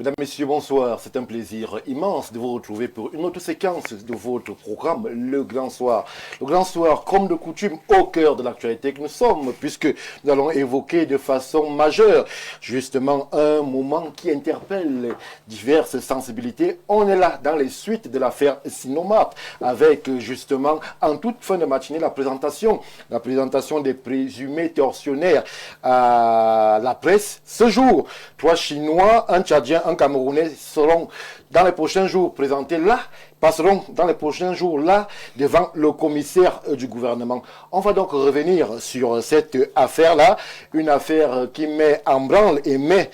Mesdames, Messieurs, bonsoir. C'est un plaisir immense de vous retrouver pour une autre séquence de votre programme, Le Grand Soir. Le Grand Soir, comme de coutume, au cœur de l'actualité que nous sommes, puisque nous allons évoquer de façon majeure, justement, un moment qui interpelle diverses sensibilités. On est là dans les suites de l'affaire Sinomart, avec justement, en toute fin de matinée, la présentation des présumés tortionnaires à la presse. Ce jour, 3 Chinois, un Tchadien, un Camerounais seront dans les prochains jours présentés là, passeront dans les prochains jours là devant le commissaire du gouvernement. On va donc revenir sur cette affaire-là, une affaire qui met en branle et met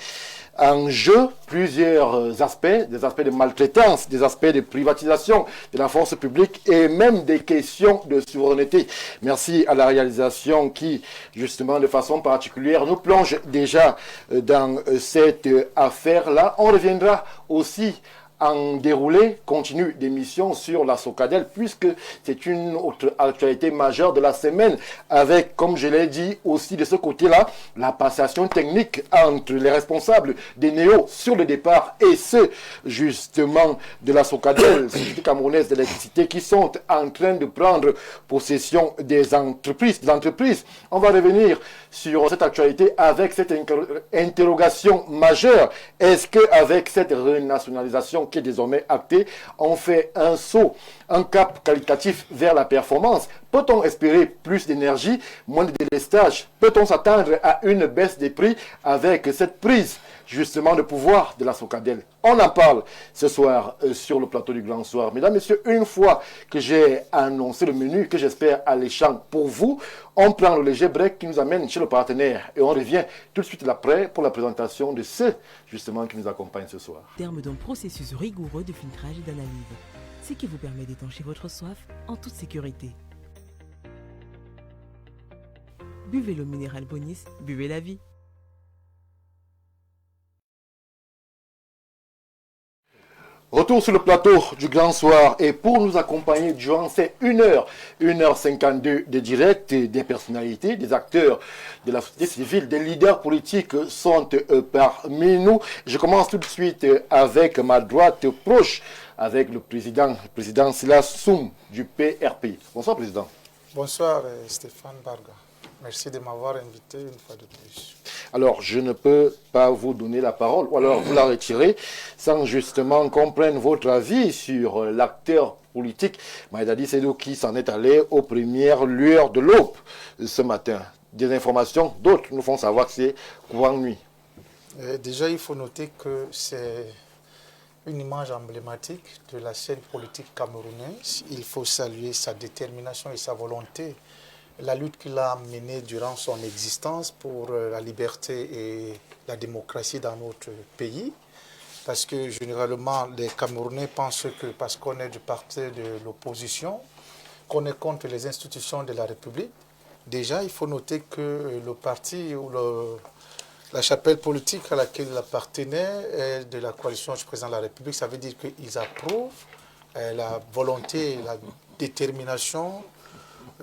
en jeu plusieurs aspects, des aspects de maltraitance, des aspects de privatisation de la force publique et même des questions de souveraineté. Merci à la réalisation qui, justement, de façon particulière, nous plonge déjà dans cette affaire-là. On reviendra aussi en déroulé continu d'émissions sur la Socadel, puisque c'est une autre actualité majeure de la semaine, avec, comme je l'ai dit, aussi de ce côté-là, la passation technique entre les responsables des Néo sur le départ et ceux, justement, de la Socadel, Société camerounaise d'électricité, qui sont en train de prendre possession des entreprises. On va revenir sur cette actualité avec cette interrogation majeure. Est-ce qu'avec cette renationalisation qui est désormais actée, on fait un saut, un cap qualitatif vers la performance? Peut-on espérer plus d'énergie, moins de délestage? Peut-on s'attendre à une baisse des prix avec cette prise justement de pouvoir de la Socadel? On en parle ce soir sur le plateau du Grand Soir. Mesdames, Messieurs, une fois que j'ai annoncé le menu, que j'espère alléchant pour vous, on prend le léger break qui nous amène chez le partenaire et on revient tout de suite après pour la présentation de ceux justement qui nous accompagnent ce soir. Terme d'un processus rigoureux de filtrage et d'analyse, ce qui vous permet d'étancher votre soif en toute sécurité. Buvez le minéral Bonis, buvez la vie. Retour sur le plateau du Grand Soir et pour nous accompagner durant ces 1h52 de direct, des personnalités, des acteurs de la société civile, des leaders politiques sont parmi nous. Je commence tout de suite avec ma droite proche, avec le président Silas Soum du PRP. Bonsoir président. Bonsoir Stéphane Barga. Merci de m'avoir invité une fois de plus. Alors, je ne peux pas vous donner la parole, ou alors vous la retirez, sans justement qu'on prenne votre avis sur l'acteur politique Maïdadi Sédou qui s'en est allé aux premières lueurs de l'aube ce matin. Des informations, d'autres nous font savoir que c'est courant de nuit. Déjà, il faut noter que c'est une image emblématique de la scène politique camerounaise. Il faut saluer sa détermination et sa volonté. La lutte qu'il a menée durant son existence pour la liberté et la démocratie dans notre pays. Parce que généralement, les Camerounais pensent que parce qu'on est du parti de l'opposition, qu'on est contre les institutions de la République, déjà, il faut noter que le parti ou la chapelle politique à laquelle il appartenait est de la coalition du président de la République. Ça veut dire qu'ils approuvent la volonté et la détermination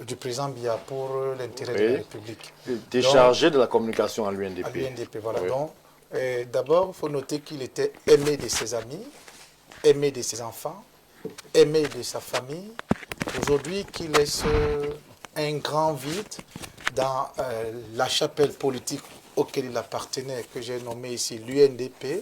du président Biya pour l'intérêt de la République. Déchargé de la communication à l'UNDP. À l'UNDP, voilà. Oui. Donc, d'abord, il faut noter qu'il était aimé de ses amis, aimé de ses enfants, aimé de sa famille. Aujourd'hui, qu'il laisse un grand vide dans la chapelle politique auquel il appartenait, que j'ai nommé ici l'UNDP.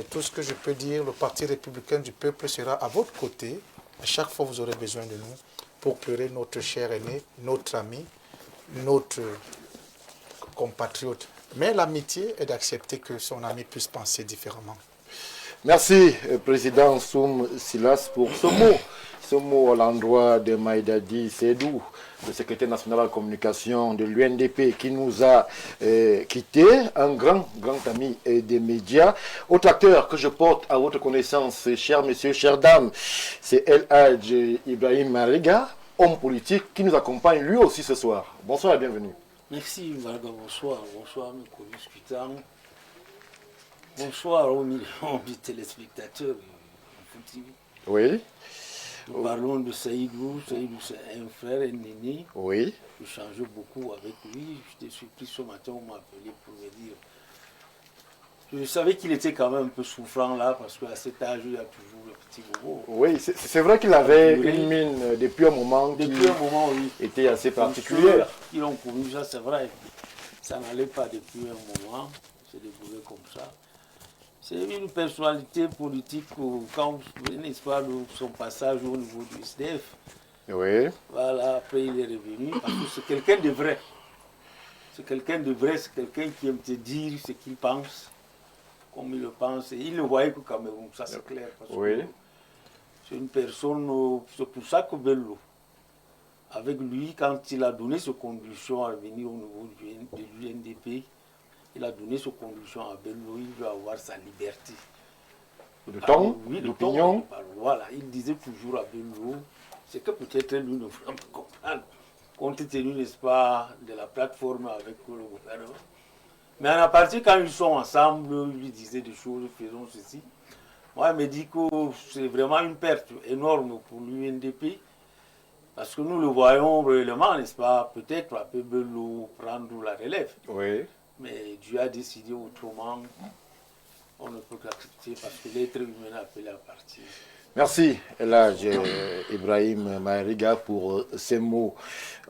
Tout ce que je peux dire, le Parti républicain du peuple sera à votre côté. À chaque fois, vous aurez besoin de nous pour pleurer notre cher aîné, notre ami, notre compatriote. Mais l'amitié est d'accepter que son ami puisse penser différemment. Merci, Président Soum Silas, pour ce mot à l'endroit de Maïdadi Sédou, le secrétaire national de la communication de l'UNDP, qui nous a quittés, un grand ami des médias. Autre acteur que je porte à votre connaissance, chers messieurs, chères dames, c'est El Hadj Ibrahim Mariga, homme politique, qui nous accompagne lui aussi ce soir. Bonsoir et bienvenue. Merci, Varga, bonsoir. Bonsoir, mes co-discutants. Bonsoir aux millions de téléspectateurs. Oui. Nous parlons de Saïdou. Saïdou, c'est un frère, un aîné. Oui. Je change beaucoup avec lui. Je suis surpris ce matin, on m'a appelé pour me dire Je savais qu'il était quand même un peu souffrant là, parce qu'à cet âge, il y a toujours le petit bobo. Oui, c'est vrai qu'il avait une mine depuis un moment Depuis un moment, oui. était assez particulière. Ils l'ont connu, ça c'est vrai. Ça n'allait pas depuis un moment, c'est découvert comme ça. C'est une personnalité politique, quand vous souvenez, n'est-ce pas, de son passage au niveau du SDF. Oui. Voilà, après il est revenu, parce que c'est quelqu'un de vrai. C'est quelqu'un de vrai, c'est quelqu'un qui aime te dire ce qu'il pense, comme il le pense. Et il le voyait qu'au Cameroun, ça c'est clair. Parce que c'est une personne, c'est pour ça que Bello, avec lui, quand il a donné ses conditions à venir au niveau de l'UNDP, il a donné ses conditions à Bello, il veut avoir sa liberté. Le temps, oui, l'opinion. Voilà, il disait toujours à Bello, c'est que peut-être lui ne voulait pas comprendre, compte tenu, n'est-ce pas, de la plateforme avec le gouvernement. Mais en partie, quand ils sont ensemble, il lui disait des choses, faisons ceci. Moi, il me dit que c'est vraiment une perte énorme pour l'UNDP. Parce que nous le voyons réellement, n'est-ce pas, peut-être un peu Bello prendre la relève. Oui. Mais Dieu a décidé autrement. On ne peut qu'accepter parce que l'être humain a appelé à partir. Merci, Elhadj Ibrahim Maïriga, pour ces mots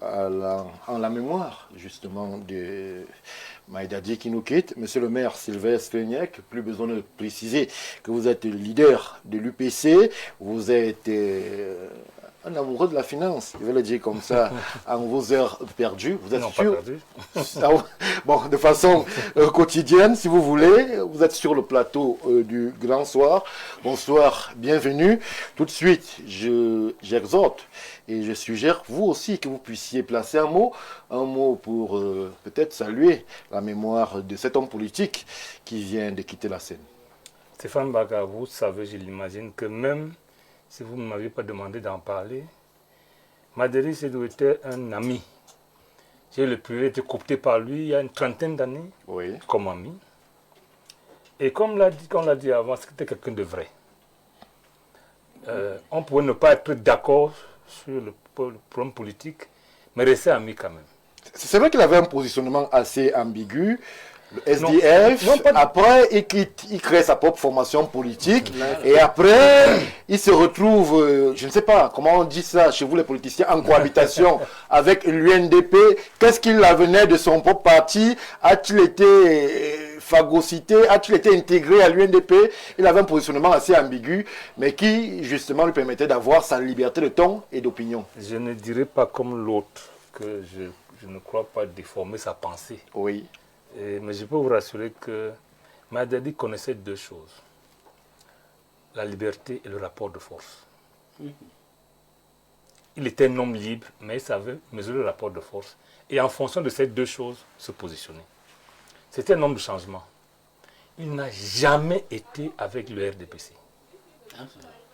en la mémoire, justement, de Maïdadi qui nous quitte. Monsieur le maire Sylvestre Niek, plus besoin de préciser que vous êtes le leader de l'UPC, vous êtes un amoureux de la finance, je vais le dire comme ça, en vos heures perdues. Vous êtes non, sûr? pas perdu. Bon, de façon quotidienne, si vous voulez, vous êtes sur le plateau du Grand Soir. Bonsoir, bienvenue. Tout de suite, j'exhorte et je suggère, vous aussi, que vous puissiez placer un mot pour peut-être saluer la mémoire de cet homme politique qui vient de quitter la scène. Stéphane Baga, vous savez, je l'imagine, que même si vous ne m'aviez pas demandé d'en parler, Maderi Sédou était un ami. J'ai le privilège d'être coopté par lui il y a une trentaine d'années, comme ami. Et comme on l'a dit avant, c'était quelqu'un de vrai. On pouvait ne pas être d'accord sur le problème politique, mais rester ami quand même. C'est vrai qu'il avait un positionnement assez ambigu. Le SDF, après, il crée sa propre formation politique, et après, il se retrouve, je ne sais pas comment on dit ça chez vous les politiciens, en cohabitation avec l'UNDP. Qu'est-ce qu'il venait de son propre parti? A-t-il été phagocyté? A-t-il été intégré à l'UNDP? Il avait un positionnement assez ambigu, mais qui, justement, lui permettait d'avoir sa liberté de ton et d'opinion. Je ne dirais pas comme l'autre que je ne crois pas déformer sa pensée. Oui. Mais je peux vous rassurer que Madadi connaissait deux choses. La liberté et le rapport de force. Il était un homme libre, mais il savait mesurer le rapport de force. Et en fonction de ces deux choses, se positionner. C'était un homme de changement. Il n'a jamais été avec le RDPC.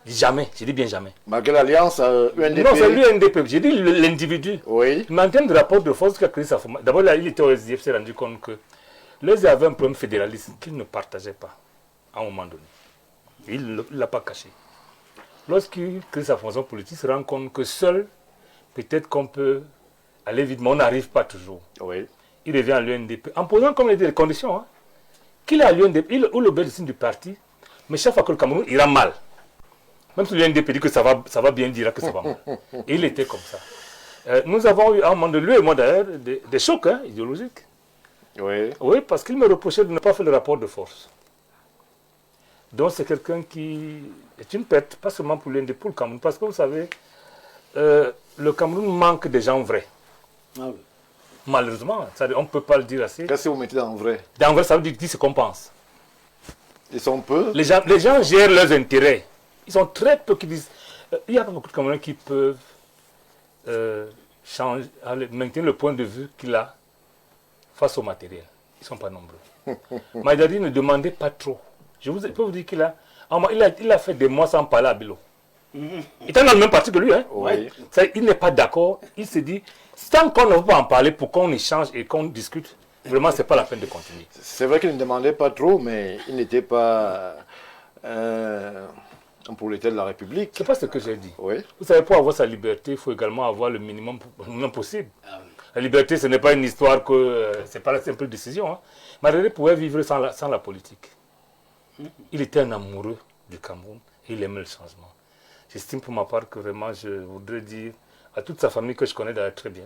Jamais, je dis bien jamais. Malgré l'alliance UNDP. Non, c'est l'UNDP, j'ai dit l'individu. Oui. Mais en termes de rapport de force, d'abord, il était au SDF, s'est rendu compte que les avait un problème fédéraliste qu'il ne partageait pas à un moment donné. Il ne l'a pas caché. Lorsqu'il crée sa fonction politique, il se rend compte que seul, peut-être qu'on peut aller vite, mais on n'arrive pas toujours. Oui. Il revient à l'UNDP, en posant comme les conditions, hein, qu'il est à l'UNDP, il ou le signe du parti, mais chaque fois que le Cameroun ira mal, même si l'UNDP dit que ça va bien, il dira que ça va mal. Et il était comme ça. Nous avons eu, à un moment donné, lui et moi d'ailleurs, des chocs idéologiques. Oui. Oui, parce qu'il me reprochait de ne pas faire le rapport de force. Donc c'est quelqu'un qui est une perte, pas seulement pour l'UNDP, pour le Cameroun. Parce que vous savez, le Cameroun manque de gens vrais. Ah oui. Malheureusement, on ne peut pas le dire assez. Qu'est-ce que vous mettez dans vrai? Dans vrai, ça veut dire ce qu'on pense. Ils sont peu. Les gens gèrent leurs intérêts. Ils sont très peu qui disent... il n'y a pas beaucoup de Camerounais qui peuvent maintenir le point de vue qu'il a face au matériel. Ils ne sont pas nombreux. Maïdadi ne demandait pas trop. Je peux vous dire qu'il a fait des mois sans parler à Bello. Il était dans le même parti que lui. Hein? Oui. Il n'est pas d'accord. Il se dit, tant qu'on ne veut pas en parler pour qu'on échange et qu'on discute, vraiment, ce n'est pas la peine de continuer. C'est vrai qu'il ne demandait pas trop, mais il n'était pas un prolétaire de la République. C'est pas ce que j'ai dit. Oui. Vous savez, pour avoir sa liberté, il faut également avoir le minimum possible. La liberté, ce n'est pas une histoire que... c'est pas la simple décision. Hein. Madrid pouvait vivre sans la politique. Il était un amoureux du Cameroun et il aimait le changement. J'estime pour ma part que vraiment, je voudrais dire à toute sa famille que je connais d'ailleurs très bien,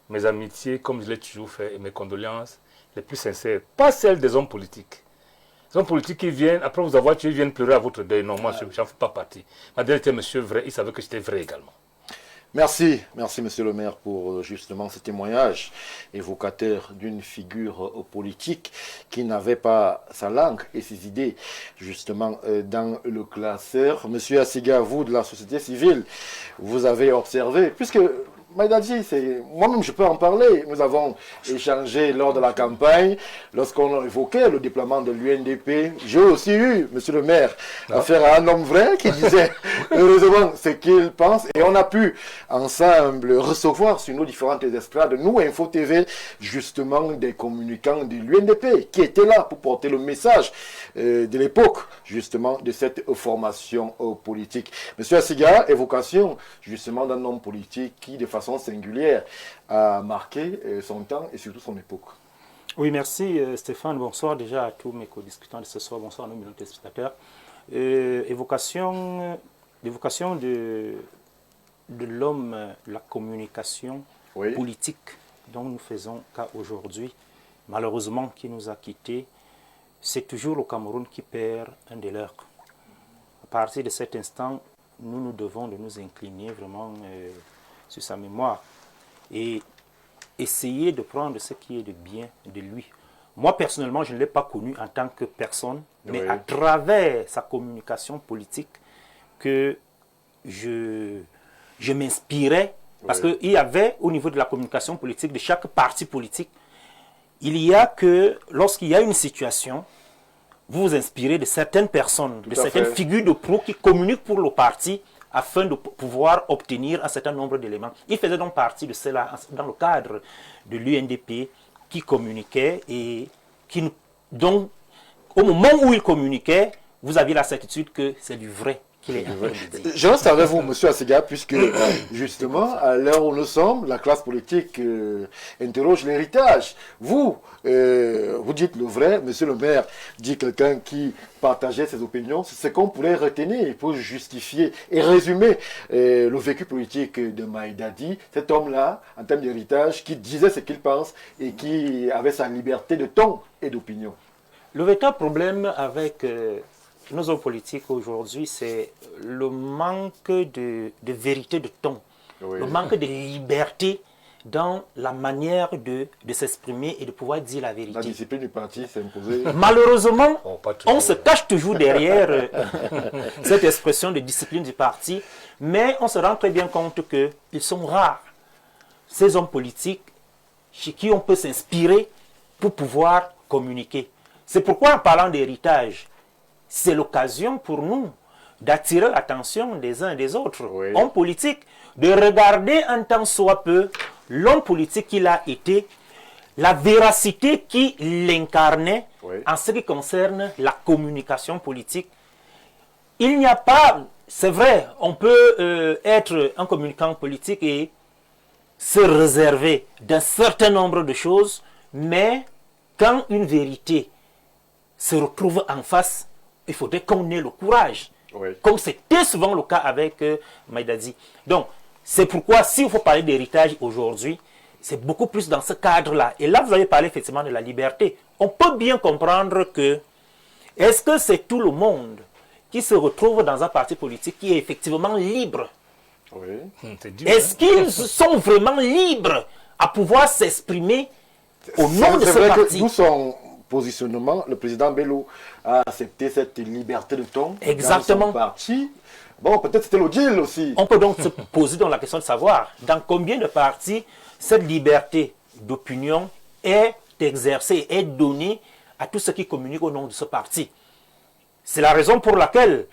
mes amitiés, comme je l'ai toujours fait, et mes condoléances les plus sincères, pas celles des hommes politiques. Les hommes politiques qui viennent, après vous avoir tué, ils viennent pleurer à votre deuil. Non, moi, je n'en fais pas partie. Madeleine était monsieur vrai, il savait que j'étais vrai également. Merci, merci Monsieur le maire pour justement ce témoignage évocateur d'une figure politique qui n'avait pas sa langue et ses idées justement dans le classeur. Monsieur Asiga, vous de la société civile, vous avez observé, puisque Maïdadji, moi-même je peux en parler. Nous avons échangé lors de la campagne, lorsqu'on évoquait le déploiement de l'UNDP. J'ai aussi eu, monsieur le maire, affaire à un homme vrai qui disait heureusement ce qu'il pense. Et on a pu ensemble recevoir sur nos différentes estrades, nous, Info TV, justement des communicants de l'UNDP qui étaient là pour porter le message de l'époque, justement, de cette formation politique. Monsieur Asiga, évocation justement d'un homme politique qui, de façon singulière, a marqué son temps et surtout son époque. Oui, merci Stéphane. Bonsoir déjà à tous mes co-discutants de ce soir. Bonsoir à nos millions de téléspectateurs. Évocation de l'homme, la communication politique dont nous faisons cas aujourd'hui, malheureusement qui nous a quittés, c'est toujours le Cameroun qui perd un des leurs. À partir de cet instant, nous devons de nous incliner vraiment sur sa mémoire et essayer de prendre ce qui est de bien de lui. Moi, personnellement, je ne l'ai pas connu en tant que personne, mais à travers sa communication politique que je m'inspirais, parce qu'il y avait au niveau de la communication politique de chaque parti politique, il y a que lorsqu'il y a une situation, vous vous inspirez de certaines personnes, de certaines figures de proue qui communiquent pour le parti afin de pouvoir obtenir un certain nombre d'éléments. Il faisait donc partie de cela dans le cadre de l'UNDP qui communiquait et qui, donc, au moment où il communiquait, vous aviez la certitude que c'est du vrai. Je reste avec vous, monsieur Asiga, puisque justement, à l'heure où nous sommes, la classe politique interroge l'héritage. Vous dites le vrai, monsieur le maire dit quelqu'un qui partageait ses opinions. C'est ce qu'on pourrait retenir pour justifier et résumer le vécu politique de Maïdadi, cet homme-là, en termes d'héritage, qui disait ce qu'il pense et qui avait sa liberté de ton et d'opinion. Le véritable problème avec nos hommes politiques aujourd'hui, c'est le manque de vérité de ton, le manque de liberté dans la manière de s'exprimer et de pouvoir dire la vérité. La discipline du parti s'est imposée. Malheureusement, on se cache toujours derrière cette expression de discipline du parti, mais on se rend très bien compte qu'ils sont rares, ces hommes politiques chez qui on peut s'inspirer pour pouvoir communiquer. C'est pourquoi, en parlant d'héritage, c'est l'occasion pour nous d'attirer l'attention des uns et des autres, hommes politiques, de regarder un tant soit peu l'homme politique qu'il a été, la véracité qui l'incarnait en ce qui concerne la communication politique. Il n'y a pas, c'est vrai, on peut être un communicant politique et se réserver d'un certain nombre de choses, mais quand une vérité se retrouve en face, il faudrait qu'on ait le courage, comme c'était souvent le cas avec Maïdadi. Donc, c'est pourquoi, s'il faut parler d'héritage aujourd'hui, c'est beaucoup plus dans ce cadre-là. Et là, vous avez parlé effectivement de la liberté. On peut bien comprendre que, est-ce que c'est tout le monde qui se retrouve dans un parti politique qui est effectivement libre? Est-ce qu'ils sont vraiment libres à pouvoir s'exprimer au nom de ce parti? D'où son positionnement, le président Bello a accepté cette liberté de ton dans son parti. Bon, peut-être c'était le deal aussi. On peut donc se poser dans la question de savoir dans combien de partis cette liberté d'opinion est exercée, est donnée à tous ceux qui communiquent au nom de ce parti. C'est la raison pour laquelle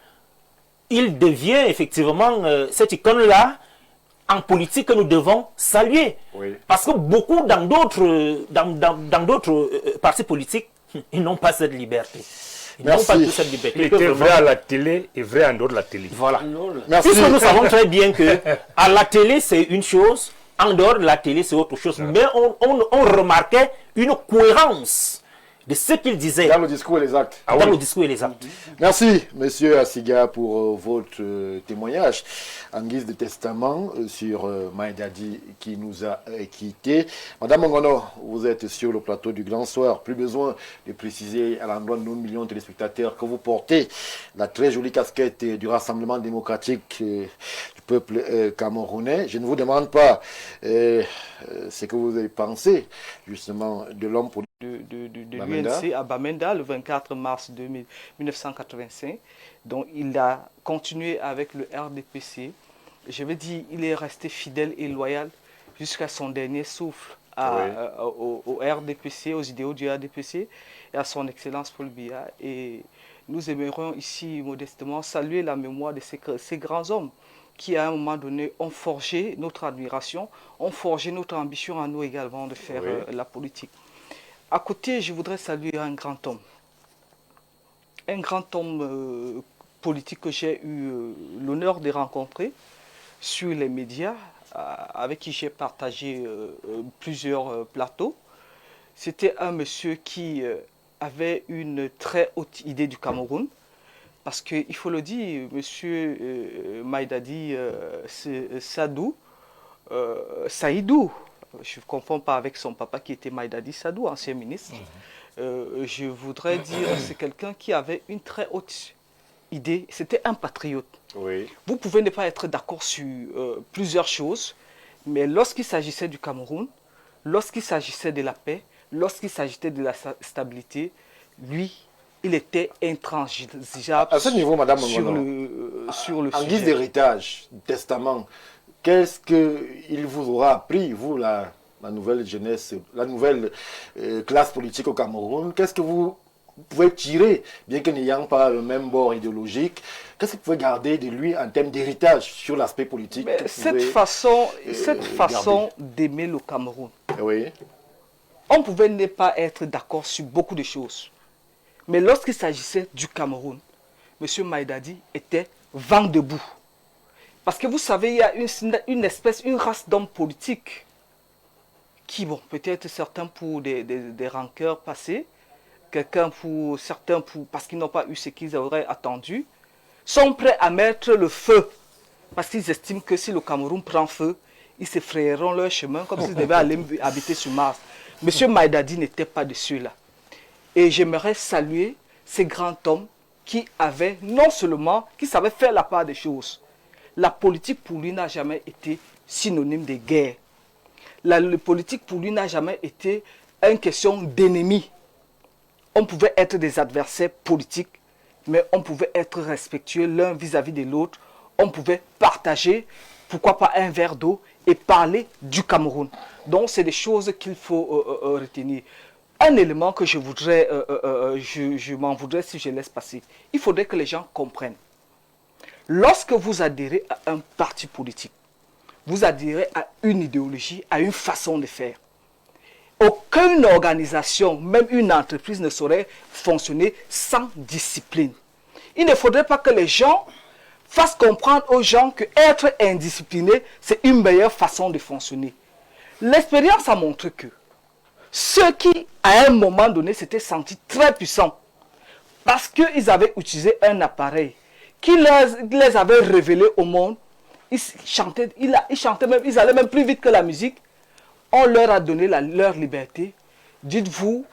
il devient effectivement cette icône-là en politique que nous devons saluer. Parce que beaucoup dans d'autres partis politiques, ils n'ont pas cette liberté. Ils n'ont pas toute cette liberté. Il était vrai à la télé et vrai en dehors de la télé. Voilà. Puisque nous savons très bien que à la télé, c'est une chose, en dehors de la télé, c'est autre chose. Mais on remarquait une cohérence de ce qu'il disait Dans le discours et les actes. dans le discours et les actes. Merci, Monsieur Assiga, pour votre témoignage en guise de testament sur Maïdadi qui nous a quittés. Madame Mongono, vous êtes sur le plateau du Grand Soir. Plus besoin de préciser à l'endroit de nos millions de téléspectateurs que vous portez la très jolie casquette du Rassemblement démocratique du peuple camerounais. Je ne vous demande pas ce que vous avez pensé justement de l'homme politique. De l'UNC à Bamenda le 24 mars 1985. Donc il a continué avec le RDPC. Je veux dire, il est resté fidèle et loyal jusqu'à son dernier souffle au RDPC, aux idéaux du RDPC et à son excellence Paul Biya. Et nous aimerions ici modestement saluer la mémoire de ces grands hommes qui à un moment donné ont forgé notre admiration, ont forgé notre ambition à nous également de faire la politique. À côté, je voudrais saluer un grand homme politique que j'ai eu l'honneur de rencontrer sur les médias, avec qui j'ai partagé plusieurs plateaux. C'était un monsieur qui avait une très haute idée du Cameroun, parce qu'il faut le dire, monsieur Maïdadi Saïdou, je ne confonds pas avec son papa qui était Maïdadi Sadou, ancien ministre. Je voudrais dire que c'est quelqu'un qui avait une très haute idée. C'était un patriote. Oui. Vous pouvez ne pas être d'accord sur plusieurs choses, mais lorsqu'il s'agissait du Cameroun, lorsqu'il s'agissait de la paix, lorsqu'il s'agissait de la stabilité, lui, il était intransigeable à ce niveau, Madame sur le en sujet. guise d'héritage, testament, qu'est-ce qu'il vous aura appris, vous, la nouvelle jeunesse, la nouvelle classe politique au Cameroun? Qu'est-ce que vous pouvez tirer, bien que n'ayant pas le même bord idéologique, qu'est-ce que vous pouvez garder de lui en termes d'héritage sur l'aspect politique? Mais cette façon d'aimer le Cameroun, on pouvait ne pas être d'accord sur beaucoup de choses. Mais lorsqu'il s'agissait du Cameroun, M. Maïdadi était vent debout. Parce que vous savez, il y a une race d'hommes politiques qui, bon, peut-être certains pour des rancœurs passées, certains parce qu'ils n'ont pas eu ce qu'ils auraient attendu, sont prêts à mettre le feu. Parce qu'ils estiment que si le Cameroun prend feu, ils se frayeront leur chemin comme s'ils devaient aller habiter sur Mars. M. Maïdadi n'était pas de ceux-là. Et j'aimerais saluer ces grands hommes qui avaient non seulement, qui savaient faire la part des choses. La politique pour lui n'a jamais été synonyme de guerre. La politique pour lui n'a jamais été une question d'ennemi. On pouvait être des adversaires politiques, mais on pouvait être respectueux l'un vis-à-vis de l'autre. On pouvait partager, pourquoi pas un verre d'eau, et parler du Cameroun. Donc c'est des choses qu'il faut retenir. Un élément que je voudrais, je m'en voudrais si je laisse passer. Il faudrait que les gens comprennent. Lorsque vous adhérez à un parti politique, vous adhérez à une idéologie, à une façon de faire. Aucune organisation, même une entreprise ne saurait fonctionner sans discipline. Il ne faudrait pas que les gens fassent comprendre aux gens que être indiscipliné, c'est une meilleure façon de fonctionner. L'expérience a montré que ceux qui, à un moment donné, s'étaient sentis très puissants, parce qu'ils avaient utilisé un appareil qui les avait révélés au monde, ils chantaient même, ils allaient même plus vite que la musique. On leur a donné leur liberté. Dites-vous,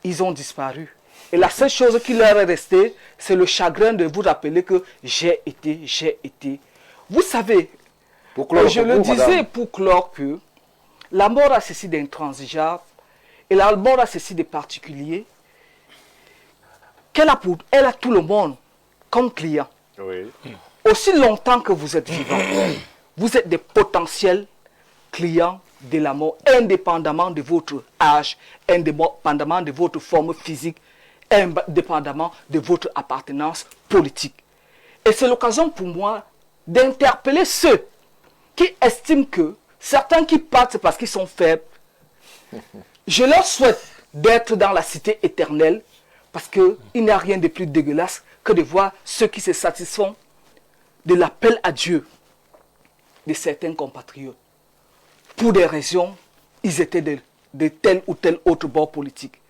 ils ont disparu. Et la seule chose qui leur est restée, c'est le chagrin de vous rappeler que j'ai été. Vous savez, je le disais pour clore que la mort a ceci d'intransigeable et la mort a ceci de particulier, elle a tout le monde comme client. Oui. Aussi longtemps que vous êtes vivant, vous êtes des potentiels clients de la mort, indépendamment de votre âge, indépendamment de votre forme physique, indépendamment de votre appartenance politique. Et c'est l'occasion pour moi d'interpeller ceux qui estiment que certains qui partent parce qu'ils sont faibles, je leur souhaite d'être dans la cité éternelle, parce qu'il n'y a rien de plus dégueulasse que de voir ceux qui se satisfont de l'appel à Dieu de certains compatriotes. Pour des raisons, ils étaient de tel ou tel autre bord politique.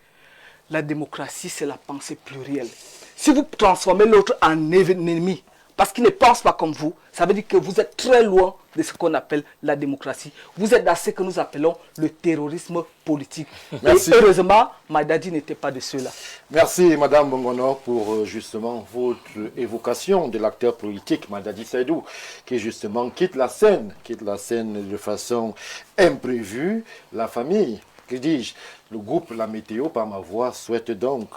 la démocratie, c'est la pensée plurielle. Si vous transformez l'autre en ennemi, parce qu'il ne pense pas comme vous, ça veut dire que vous êtes très loin de ce qu'on appelle la démocratie. Vous êtes dans ce que nous appelons le terrorisme politique. Merci. Et heureusement, Madadi n'était pas de ceux-là. Merci Madame Bongono pour justement votre évocation de l'acteur politique Madadi Saïdou, qui justement quitte la scène de façon imprévue. La famille, que dis-je, le groupe La Météo, par ma voix, souhaite donc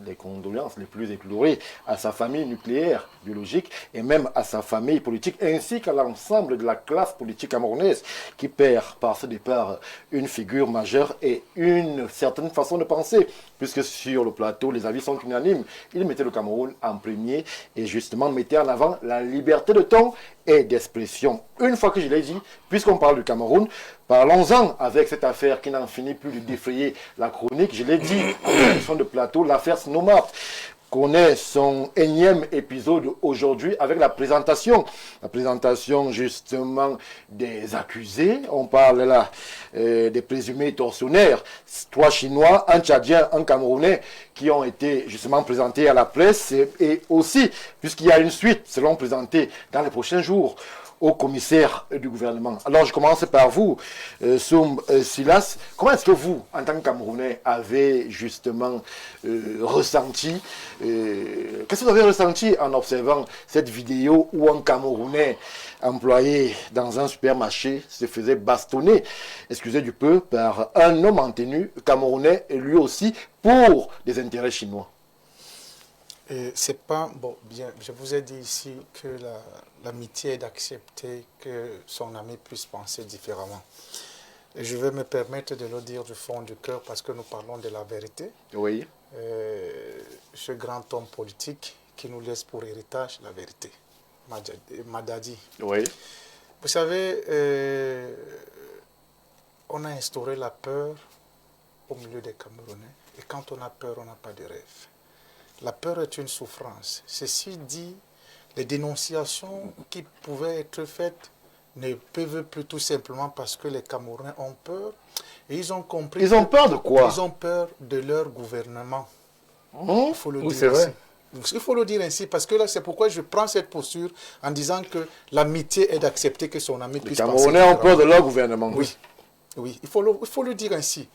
les condoléances les plus éplorées à sa famille nucléaire, biologique, et même à sa famille politique, ainsi qu'à l'ensemble de la classe politique camerounaise, qui perd par ce départ une figure majeure et une certaine façon de penser, puisque sur le plateau, les avis sont unanimes. Il mettait le Cameroun en premier et justement mettait en avant la liberté de ton et d'expression. Une fois que je l'ai dit, puisqu'on parle du Cameroun, parlons-en avec cette affaire qui n'en finit plus de défrayer la chronique. Je l'ai dit en émission de plateau, l'affaire Snowmart connaît son énième épisode aujourd'hui avec la présentation justement des accusés. On parle là des présumés tortionnaires, 3 Chinois, un Tchadien, un Camerounais, qui ont été justement présentés à la presse et aussi, puisqu'il y a une suite, seront présentés dans les prochains jours au commissaire du gouvernement. Alors je commence par vous, Soum Silas. Comment est-ce que vous, en tant que Camerounais, avez justement ressenti, qu'est-ce que vous avez ressenti en observant cette vidéo où un Camerounais employé dans un supermarché se faisait bastonner, excusez du peu, par un homme en tenue camerounais et lui aussi pour des intérêts chinois? C'est pas bon. Bien, je vous ai dit ici que l'amitié est d'accepter que son ami puisse penser différemment. Et je vais me permettre de le dire du fond du cœur parce que nous parlons de la vérité. Oui. Ce grand homme politique qui nous laisse pour héritage la vérité, Madadi. Oui. Vous savez, on a instauré la peur au milieu des Camerounais. Et quand on a peur, on n'a pas de rêve. La peur est une souffrance. Ceci dit, les dénonciations qui pouvaient être faites ne peuvent plus tout simplement parce que les Camerounais ont peur. Et ils ont compris... Ils ont peur de quoi? Ils ont peur de leur gouvernement. Il faut le dire ainsi. Il faut le dire ainsi parce que là, c'est pourquoi je prends cette posture en disant que l'amitié est d'accepter que son ami puisse penser. Les Camerounais ont peur de leur gouvernement. Oui, oui, il faut le dire ainsi.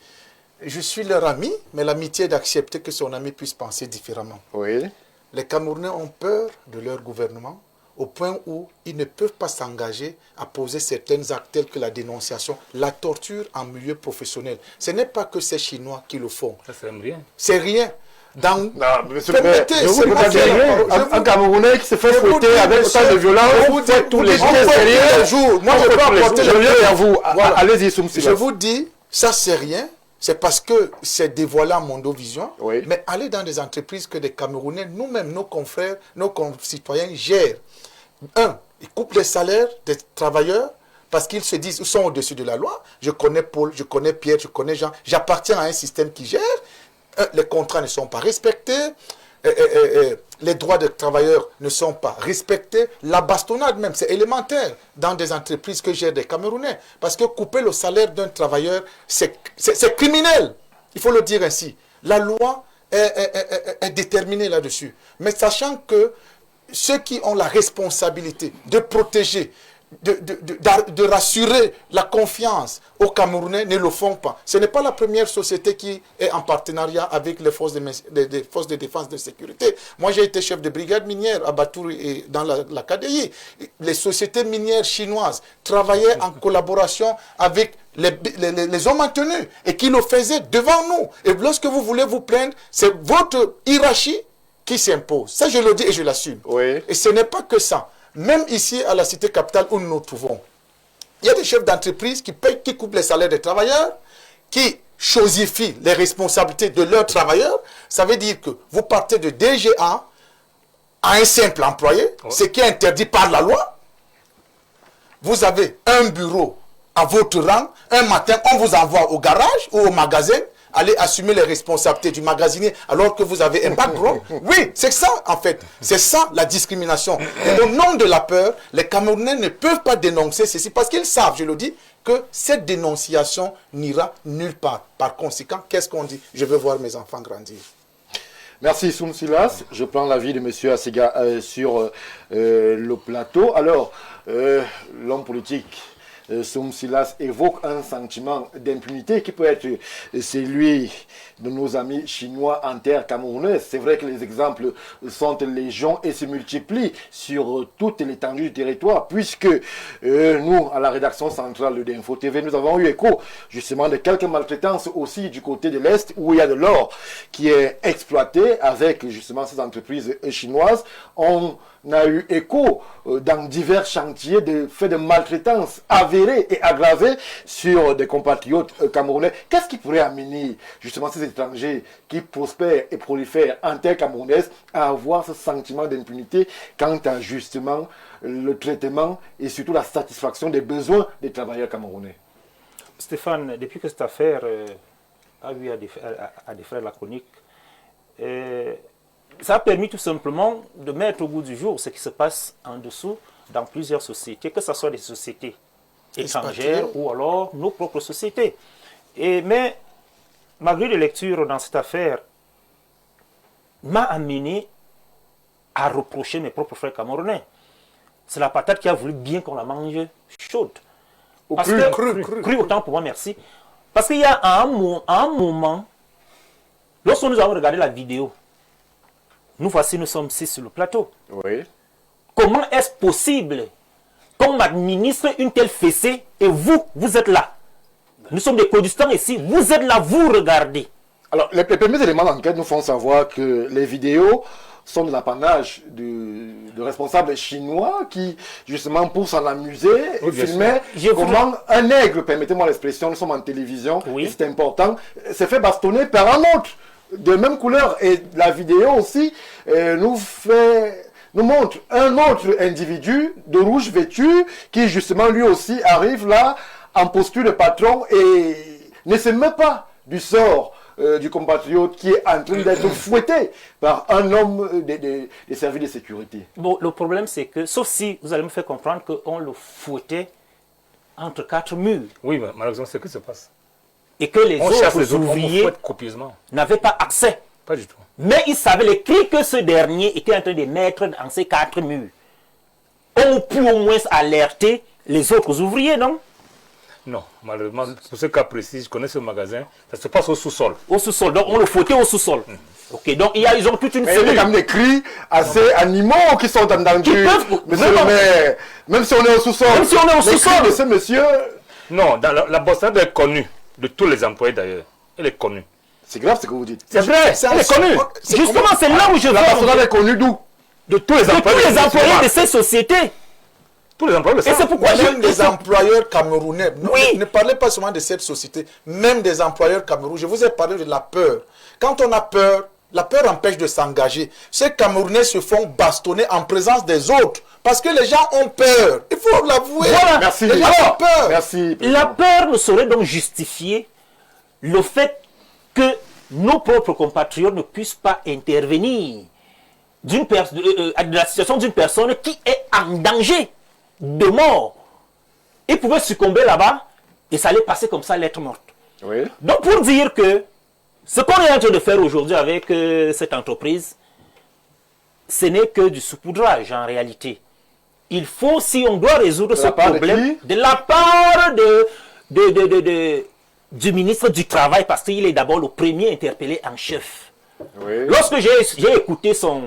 Je suis leur ami, mais l'amitié est d'accepter que son ami puisse penser différemment. Oui. Les Camerounais ont peur de leur gouvernement au point où ils ne peuvent pas s'engager à poser certains actes tels que la dénonciation, la torture en milieu professionnel. Ce n'est pas que ces Chinois qui le font. Ça, c'est rien. C'est rien. Dans... Non, monsieur un Camerounais qui se fait fouetter avec autant de violence, vous dites tous les jours. Moi, je peux apporter le lien vers vous. Allez-y, Soum Silas. Je vous dis, ça, c'est rien. C'est parce que c'est dévoilé à Mondovision. Oui. Mais aller dans des entreprises que des Camerounais, nous-mêmes, nos confrères, nos concitoyens gèrent. Ils coupent les salaires des travailleurs parce qu'ils se disent, ils sont au-dessus de la loi. Je connais Paul, je connais Pierre, je connais Jean. J'appartiens à un système qui gère. Les contrats ne sont pas respectés. Les droits des travailleurs ne sont pas respectés. La bastonnade même, c'est élémentaire dans des entreprises que gèrent des Camerounais. Parce que couper le salaire d'un travailleur, c'est criminel. Il faut le dire ainsi. La loi est déterminée là-dessus. Mais sachant que ceux qui ont la responsabilité de protéger, de rassurer la confiance aux Camerounais ne le font pas. Ce n'est pas la première société qui est en partenariat avec les forces de défense et de sécurité. Moi, j'ai été chef de brigade minière à Batouri et dans la KDI. Les sociétés minières chinoises travaillaient en collaboration avec les hommes en tenue et qui le faisaient devant nous. Et lorsque vous voulez vous plaindre, c'est votre hiérarchie qui s'impose. Ça, je le dis et je l'assume. Oui. Et ce n'est pas que ça. Même ici, à la cité capitale où nous nous trouvons, il y a des chefs d'entreprise qui payent, qui coupent les salaires des travailleurs, qui chosifient les responsabilités de leurs travailleurs. Ça veut dire que vous partez de DGA à un simple employé, ce qui est interdit par la loi. Vous avez un bureau à votre rang. Un matin, on vous envoie au garage ou au magasin aller assumer les responsabilités du magasinier alors que vous avez un background. Oui, c'est ça en fait. C'est ça la discrimination. Et au nom de la peur, les Camerounais ne peuvent pas dénoncer ceci parce qu'ils savent, je le dis, que cette dénonciation n'ira nulle part. Par conséquent, qu'est-ce qu'on dit? Je veux voir mes enfants grandir. Merci Soum Silas. Je prends l'avis de M. Assega sur le plateau. Alors, l'homme politique Soum Silas évoque un sentiment d'impunité qui peut être celui de nos amis chinois en terre camerounaise. C'est vrai que les exemples sont légion et se multiplient sur toute l'étendue du territoire, puisque nous, à la rédaction centrale d'Info TV, nous avons eu écho justement de quelques maltraitances aussi du côté de l'Est, où il y a de l'or qui est exploité avec justement ces entreprises chinoises. On a eu écho dans divers chantiers de faits de maltraitance avérés et aggravés sur des compatriotes camerounais. Qu'est-ce qui pourrait amener justement ces étrangers qui prospèrent et prolifèrent en terre camerounaise à avoir ce sentiment d'impunité quant à justement le traitement et surtout la satisfaction des besoins des travailleurs camerounais? Stéphane, depuis que cette affaire a eu à défaire la chronique, ça a permis tout simplement de mettre au goût du jour ce qui se passe en dessous dans plusieurs sociétés, que ce soit des sociétés étrangères ou alors nos propres sociétés. Mais ma grille de lecture dans cette affaire m'a amené à reprocher mes propres frères camerounais. C'est la patate qui a voulu bien qu'on la mange chaude. Cru, autant pour moi, merci. Parce qu'il y a un moment, lorsque nous avons regardé la vidéo, nous sommes 6 sur le plateau. Oui. Comment est-ce possible qu'on m'administre une telle fessée et vous êtes là? Nous sommes des codistants ici, vous êtes là, vous regardez. Alors, les premiers éléments d'enquête nous font savoir que les vidéos sont de l'apanage de responsables chinois qui, justement, pour s'en amuser, filmaient comment un aigle, permettez-moi l'expression, nous sommes en télévision, et c'est important, s'est fait bastonner par un autre de même couleur. Et la vidéo aussi nous montre un autre individu de rouge vêtu qui justement lui aussi arrive là en posture de patron et ne se met pas du sort du compatriote qui est en train d'être fouetté par un homme des services de sécurité. Bon, le problème c'est que, sauf si vous allez me faire comprendre qu'on le fouettait entre 4 murs. Oui, mais malheureusement c'est ce qui se passe. Et que les autres ouvriers n'avaient pas accès. Pas du tout. Mais ils savaient les cris que ce dernier était en train de mettre dans ces 4 murs. On peut au moins alerter les autres ouvriers, non? Non, malheureusement, pour ce cas précis, je connais ce magasin, ça se passe au sous-sol. Au sous-sol, donc on le fouettait au sous-sol. Ok, donc ils ont toute une série. Il y a quand même des cris assez animaux qui sont entendus. Monsieur le maire, même si on est au sous-sol. Même si on est au sous-sol. De ce monsieur. Non, dans la bossade est connue, de tous les employés d'ailleurs. Elle est connue. C'est grave ce que vous dites. C'est vrai, elle est connue. Justement, c'est là où je veux. La bossade est connue d'où? De tous les employés de ces sociétés. Tous les employeurs le savent. Et c'est pourquoi même des employeurs camerounais, ne parlez pas seulement de cette société, même des employeurs camerounais. Je vous ai parlé de la peur. Quand on a peur, la peur empêche de s'engager. Ces Camerounais se font bastonner en présence des autres parce que les gens ont peur. Il faut l'avouer. Voilà. Merci. Les gens ont peur. Merci. La peur ne saurait donc justifier le fait que nos propres compatriotes ne puissent pas intervenir à la situation d'une personne qui est en danger de mort. Ils pouvaient succomber là-bas et ça allait passer comme ça, lettre morte. Oui. Donc pour dire que ce qu'on est en train de faire aujourd'hui avec cette entreprise, ce n'est que du saupoudrage en réalité. Il faut, si on doit résoudre ce problème, de la part du ministre du Travail, parce qu'il est d'abord le premier interpellé en chef. Oui. Lorsque j'ai écouté son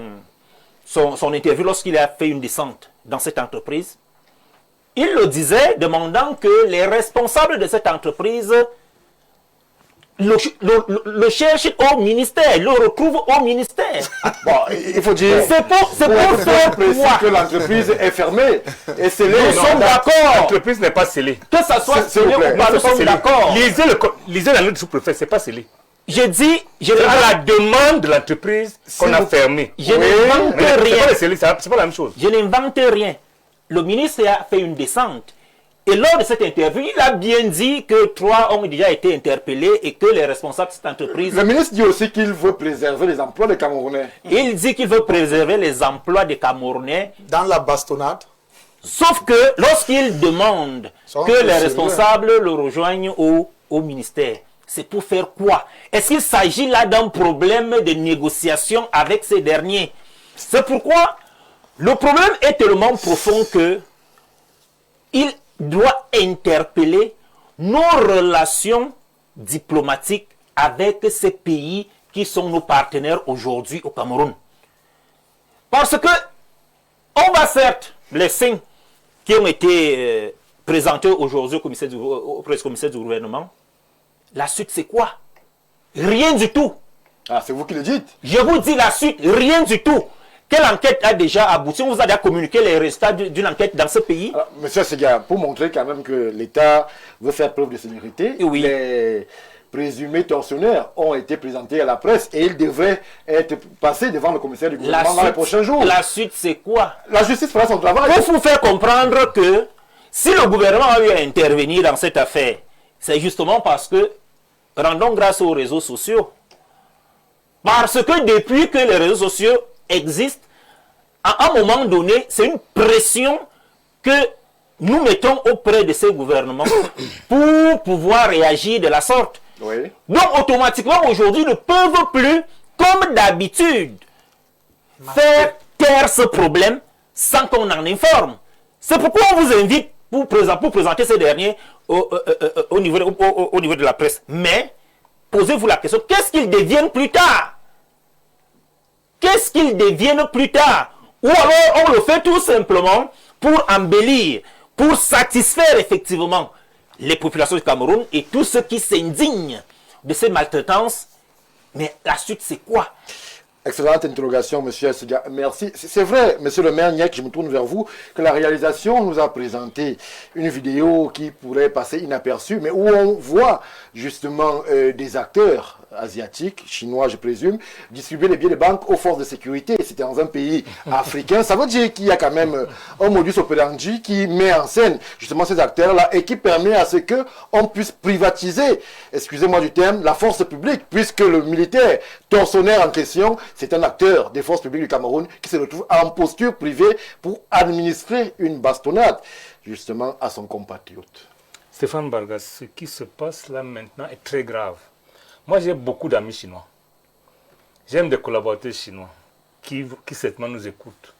interview, lorsqu'il a fait une descente dans cette entreprise, il le disait, demandant que les responsables de cette entreprise le cherchent au ministère, le retrouvent au ministère. Bon, il faut dire, c'est pour faire quoi que l'entreprise est fermée et scellée. Nous sommes d'accord. L'entreprise n'est pas scellée. Que ça soit scellé ou pas, nous sommes d'accord. Lisez la note du sous-préfet, c'est pas scellé. Je dis, c'est à la demande de l'entreprise qu'on a fermé. Je n'invente rien. C'est pas la même chose. Je n'invente rien. Le ministre a fait une descente Et lors de cette interview, il a bien dit que 3 ont déjà été interpellés et que les responsables de cette entreprise... Le ministre dit aussi qu'il veut préserver les emplois des Camerounais. Il dit qu'il veut préserver les emplois des Camerounais. Dans la bastonnade. Sauf que lorsqu'il demande que les responsables le rejoignent au ministère, c'est pour faire quoi? Est-ce qu'il s'agit là d'un problème de négociation avec ces derniers? C'est pourquoi le problème est tellement profond que il doit interpeller nos relations diplomatiques avec ces pays qui sont nos partenaires aujourd'hui au Cameroun. Parce que on va certes les signes qui ont été présentés aujourd'hui au commissaire du gouvernement. La suite, c'est quoi? Rien du tout. Ah, c'est vous qui le dites. Je vous dis la suite, rien du tout. Quelle enquête a déjà abouti? On vous a déjà communiqué les résultats d'une enquête dans ce pays? Alors, monsieur Séga, pour montrer quand même que l'État veut faire preuve de sécurité, oui. Les présumés tortionnaires ont été présentés à la presse et ils devraient être passés devant le commissaire du gouvernement dans les prochains jours. La suite, c'est quoi? La justice fera son travail. Pour vous faire comprendre que si le gouvernement a eu à intervenir dans cette affaire, c'est justement parce que, rendons grâce aux réseaux sociaux, parce que depuis que les réseaux sociaux existent, à un moment donné, c'est une pression que nous mettons auprès de ces gouvernements pour pouvoir réagir de la sorte. Oui. Donc, automatiquement, aujourd'hui, ne peuvent plus, comme d'habitude, faire taire ce problème sans qu'on en informe. C'est pourquoi on vous invite pour présenter ces derniers au niveau de la presse. Mais, posez-vous la question, qu'est-ce qu'ils deviennent plus tard? Qu'est-ce qu'ils deviennent plus tard? Ou alors on le fait tout simplement pour embellir, pour satisfaire effectivement les populations du Cameroun et tous ceux qui s'indignent de ces maltraitances. Mais la suite, c'est quoi? Excellente interrogation, monsieur Séga. Merci. C'est vrai, monsieur le maire Niek, je me tourne vers vous, que la réalisation nous a présenté une vidéo qui pourrait passer inaperçue, mais où on voit justement des acteurs asiatiques, chinois je présume, distribuer les billets de banque aux forces de sécurité. C'était dans un pays africain. Ça veut dire qu'il y a quand même un modus operandi qui met en scène justement ces acteurs-là et qui permet à ce qu'on puisse privatiser, excusez-moi du terme, la force publique, puisque le militaire tortionnaire en question, c'est un acteur des forces publiques du Cameroun qui se retrouve en posture privée pour administrer une bastonnade justement à son compatriote. Stéphane Bargas, ce qui se passe là maintenant est très grave. Moi, j'ai beaucoup d'amis chinois. J'aime des collaborateurs chinois qui certainement nous écoutent.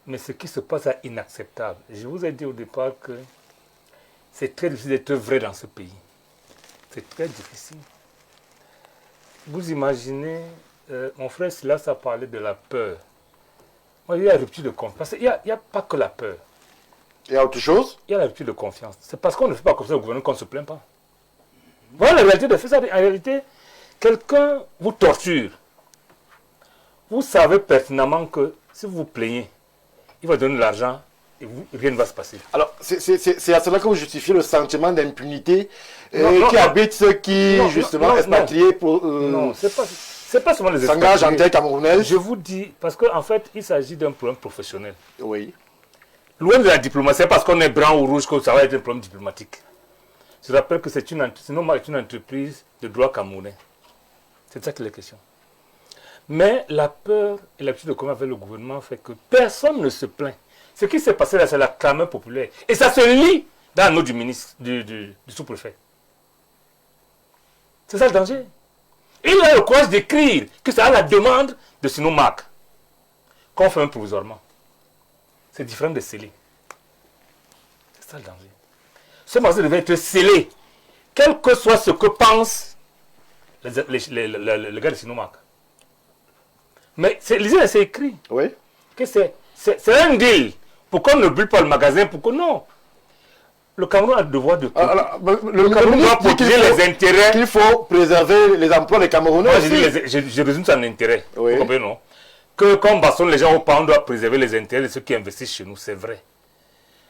Mais ce qui se passe est inacceptable. Je vous ai dit au départ que c'est très difficile d'être vrai dans ce pays. C'est très difficile. Vous imaginez, mon frère Silas a parlé de la peur. Moi, il y a la rupture de confiance. Parce qu'il n'y a pas que la peur. Il y a autre chose? Il y a la rupture de confiance. C'est parce qu'on ne fait pas comme ça au gouvernement qu'on ne se plaint pas. Voilà la réalité de faire ça. En réalité, quelqu'un vous torture. Vous savez pertinemment que si vous vous plaignez, il va donner de l'argent et rien ne va se passer. Alors, c'est à cela que vous justifiez le sentiment d'impunité qui habite ceux qui, justement, expatriés pour... non, c'est pas seulement les expatriés. S'engagent en terre camerounaise. Je vous dis, parce qu'en fait, il s'agit d'un problème professionnel. Oui. Loin de la diplomatie, parce qu'on est blanc ou rouge, que ça va être un problème diplomatique. Je rappelle que c'est une entreprise de droit camerounais. C'est ça qu'il est question. Mais la peur et l'habitude de commun avec le gouvernement fait que personne ne se plaint. Ce qui s'est passé là, c'est la clameur populaire. Et ça se lit dans la note du ministre, du sous-préfet. C'est ça le danger. Il a le courage d'écrire que c'est à la demande de Sinomac qu'on fait un provisoirement. C'est différent de sceller. C'est ça le danger. Ce magasin devait être scellé, quel que soit ce que pensent les gars de Sinomac. Mais c'est écrit. Oui. Que c'est un deal. Pourquoi on ne brûle pas le magasin? Pourquoi non? Le Cameroun a le devoir de... le Cameroun doit protéger les intérêts. Qu'il faut préserver les emplois des Camerounais. Moi, je résume ça en intérêt. Oui. Vous comprenez, non? Que quand on bastonne les gens au pan, on doit préserver les intérêts de ceux qui investissent chez nous, c'est vrai.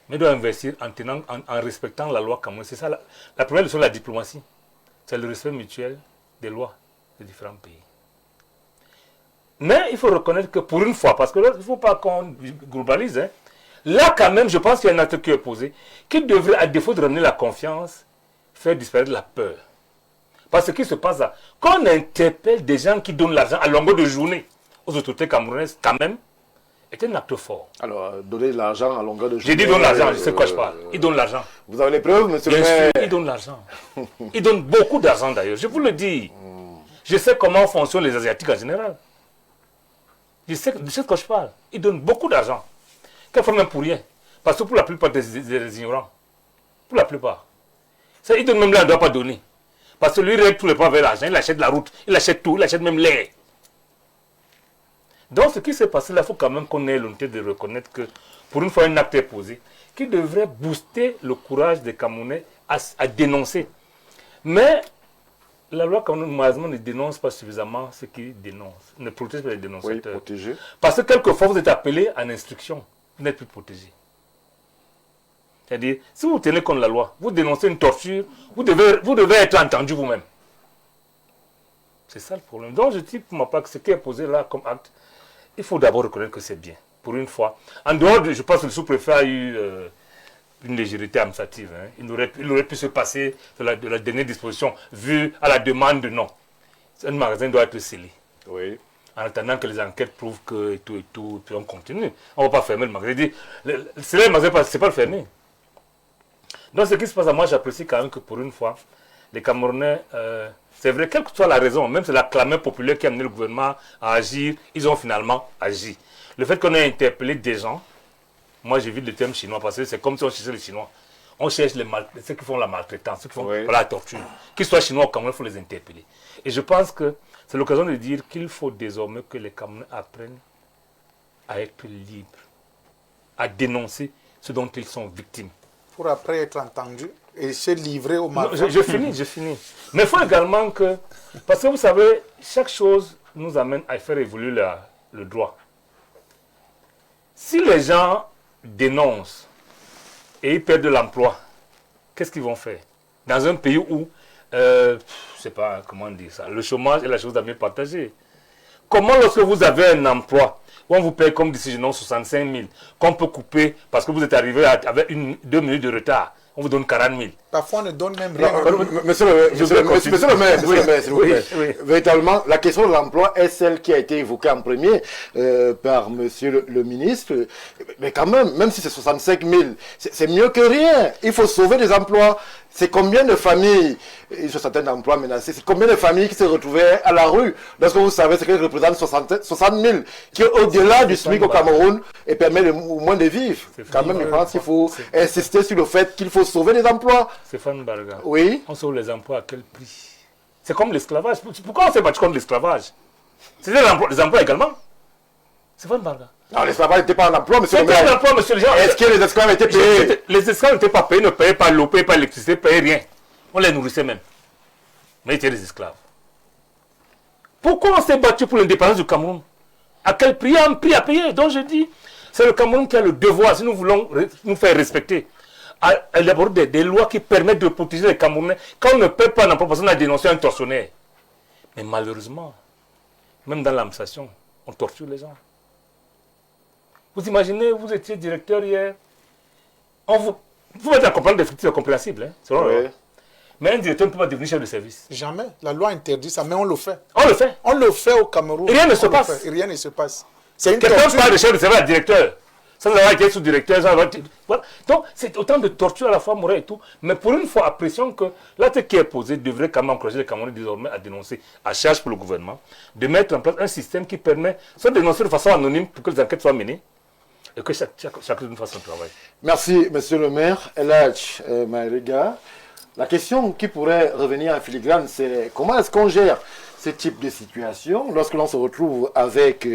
Mais on doit investir en respectant la loi camerounaise. C'est ça la première leçon de la diplomatie. C'est le respect mutuel des lois des différents pays. Mais il faut reconnaître que pour une fois, parce que là, il ne faut pas qu'on globalise, hein, Là, quand même, je pense qu'il y a un acte qui est posé, qui devrait, à défaut de ramener la confiance, faire disparaître la peur. Parce que ce qui se passe là, quand on interpelle des gens qui donnent l'argent à longueur de journée aux autorités camerounaises, quand même, est un acte fort. Alors, donner de l'argent à longueur de journée... J'ai dit donne l'argent, je sais de quoi je parle. Ils donnent l'argent. Vous avez les preuves, monsieur le maire? maire? Bien sûr, ils donnent l'argent. Ils donnent beaucoup d'argent d'ailleurs, je vous le dis. Je sais comment fonctionnent les Asiatiques en général. Je sais de quoi je parle. Ils donnent beaucoup d'argent. Quelquefois même pour rien. Parce que pour la plupart des ignorants. Pour la plupart. Ça, ils donnent même là, ils ne doivent pas donner. Parce que lui, il règle tous les pas vers l'argent. Il achète la route, il achète tout, il achète même l'air. Donc, ce qui s'est passé là, il faut quand même qu'on ait l'honnêteté de reconnaître que, pour une fois, un acte est posé, qui devrait booster le courage des Camerounais à dénoncer. Mais la loi malheureusement ne dénonce pas suffisamment ce qu'ils dénoncent, ne protège pas les dénonciateurs. Oui, protégé. Parce que quelquefois, vous êtes appelé à l'instruction, vous n'êtes plus protégé. C'est-à-dire, si vous tenez contre la loi, vous dénoncez une torture, vous devez être entendu vous-même. C'est ça le problème. Donc, je dis pour ma part que ce qui est posé là comme acte, il faut d'abord reconnaître que c'est bien, pour une fois. En dehors de, je pense que le sous-préfet a eu une légèreté administrative. Hein. Il aurait pu se passer de la dernière disposition, vu à la demande de non. Un magasin doit être scellé. Oui. En attendant que les enquêtes prouvent que et tout, puis on continue. On ne va pas fermer le magasin. C'est le magasin, c'est pas le fermer. Donc ce qui se passe, moi j'apprécie quand même que pour une fois, les Camerounais, c'est vrai, quelle que soit la raison, même c'est la clameur populaire qui a amené le gouvernement à agir, ils ont finalement agi. Le fait qu'on ait interpellé des gens, moi j'évite le terme chinois parce que c'est comme si on cherchait les Chinois. On cherche ceux qui font la maltraitance, ceux qui font la torture. Qu'ils soient Chinois ou Camerounais, il faut les interpeller. Et je pense que c'est l'occasion de dire qu'il faut désormais que les Camerounais apprennent à être libres, à dénoncer ce dont ils sont victimes. Pour après être entendu et se livrer au marché. Je finis. Mais il faut également que, parce que vous savez, chaque chose nous amène à faire évoluer le droit. Si les gens dénoncent et ils perdent de l'emploi, qu'est-ce qu'ils vont faire? Dans un pays où, je ne sais pas comment dire ça, le chômage est la chose à mieux partager. Comment lorsque vous avez un emploi, où on vous paye comme décision 65 000, qu'on peut couper parce que vous êtes arrivé avec 2 minutes de retard, on vous donne 40 000. Parfois on ne donne même rien. Monsieur le maire, s'il vous plaît. Oui. Véritablement, la question de l'emploi est celle qui a été évoquée en premier par monsieur le ministre. Mais quand même si c'est 65 000, c'est mieux que rien. Il faut sauver des emplois. C'est combien de familles, ils ont certains emplois menacés, c'est combien de familles qui se retrouvaient à la rue lorsque vous savez ce que représente 60 000, qui est au-delà du SMIC au Cameroun et permet au moins de vivre. Quand même, je pense qu'il faut insister sur le fait qu'il faut sauver des emplois. Stéphane Barga, oui. On sauve les emplois à quel prix? C'est comme l'esclavage. Pourquoi on s'est battu contre l'esclavage? C'était les emplois également. Stéphane Barga. Non, l'esclavage n'était pas un emploi, monsieur le maire. C'était un emploi, monsieur le maire. Est-ce que les esclaves étaient payés? Les esclaves n'étaient pas payés, ne payaient pas l'eau, ne payaient pas l'électricité, ne payaient rien. On les nourrissait même. Mais ils étaient des esclaves. Pourquoi on s'est battu pour l'indépendance du Cameroun? À quel prix? Un prix à payer. Donc je dis, c'est le Cameroun qui a le devoir, si nous voulons nous faire respecter, à élaborer des lois qui permettent de protéger les Camerounais. Quand on ne paie pas un emploi, parce qu'on a dénoncé un tortionnaire. Mais malheureusement, même dans l'administration, on torture les gens. Vous imaginez, vous étiez directeur hier, vous êtes en compagnie des fructifiés compréhensibles, hein, selon la loi. Mais un directeur ne peut pas devenir chef de service. Jamais. La loi interdit ça, mais on le fait. On le fait. On le fait au Cameroun. Et rien ne se passe. Et rien ne se passe. Quelqu'un parle de chef de service à directeur. Sans avoir été sous-directeur, voilà. Donc, c'est autant de torture à la fois morale et tout. Mais pour une fois, apprécions que l'acte qui est posé devrait quand même encourager les Camerounais désormais à dénoncer à charge pour le gouvernement, de mettre en place un système qui permet soit de dénoncer de façon anonyme pour que les enquêtes soient menées et que chacun fasse son travail. Merci, monsieur le maire. Eladj Maïrega. La question qui pourrait revenir en filigrane, c'est comment est-ce qu'on gère ce type de situation lorsque l'on se retrouve avec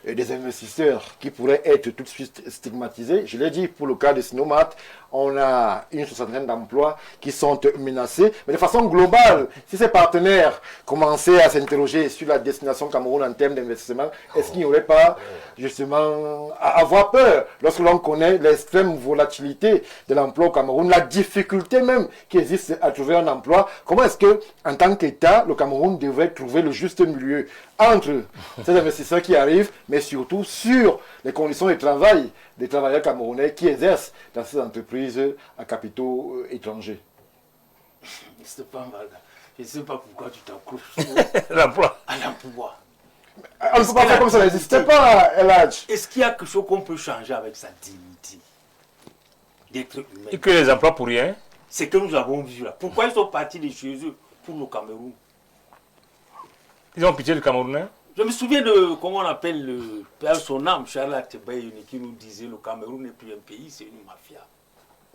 des investisseurs qui pourraient être tout de suite stigmatisés. Je l'ai dit, pour le cas de Sinomat, on a une soixantaine d'emplois qui sont menacés. Mais de façon globale, si ces partenaires commençaient à s'interroger sur la destination Cameroun en termes d'investissement, est-ce qu'il n'y aurait pas justement à avoir peur lorsque l'on connaît l'extrême volatilité de l'emploi au Cameroun, la difficulté même qui existe à trouver un emploi? Comment est-ce que, en tant qu'État, le Cameroun devrait trouver le juste milieu entre ces investisseurs qui arrivent, mais surtout sur les conditions de travail des travailleurs camerounais qui exercent dans ces entreprises à capitaux étrangers. Stéphane Varga, je ne sais pas pourquoi tu t'accroches L'emploi. à l'emploi. On ne peut pas faire comme ça n'existait pas, Eladj. Est-ce qu'il y a quelque chose qu'on peut changer avec sa dignité d'être humain? Et que les emplois pour rien. C'est que nous avons vu là. Pourquoi ils sont partis de chez eux pour le Cameroun? Ils ont pitié du Camerounais. Je me souviens de, comment on appelle le père son âme, Charles Atebay, qui nous disait le Cameroun n'est plus un pays, c'est une mafia.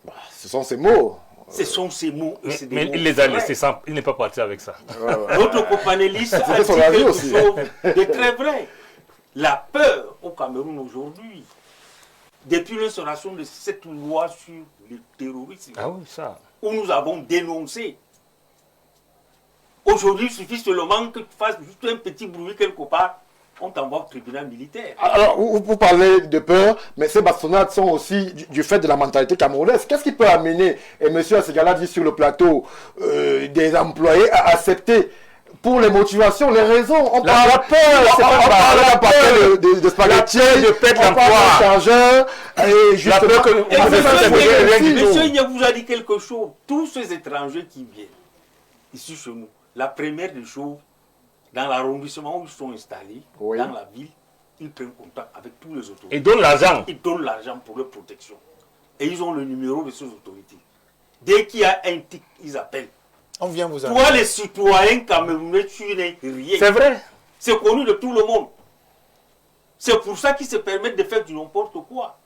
Bah, ce sont ces mots. Ce sont ces mots. Mais il les a laissés sans. Il n'est pas parti avec ça. Notre copanéliste a dit quelque chose de très vrai. La peur au Cameroun aujourd'hui, depuis l'instauration de cette loi sur le terrorisme, où nous avons dénoncé. Aujourd'hui, il suffit seulement que tu fasses juste un petit bruit quelque part, on t'envoie au tribunal militaire. Alors, vous parlez de peur, mais ces bastonnades sont aussi du fait de la mentalité camerounaise. Qu'est-ce qui peut amener, et M. Asegala dit sur le plateau, des employés à accepter pour les motivations, les raisons? On parle de peur, c'est pas de spaghetti, de pète l'emploi, chargeur, et justement que monsieur, il vous a dit quelque chose. Tous ces étrangers qui viennent ici chez nous, la première des choses, dans l'arrondissement où ils sont installés, dans la ville, ils prennent contact avec tous les autorités. Ils donnent l'argent. Ils donnent l'argent pour leur protection. Et ils ont le numéro de ces autorités. Dès qu'il y a un tic, ils appellent. On vient vous Toi, les citoyens camerounais, tu n'es rien. C'est vrai. C'est connu de tout le monde. C'est pour ça qu'ils se permettent de faire du n'importe quoi.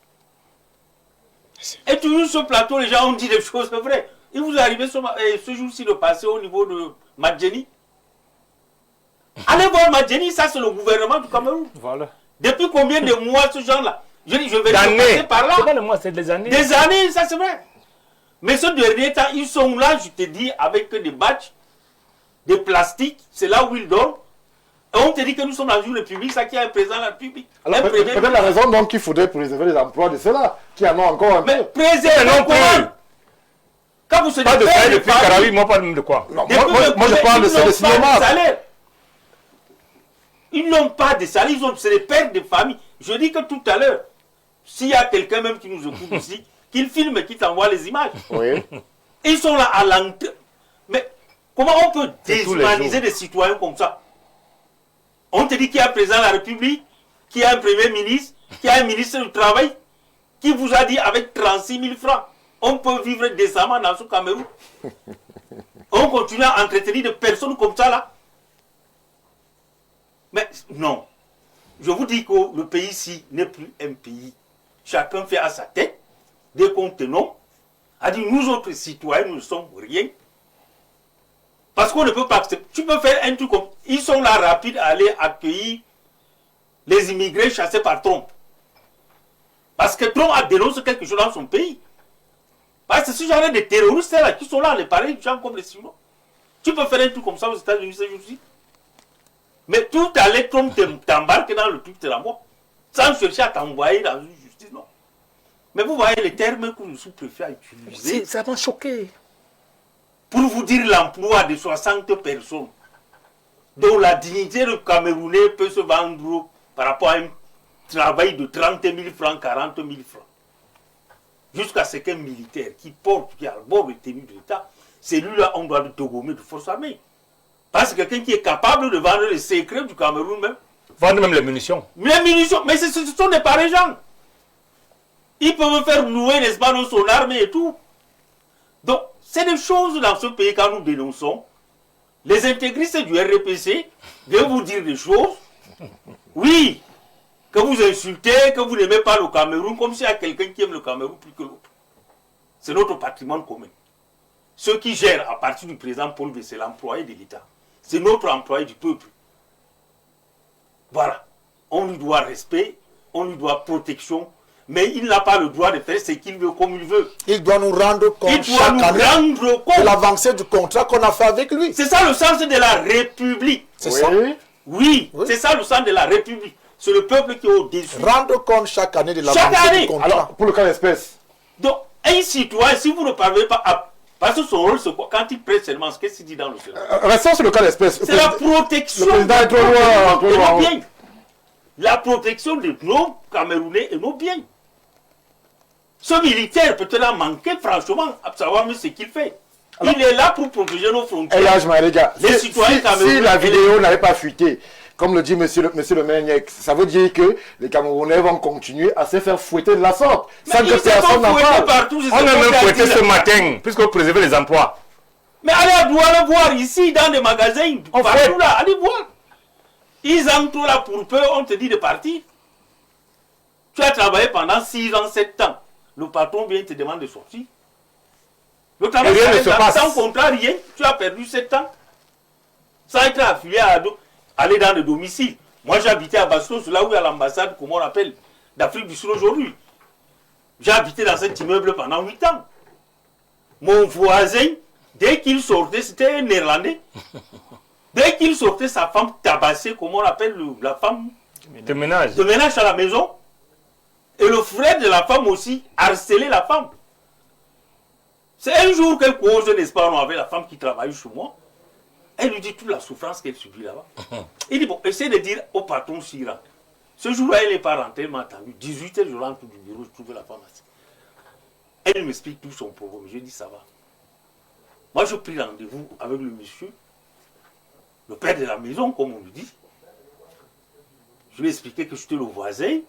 Et toujours sur ce plateau, les gens ont dit des choses vraies. Il vous est arrivé ce jour-ci de passer au niveau de Madjeni. Allez voir Madjeni, ça c'est le gouvernement du Cameroun. Voilà. Depuis combien de mois ce genre-là? Je dis, je vais passer par là. C'est pas le mois, c'est des années. Des années, ça c'est vrai. Mais ce dernier temps, ils sont là, je te dis, avec des badges, des plastiques, c'est là où ils dorment. Et on te dit que nous sommes dans une république, ça qui a un président de la République. Alors peut-être la raison donc qu'il faudrait préserver les emplois de ceux-là, qui en ont encore un peu. Mais préserver non plus. Quand vous se pas de salaire depuis Caraïbes, moi pas de quoi. Non, moi je parle de ce cinéma. Ils n'ont pas de salaire, c'est les pères de famille. Je dis que tout à l'heure, s'il y a quelqu'un même qui nous écoute ici, qu'il filme et qu'il t'envoie les images. Oui. Ils sont là à l'entrée. Mais comment on peut déshumaniser des citoyens comme ça? On te dit qu'il y a un président de la République, qu'il y a un premier ministre, qu'il y a un ministre du Travail, qui vous a dit avec 36 000 francs, on peut vivre décemment dans ce Cameroun. On continue à entretenir des personnes comme ça là. Mais non. Je vous dis que le pays ici n'est plus un pays. Chacun fait à sa tête. Dès qu'on te nomme, a dit nous autres citoyens, nous ne sommes rien. Parce qu'on ne peut pas accepter. Tu peux faire un truc comme... Ils sont là rapides à aller accueillir les immigrés chassés par Trump. Parce que Trump a dénoncé quelque chose dans son pays. Parce que ce genre de terroristes là qui sont là, les pareils gens comme les Chinois. Tu peux faire un truc comme ça aux États-Unis ces jours-ci. Mais tout à l'heure, Trump t'embarque dans le truc de la mort. Sans chercher à t'envoyer dans une justice, non. Mais vous voyez les termes que le sous-préfet a utilisés. Ça m'a choqué. Pour vous dire l'emploi de 60 personnes, dont la dignité du Camerounais peut se vendre par rapport à un travail de 30 000 francs, 40 000 francs. Jusqu'à ce qu'un militaire qui porte, qui a le bord de tenue de l'État, celui-là, on doit le dégommer de force armée. Parce que quelqu'un qui est capable de vendre les secrets du Cameroun même. Vendre même les munitions. Les munitions, mais ce sont des pareils gens. Ils peuvent faire nouer, n'est-ce pas, son armée et tout. Donc, c'est des choses dans ce pays quand nous dénonçons. Les intégristes du RPC viennent vous dire des choses. Oui, que vous insultez, que vous n'aimez pas le Cameroun, comme s'il y a quelqu'un qui aime le Cameroun plus que l'autre. C'est notre patrimoine commun. Ceux qui gèrent à partir du président Paul Biya, c'est l'employé de l'État. C'est notre employé du peuple. Voilà. On lui doit respect, on lui doit protection, mais il n'a pas le droit de faire ce qu'il veut comme il veut. Il doit nous rendre compte chaque année de l'avancée du contrat qu'on a fait avec lui. C'est ça le sens de la République. C'est ça? Oui, c'est ça le sens de la République. C'est le peuple qui est au-dessus. Rendre compte chaque année de l'avancée du contrat. Alors, pour le cas d'espèce. Donc, un citoyen, si vous ne parvenez pas à... Parce que son rôle, c'est quoi? Quand il prête seulement, qu'est-ce qu'il dit dans le Sénat? Restons sur le cas d'espèce. C'est la protection de nos biens. La protection de nos Camerounais et nos biens. Ce militaire peut-être a manqué franchement à savoir ce qu'il fait. Alors, il est là pour protéger nos frontières. Et là, je regarde. Si la vidéo n'avait pas fuité, comme le dit monsieur le maire Niek, ça veut dire que les Camerounais vont continuer à se faire fouetter de la sorte. Sans que personne n'en parle. On a même fouetté ce matin, puisque vous préservez les emplois. Mais allez voir ici, dans des magasins, partout là, allez voir. Ils entrent là pour peu, on te dit de partir. Tu as travaillé pendant 6 ans, 7 ans. Le patron vient te demander de sortir. Le travail sans contrat, rien. Tu as perdu 7 ans. Ça a été affilié à aller dans le domicile. Moi, j'habitais à Bastos, là où il y a l'ambassade, comment on appelle, d'Afrique du Sud aujourd'hui. J'ai habité dans cet immeuble pendant 8 ans. Mon voisin, dès qu'il sortait, c'était un Néerlandais. Dès qu'il sortait, sa femme tabassait, comment on appelle la femme de ménage. De ménage à la maison. Et le frère de la femme aussi harcelait la femme. C'est un jour qu'elle cause, n'est-ce pas, on avait la femme qui travaille chez moi. Elle lui dit toute la souffrance qu'elle subit là-bas. Il dit, bon, essaie de dire au patron s'il rentre. Ce jour-là, elle n'est pas rentrée, elle m'a attendu. 18h, je rentre du bureau, je trouve la femme assise. Elle m'explique tout son problème. Je dis, ça va. Moi, je pris rendez-vous avec le monsieur, le père de la maison, comme on lui dit. Je lui ai expliqué que j'étais le voisin.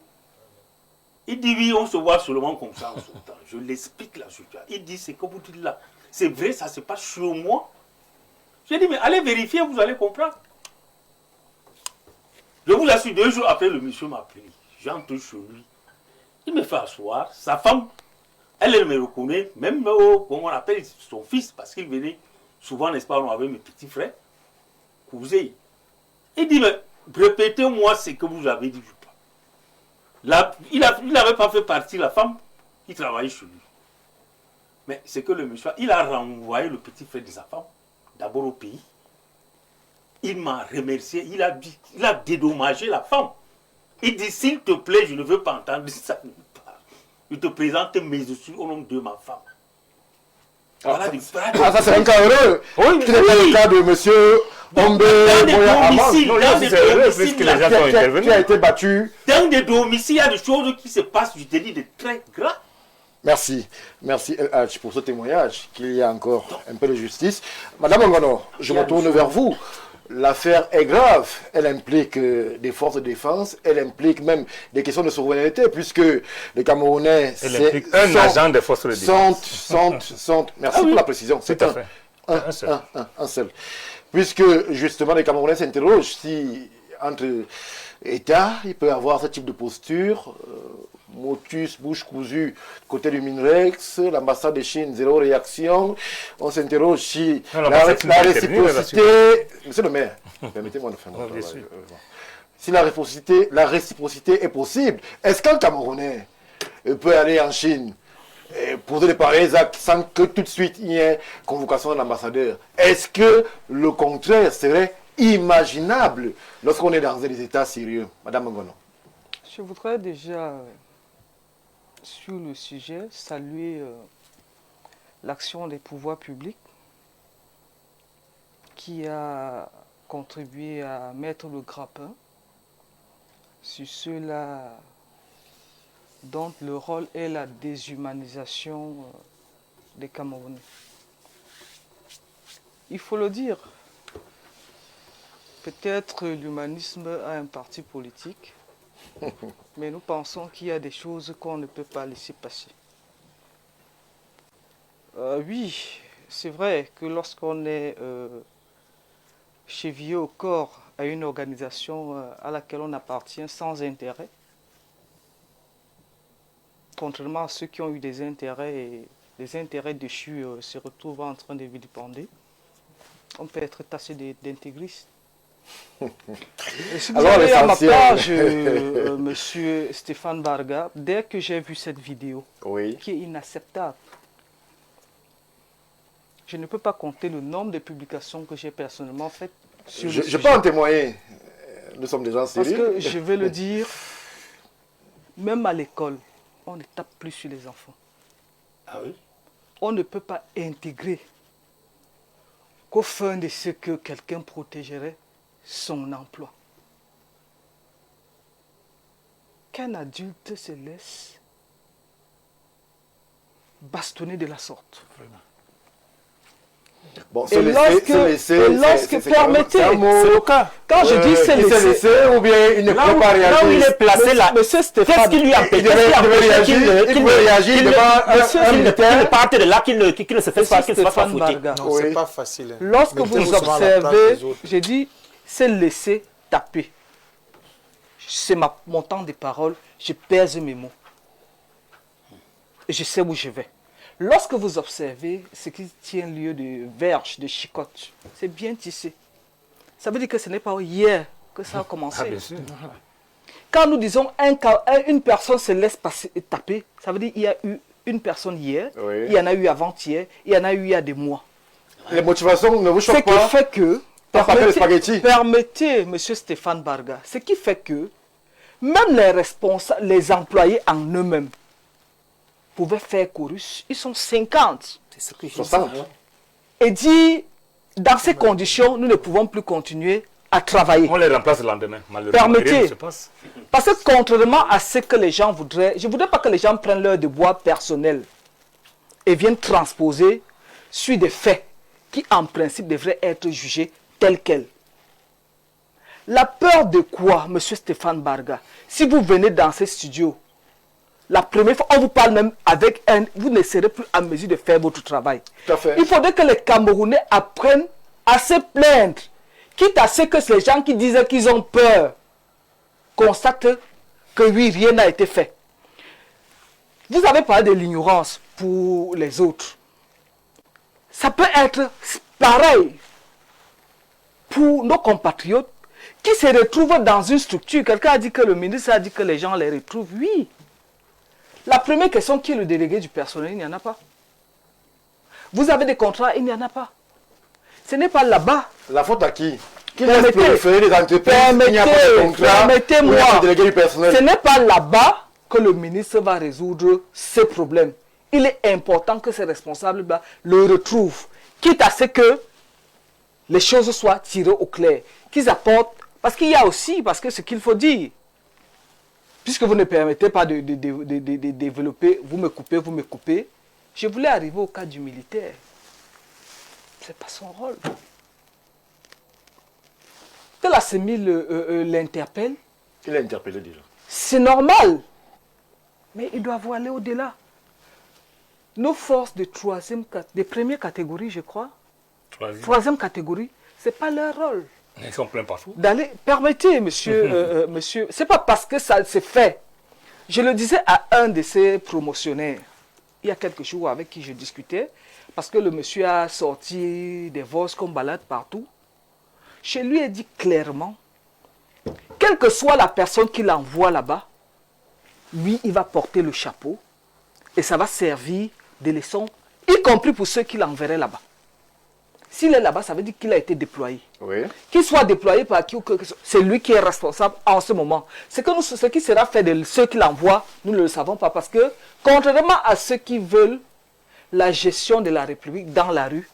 Il dit, oui, on se voit seulement comme ça en sortant. Je l'explique la situation. Il dit, c'est comme vous dites là. C'est vrai, ça se passe sur moi. J'ai dit, mais allez vérifier, vous allez comprendre. Je vous assure, 2 jours après, le monsieur m'a appelé. J'entre chez lui. Il me fait asseoir. Sa femme, elle me reconnaît, même comment on appelle son fils, parce qu'il venait souvent, n'est-ce pas, avec mes petits frères, cousins. Il dit, mais répétez-moi ce que vous avez dit. Il n'avait pas fait partie la femme qui travaillait chez lui. Mais c'est que le monsieur, il a renvoyé le petit frère de sa femme, d'abord au pays. Il m'a remercié, il a dédommagé la femme. Il dit, s'il te plaît, je ne veux pas entendre ça. Je te présente mes excuses au nom de ma femme. Voilà ça c'est un cas heureux. Oui, qui n'est pas le cas de monsieur Bombe qui a été battu. Dans des domiciles, il y a des choses qui se passent, je te dis, de très graves. Merci pour ce témoignage, qu'il y a encore un peu de justice. Madame Ngono, je me tourne vers vous. L'affaire est grave, elle implique des forces de défense, elle implique même des questions de souveraineté, puisque les Camerounais... Elle implique un agent des forces de défense. Merci pour la précision, c'est un seul. Puisque justement les Camerounais s'interrogent si entre États, il peut y avoir ce type de posture, motus, bouche cousue, côté du Minrex, l'ambassade de Chine, zéro réaction. On s'interroge si la réciprocité... Monsieur le maire, permettez-moi de faire mon travail. Si la réciprocité est possible, est-ce qu'un Camerounais peut aller en Chine et poser des pareils actes sans que tout de suite il y ait convocation de l'ambassadeur? Est-ce que le contraire serait imaginable lorsqu'on est dans des États sérieux? Madame Ngono. Je voudrais déjà, sur le sujet, saluer l'action des pouvoirs publics qui a contribué à mettre le grappin sur ceux-là dont le rôle est la déshumanisation des Camerounais. Il faut le dire, peut-être l'humanisme a un parti politique, mais nous pensons qu'il y a des choses qu'on ne peut pas laisser passer. Oui, c'est vrai que lorsqu'on est chevillé au corps à une organisation à laquelle on appartient sans intérêt, contrairement à ceux qui ont eu des intérêts et les intérêts déchus se retrouvent en train de vilipender, on peut être taxé d'intégristes. Si vous allez à ma page, monsieur Stéphane Barga, dès que j'ai vu cette vidéo, qui est inacceptable, je ne peux pas compter le nombre de publications que j'ai personnellement faites sur le sujet. Je peux en témoigner. Nous sommes des gens sérieux. Parce que je vais le dire, même à l'école, on ne tape plus sur les enfants. Ah oui? On ne peut pas intégrer qu'au fin de ce que quelqu'un protégerait son emploi. Qu'un adulte se laisse bastonner de la sorte. Bon, Et lorsque, permettez, c'est le cas. Quand je dis c'est laissé, ou bien il ne peut pas réagir. Là où il est placé là, Monsieur Stéphane, qu'est-ce qui lui empêche qu'il ne parte de là, qu'il ne se fasse pas foutre. Non, c'est pas facile. Lorsque vous observez, j'ai dit, c'est laisser taper. C'est mon temps de parole, je pèse mes mots. Et je sais où je vais. Lorsque vous observez ce qui tient lieu de verge, de chicotte, c'est bien tissé. Ça veut dire que ce n'est pas hier que ça a commencé. Bien sûr. Quand nous disons une personne se laisse taper, ça veut dire qu'il y a eu une personne hier, il y en a eu avant-hier, il y en a eu il y a des mois. Les motivations ne vous choquent pas. Ce qui fait que, permettez, M. Stéphane Barga, ce qui fait que même les responsables, les employés en eux-mêmes, pouvaient faire chorus, ils sont 50. C'est ce que je dis. Et dit, dans ces conditions, nous ne pouvons plus continuer à travailler. On les remplace le lendemain, malheureusement. Permettez. Parce que contrairement à ce que les gens voudraient, je ne voudrais pas que les gens prennent leur devoir personnel et viennent transposer sur des faits qui en principe devraient être jugés tels quels. La peur de quoi, M. Stéphane Barga? Si vous venez dans ces studios, la première fois, on vous parle même avec vous ne serez plus en mesure de faire votre travail. Tout à fait. Il faudrait que les Camerounais apprennent à se plaindre. Quitte à ce que les gens qui disaient qu'ils ont peur constatent que oui, rien n'a été fait. Vous avez parlé de l'ignorance pour les autres. Ça peut être pareil pour nos compatriotes qui se retrouvent dans une structure. Quelqu'un a dit que le ministre a dit que les gens les retrouvent. Oui. La première question, qui est le délégué du personnel? Il n'y en a pas. Vous avez des contrats? Il n'y en a pas. Ce n'est pas là-bas. La faute à qui? Qui laisse proliférer les entreprises? Il n'y a pas de contrat. Permettez-moi. Ce n'est pas là-bas que le ministre va résoudre ces problèmes. Il est important que ces responsables le retrouvent. Quitte à ce que les choses soient tirées au clair. Qu'ils apportent. Parce qu'il y a aussi, parce que ce qu'il faut dire. Puisque vous ne permettez pas de développer, vous me coupez. Je voulais arriver au cas du militaire. Ce n'est pas son rôle. Que la CEMI l'interpelle. Il l'a interpellé déjà. C'est normal. Mais il doit aller au-delà. Nos forces de première catégorie, je crois. Troisième catégorie, ce n'est pas leur rôle. Ils sont pleins partout. Permettez, monsieur, monsieur, c'est pas parce que ça s'est fait. Je le disais à un de ces promotionnaires, il y a quelques jours avec qui je discutais, parce que le monsieur a sorti des vols qu'on balade partout. Je lui ai dit clairement, quelle que soit la personne qui l'envoie là-bas, lui, il va porter le chapeau et ça va servir de leçon, y compris pour ceux qui l'enverraient là-bas. S'il est là-bas, ça veut dire qu'il a été déployé. Oui. Qu'il soit déployé par qui ou que c'est lui qui est responsable en ce moment. Ce qui sera fait de ceux qui l'envoient, nous ne le savons pas. Parce que, contrairement à ceux qui veulent la gestion de la République dans la rue,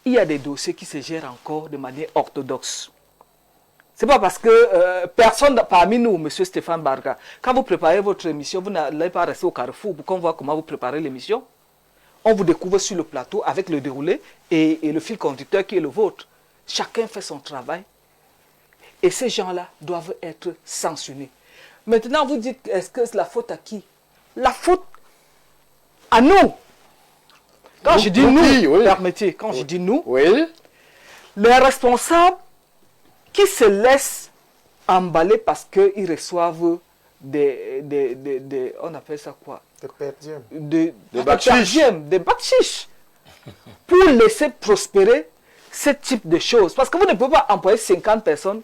il y a des dossiers qui se gèrent encore de manière orthodoxe. Ce n'est pas parce que personne parmi nous, M. Stéphane Barga, quand vous préparez votre émission, vous n'allez pas rester au carrefour pour qu'on voit comment vous préparez l'émission. On vous découvre sur le plateau avec le déroulé et le fil conducteur qui est le vôtre. Chacun fait son travail. Et ces gens-là doivent être sanctionnés. Maintenant, vous dites, est-ce que c'est la faute à qui? La faute à nous. Quand je dis nous, permettez, quand je dis nous, les responsables qui se laissent emballer parce qu'ils reçoivent on appelle ça quoi? Des bakchiches pour laisser prospérer ce type de choses. Parce que vous ne pouvez pas employer 50 personnes.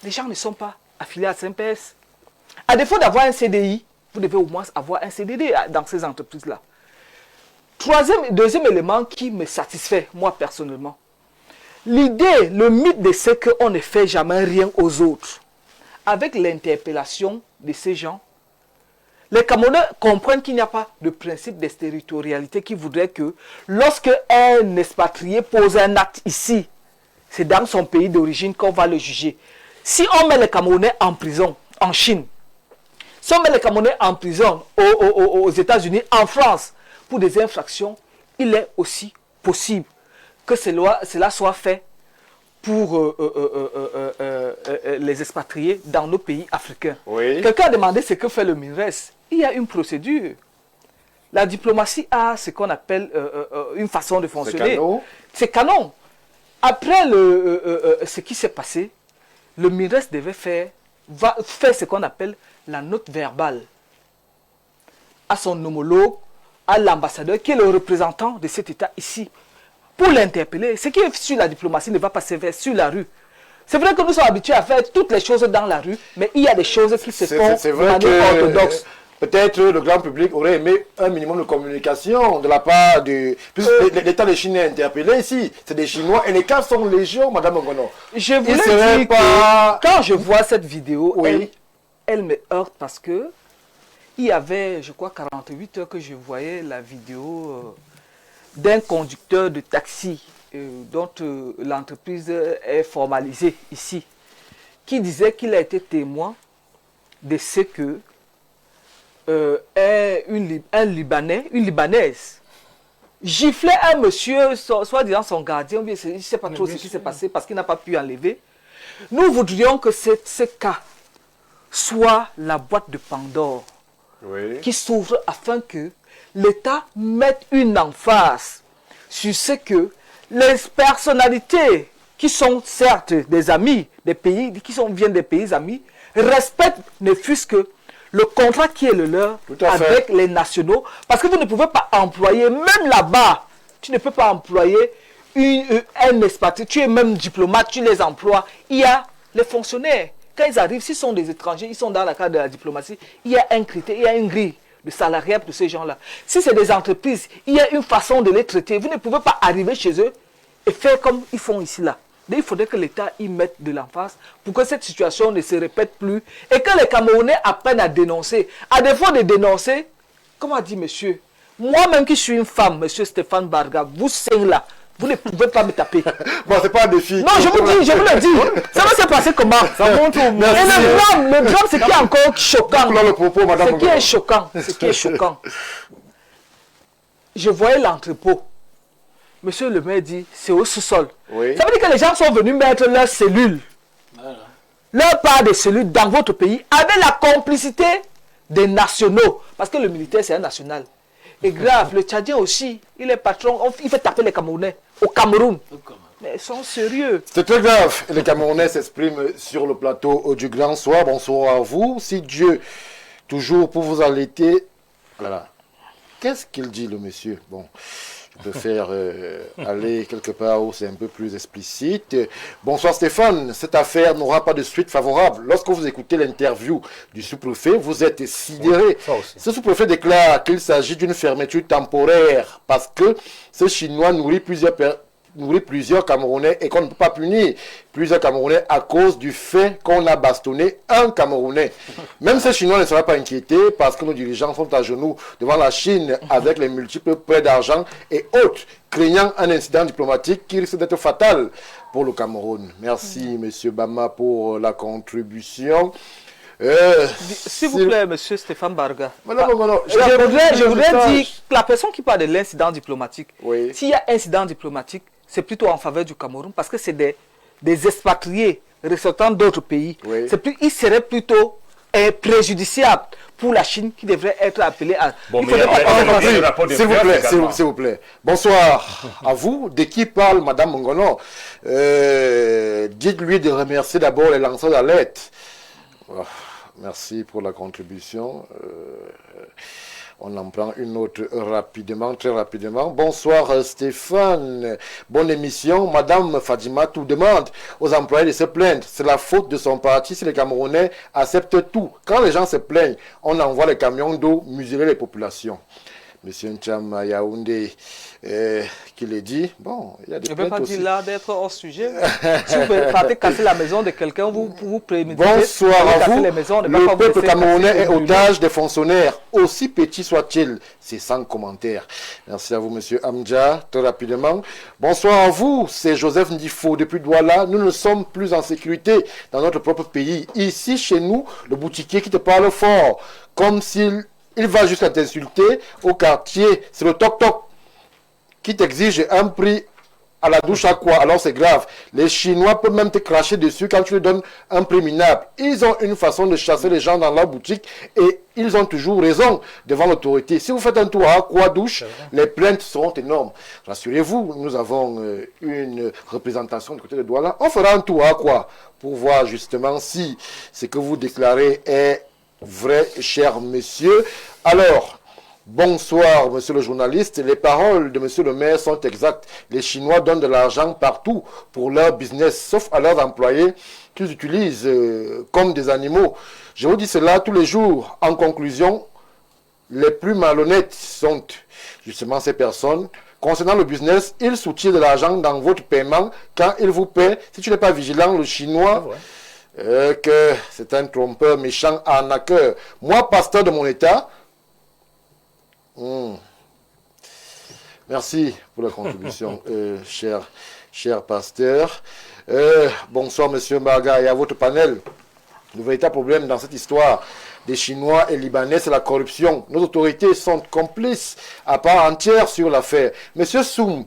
Les gens ne sont pas affiliés à SYNPS. À défaut d'avoir un CDI, vous devez au moins avoir un CDD dans ces entreprises-là. Deuxième élément qui me satisfait, moi personnellement. L'idée, le mythe de ce qu'on ne fait jamais rien aux autres. Avec l'interpellation de ces gens, les Camerounais comprennent qu'il n'y a pas de principe d'exterritorialité qui voudrait que lorsque un expatrié pose un acte ici, c'est dans son pays d'origine qu'on va le juger. Si on met les Camerounais en prison, en Chine, Si on met les Camerounais en prison aux États-Unis, en France, pour des infractions, il est aussi possible que cela soit fait pour les expatriés dans nos pays africains. Oui. Quelqu'un a demandé ce que fait le MINRES. Il y a une procédure. La diplomatie a ce qu'on appelle une façon de fonctionner. C'est canon. Après ce qui s'est passé, le MINRES va faire ce qu'on appelle la note verbale à son homologue, à l'ambassadeur, qui est le représentant de cet État ici, pour l'interpeller. Ce qui est sur la diplomatie ne va pas se faire sur la rue. C'est vrai que nous sommes habitués à faire toutes les choses dans la rue, mais il y a des choses qui se font de manière orthodoxe. Peut-être le grand public aurait aimé un minimum de communication de la part de... Puisque l'État de Chine est interpellé ici, c'est des Chinois et les cas sont légion, Madame Ngono. Je voulais dire que quand je vois cette vidéo, oui, elle me heurte parce que il y avait, je crois, 48 heures que je voyais la vidéo d'un conducteur de taxi dont l'entreprise est formalisée ici, qui disait qu'il a été témoin de ce que un Libanais, une Libanaise, giflait un monsieur, soi-disant son gardien, je ne sais pas trop ce qui s'est passé parce qu'il n'a pas pu enlever. Nous voudrions que ce cas soit la boîte de Pandore qui s'ouvre afin que l'État mette une emphase sur ce que les personnalités qui sont certes des amis des pays, viennent des pays amis, respectent ne fût-ce que le contrat qui est le leur avec les nationaux. Parce que vous ne pouvez pas employer, même là-bas, tu ne peux pas employer un expatrié, tu es même diplomate, tu les emploies. Il y a les fonctionnaires. Quand ils arrivent, s'ils sont des étrangers, ils sont dans le cadre de la diplomatie, il y a un critère, il y a une grille de salariat de ces gens-là. Si c'est des entreprises, il y a une façon de les traiter. Vous ne pouvez pas arriver chez eux et faire comme ils font ici là. Il faudrait que l'État y mette de l'emphase pour que cette situation ne se répète plus et que les Camerounais apprennent à dénoncer. À défaut de dénoncer, comme a dit monsieur, moi-même qui suis une femme, monsieur Stéphane Barga, vous cinq là, vous ne pouvez pas me taper. Bon, c'est pas un défi. Non, je vous le dis. Ça va se passer comment? Ça montre au moins. Et le drame, c'est qui est encore choquant. Ce qui est choquant. Je voyais l'entrepôt. Monsieur le maire dit, c'est au sous-sol. Oui. Ça veut dire que les gens sont venus mettre leurs cellules, leur part de cellules dans votre pays, avec la complicité des nationaux. Parce que le militaire, c'est un national. Et grave, le Tchadien aussi, il est patron, il fait taper les Camerounais au Cameroun. Mais ils sont sérieux. C'est très grave. Les Camerounais s'expriment sur le plateau du Grand Soir. Bonsoir à vous. Si Dieu, toujours pour vous allaiter. Voilà. Qu'est-ce qu'il dit, le monsieur? Bon. Je peux faire aller quelque part où c'est un peu plus explicite. Bonsoir Stéphane, cette affaire n'aura pas de suite favorable. Lorsque vous écoutez l'interview du sous-préfet, vous êtes sidéré. Ce sous-préfet déclare qu'il s'agit d'une fermeture temporaire parce que ce Chinois nourrit plusieurs Camerounais et qu'on ne peut pas punir plusieurs Camerounais à cause du fait qu'on a bastonné un Camerounais. Même ces Chinois ne seraient pas inquiétés parce que nos dirigeants sont à genoux devant la Chine avec les multiples prêts d'argent et autres, craignant un incident diplomatique qui risque d'être fatal pour le Cameroun. Merci, monsieur Bama, pour la contribution. S'il vous plaît, monsieur Stéphane Barga. Je voudrais dire que la personne qui parle de l'incident diplomatique, s'il y a incident diplomatique, c'est plutôt en faveur du Cameroun parce que c'est des expatriés ressortant d'autres pays. Il serait plutôt préjudiciable pour la Chine qui devrait être appelée à... S'il vous plaît. Bonsoir à vous. De qui parle Madame Ngono? Dites-lui de remercier d'abord les lanceurs d'alerte. Merci pour la contribution. On en prend une autre rapidement, très rapidement. Bonsoir Stéphane, bonne émission. Madame Fadima tout demande aux employés de se plaindre. C'est la faute de son parti si les Camerounais acceptent tout. Quand les gens se plaignent, on envoie les camions d'eau museler les populations. Monsieur Ncham Yaoundé, qui le dit. Bon, il y a des Je ne vais pas aussi. dire là d'être hors sujet. Si vous partez casser la maison de quelqu'un, vous préméditez. Bonsoir à vous. Le peuple camerounais est otage des fonctionnaires, aussi petit soit-il. C'est sans commentaire. Merci à vous, monsieur Amdja. Très rapidement. Bonsoir à vous. C'est Joseph Ndifo depuis Douala. Nous ne sommes plus en sécurité dans notre propre pays. Ici, chez nous, le boutiquier qui te parle fort, comme s'il va jusqu'à t'insulter au quartier. C'est le toc-toc qui t'exige un prix à la douche à quoi? Alors c'est grave. Les Chinois peuvent même te cracher dessus quand tu leur donnes un prix minable. Ils ont une façon de chasser les gens dans leur boutique et ils ont toujours raison devant l'autorité. Si vous faites un tour à quoi douche, les plaintes seront énormes. Rassurez-vous, nous avons une représentation du côté de Douala. On fera un tour à quoi pour voir justement si ce que vous déclarez est vrai, cher monsieur. Alors, bonsoir, monsieur le journaliste. Les paroles de monsieur le maire sont exactes. Les Chinois donnent de l'argent partout pour leur business, sauf à leurs employés qu'ils utilisent comme des animaux. Je vous dis cela tous les jours. En conclusion, les plus malhonnêtes sont justement ces personnes. Concernant le business, ils soutiennent de l'argent dans votre paiement quand ils vous paient. Si tu n'es pas vigilant, le Chinois... que c'est un trompeur, méchant, arnaqueur. Moi, pasteur de mon état, merci pour la contribution, cher pasteur. Bonsoir, monsieur Marga, et à votre panel. Le véritable problème dans cette histoire des Chinois et Libanais, c'est la corruption. Nos autorités sont complices à part entière sur l'affaire. Monsieur Soum,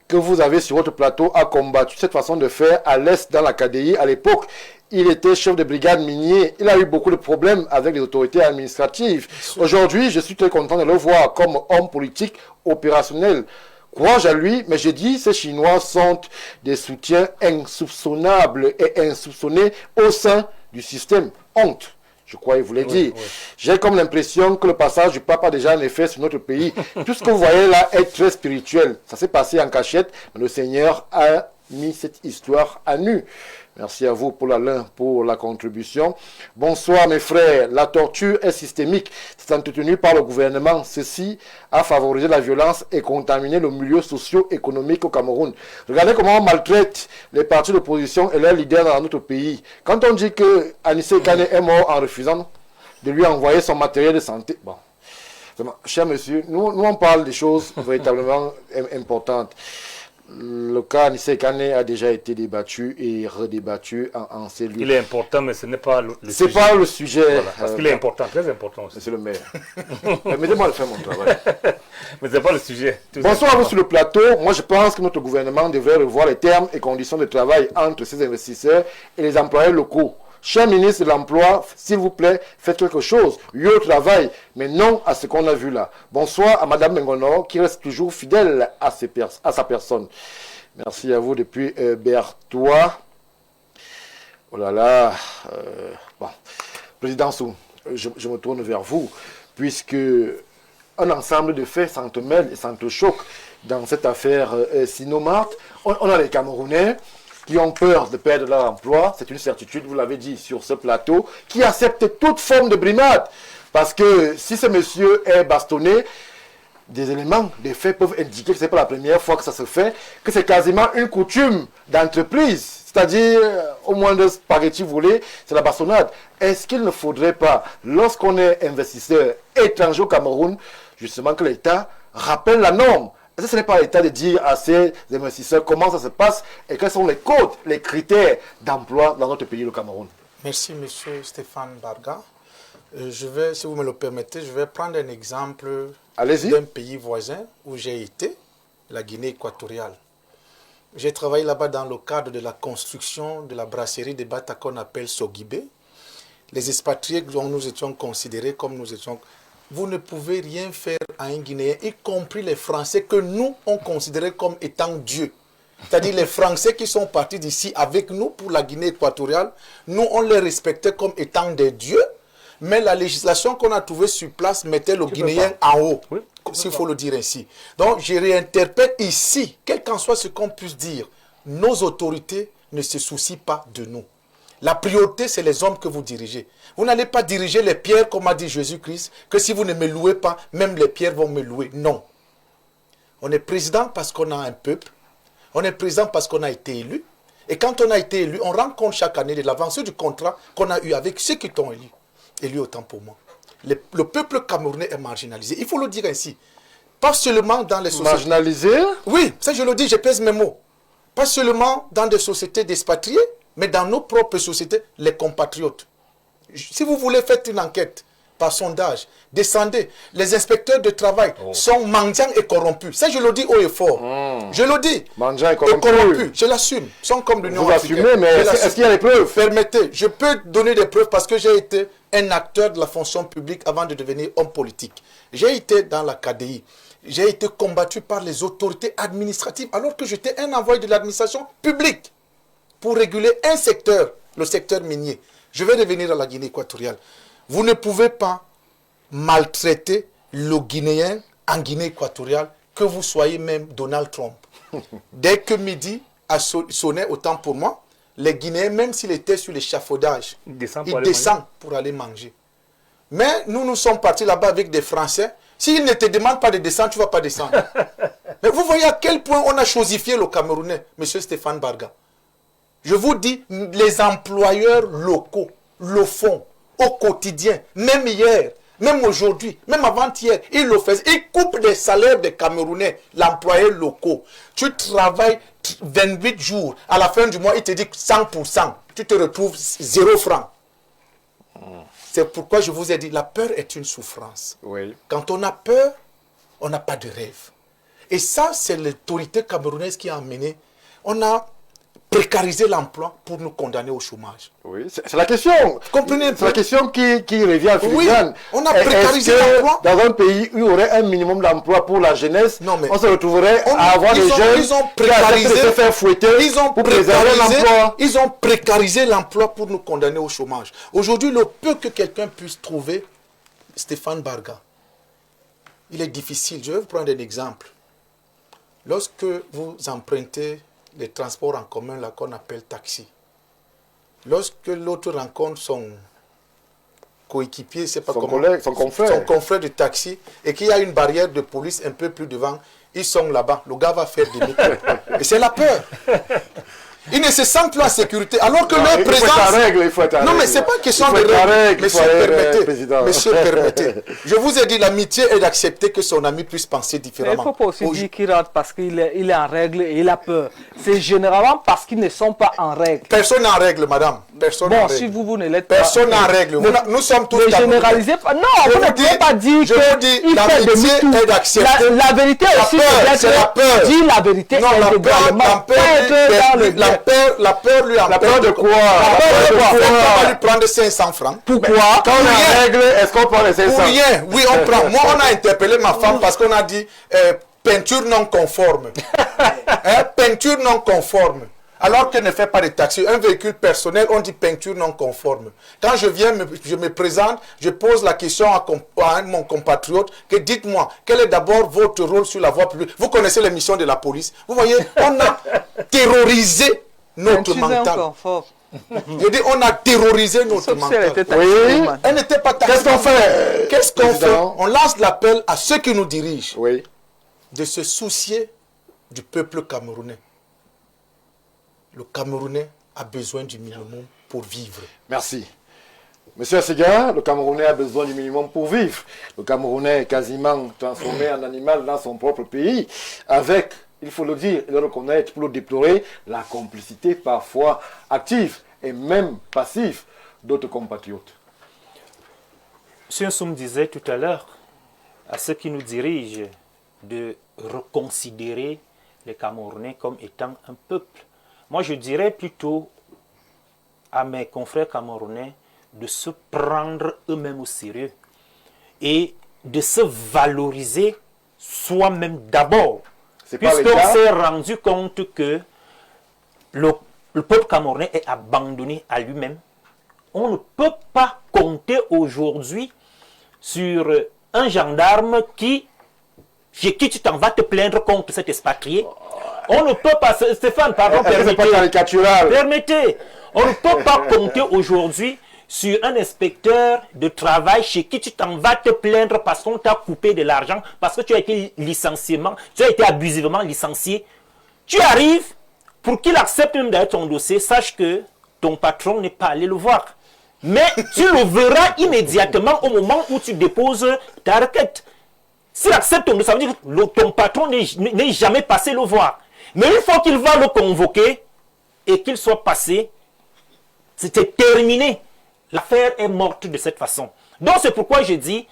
que vous avez sur votre plateau, a combattu cette façon de faire à l'Est dans la KDI à l'époque. Il était chef de brigade minier. Il a eu beaucoup de problèmes avec les autorités administratives. Aujourd'hui, je suis très content de le voir comme homme politique opérationnel. Courage à lui, mais j'ai dit, ces Chinois sont des soutiens insoupçonnables et insoupçonnés au sein du système. Honte. Je crois qu'il voulait dire. Oui. J'ai comme l'impression que le passage du pape a déjà un effet sur notre pays. Tout ce que vous voyez là est très spirituel. Ça s'est passé en cachette, mais le Seigneur a mis cette histoire à nu. Merci à vous pour la contribution. Bonsoir mes frères. La torture est systémique. C'est entretenu par le gouvernement. Ceci a favorisé la violence et contaminé le milieu socio-économique au Cameroun. Regardez comment on maltraite les partis d'opposition et leurs leaders dans notre pays. Quand on dit que Anissé Kane est mort en refusant de lui envoyer son matériel de santé. Bon, cher monsieur, nous on parle des choses véritablement importantes. Le cas Anissé Kane a déjà été débattu et redébattu en ces lieux. Il est important, mais ce n'est pas le sujet. C'est pas le sujet. Voilà, parce qu'il est important, très important aussi. Monsieur le maire. Mettez-moi le faire mon travail. Mais ce n'est pas le sujet. Bonsoir à vous sur le plateau. Moi, je pense que notre gouvernement devrait revoir les termes et conditions de travail entre ces investisseurs et les employés locaux. Cher ministre de l'Emploi, s'il vous plaît, faites quelque chose. Yo travail, mais non à ce qu'on a vu là. Bonsoir à Madame Mengono, qui reste toujours fidèle à sa personne. Merci à vous depuis Berthois. Oh là là. Bon. Président Sou, je me tourne vers vous, puisque un ensemble de faits s'entremêlent et s'entrechoquent dans cette affaire Sinomart. On a les Camerounais qui ont peur de perdre leur emploi, c'est une certitude, vous l'avez dit sur ce plateau, qui acceptent toute forme de brimade. Parce que si ce monsieur est bastonné, des éléments, des faits peuvent indiquer que ce n'est pas la première fois que ça se fait, que c'est quasiment une coutume d'entreprise. C'est-à-dire, au moins de spaghetti volés, c'est la bastonnade. Est-ce qu'il ne faudrait pas, lorsqu'on est investisseur étranger au Cameroun, justement que l'État rappelle la norme? Est-ce que ce n'est pas l'État de dire à ces investisseurs comment ça se passe et quels sont les codes, les critères d'emploi dans notre pays, le Cameroun? Merci, monsieur Stéphane Barga. Je vais, si vous me le permettez, je vais prendre un exemple d'un pays voisin où j'ai été, la Guinée équatoriale. J'ai travaillé là-bas dans le cadre de la construction de la brasserie de Bata qu'on appelle Sogibé. Les expatriés dont nous étions considérés comme nous étions... Vous ne pouvez rien faire à un Guinéen, y compris les Français que nous, on considérait comme étant Dieu. C'est-à-dire les Français qui sont partis d'ici avec nous pour la Guinée équatoriale, nous, on les respectait comme étant des dieux, mais la législation qu'on a trouvée sur place mettait le Guinéen en haut, oui, s'il faut le dire ainsi. Donc, je réinterpelle ici, quel qu'en soit ce qu'on puisse dire, nos autorités ne se soucient pas de nous. La priorité, c'est les hommes que vous dirigez. Vous n'allez pas diriger les pierres, comme a dit Jésus-Christ, que si vous ne me louez pas, même les pierres vont me louer. Non. On est président parce qu'on a un peuple. On est président parce qu'on a été élu. Et quand on a été élu, on rend compte chaque année de l'avancée du contrat qu'on a eu avec ceux qui t'ont élu. Élu autant pour moi. Le peuple camerounais est marginalisé. Il faut le dire ainsi. Pas seulement dans les sociétés... Marginalisé? Oui, ça je le dis, je pèse mes mots. Pas seulement dans des sociétés d'expatriés, mais dans nos propres sociétés, les compatriotes. Si vous voulez faire une enquête par sondage, descendez. Les inspecteurs de travail sont mendiants et corrompus. Ça, je le dis haut et fort. Je le dis. Mendiants et corrompus. Je l'assume. Ils sont comme l'Union africaine. Vous assumez, mais est-ce qu'il y a des preuves? Permettez, je peux donner des preuves parce que j'ai été un acteur de la fonction publique avant de devenir homme politique. J'ai été dans la KDI. J'ai été combattu par les autorités administratives alors que j'étais un envoyé de l'administration publique pour réguler un secteur, le secteur minier. Je vais revenir à la Guinée équatoriale. Vous ne pouvez pas maltraiter le Guinéen en Guinée équatoriale, que vous soyez même Donald Trump. Dès que midi a sonné, autant pour moi, les Guinéens, même s'ils étaient sur l'échafaudage, ils descendent pour aller manger. Mais nous sommes partis là-bas avec des Français. S'ils ne te demandent pas de descendre, tu ne vas pas descendre. Mais vous voyez à quel point on a chosifié le Camerounais, M. Stéphane Barga. Je vous dis, les employeurs locaux le font au quotidien, même hier, même aujourd'hui, même avant-hier, ils le faisaient. Ils coupent les salaires des Camerounais, l'employé locaux. Tu travailles 28 jours, à la fin du mois, ils te disent 100%. Tu te retrouves 0 franc. C'est pourquoi je vous ai dit, la peur est une souffrance. Oui. Quand on a peur, on n'a pas de rêve. Et ça, c'est l'autorité camerounaise qui a amené. On a précarisé l'emploi pour nous condamner au chômage. Oui, c'est la question. Comprenez? C'est la question qui revient à Filigrane. Oui, on a précarisé l'emploi. Dans un pays où il y aurait un minimum d'emploi pour la jeunesse, on se retrouverait à avoir des jeunes qui se faire fouetter pour préserver l'emploi. Ils ont précarisé l'emploi pour nous condamner au chômage. Aujourd'hui, le peu que quelqu'un puisse trouver, Stéphane Barga, il est difficile. Je vais vous prendre un exemple. Lorsque vous empruntez les transports en commun là qu'on appelle taxi, lorsque l'autre rencontre son coéquipier, c'est pas son confrère de taxi, et qu'il y a une barrière de police un peu plus devant, ils sont là-bas, le gars va faire demi-tour. Et c'est la peur. Ils ne se sentent plus en sécurité, alors que leur présence... Non, mais ce n'est pas question de règle. Monsieur, permettez. Je vous ai dit, l'amitié est d'accepter que son ami puisse penser différemment. Mais il ne faut pas aussi dire qu'il rentre parce qu'il est en règle et il a peur. C'est généralement parce qu'ils ne sont pas en règle. Personne n'est en règle, madame. Personne bon, en si règle. vous ne l'êtes pas... Personne n'est en règle. Nous sommes tous... Ne généralisez pas. Non, vous ne pouvez pas dire que... Je vous dis, l'amitié est d'accepter... La vérité aussi, c'est la peur. Dis la vérité intégralement. La peur lui empêche. La peur de quoi? La peur de quoi? On va lui prendre 500 francs. Pourquoi? Quand on est en règle, est-ce qu'on prend les 500? Pour rien. Oui, on prend. Moi, on a interpellé ma femme parce qu'on a dit peinture non conforme. Peinture non conforme. Alors qu'elle ne fait pas de taxi, un véhicule personnel, on dit peinture non conforme. Quand je viens, je me présente, je pose la question à mon compatriote, que dites-moi, quel est d'abord votre rôle sur la voie publique? Vous connaissez les missions de la police. Vous voyez, on a terrorisé notre mental. Je dis, on a terrorisé notre mental. Oui. Elle n'était pas taxée. Qu'est-ce qu'on fait? Qu'est-ce qu'on fait? On lance l'appel à ceux qui nous dirigent oui. de se soucier du peuple camerounais. Le Camerounais a besoin du minimum pour vivre. Merci. Monsieur Assega, le Camerounais a besoin du minimum pour vivre. Le Camerounais est quasiment transformé en animal dans son propre pays, avec, il faut le dire et le reconnaître, pour le déplorer, la complicité parfois active et même passive d'autres compatriotes. M. Nsoum disait tout à l'heure à ceux qui nous dirigent de reconsidérer les Camerounais comme étant un peuple. Moi, je dirais plutôt à mes confrères camerounais de se prendre eux-mêmes au sérieux et de se valoriser soi-même d'abord. Puisqu'on s'est rendu compte que le peuple camerounais est abandonné à lui-même. On ne peut pas compter aujourd'hui sur un gendarme qui chez qui tu t'en vas te plaindre contre cet expatrié. On ne peut pas, Stéphane, pardon, permettez. On ne peut pas compter aujourd'hui sur un inspecteur de travail chez qui tu t'en vas te plaindre parce qu'on t'a coupé de l'argent, parce que tu as été abusivement licencié. Tu arrives, pour qu'il accepte même d'aller ton dossier, sache que ton patron n'est pas allé le voir. Mais tu le verras immédiatement au moment où tu déposes ta requête. S'il accepte ton dossier, ça veut dire que ton patron n'est jamais passé le voir. Mais une fois qu'il va le convoquer et qu'il soit passé, c'était terminé. L'affaire est morte de cette façon. Donc c'est pourquoi je dis,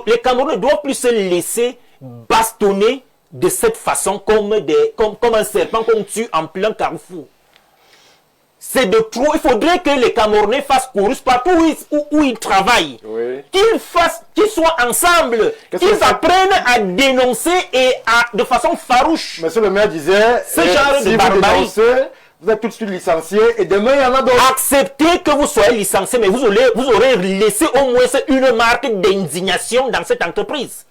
les Camerounais ne doivent plus se laisser bastonner de cette façon comme un serpent qu'on tue en plein carrefour. C'est de trop. Il faudrait que les Camerounais fassent chorus partout où ils travaillent. Oui. Qu'ils soient ensemble. Qu'ils apprennent à dénoncer de façon farouche. Monsieur le maire disait, ce genre de barbarie. Vous êtes tout de suite licencié et demain il y en a d'autres. Acceptez que vous soyez licencié, mais vous aurez laissé au moins une marque d'indignation dans cette entreprise.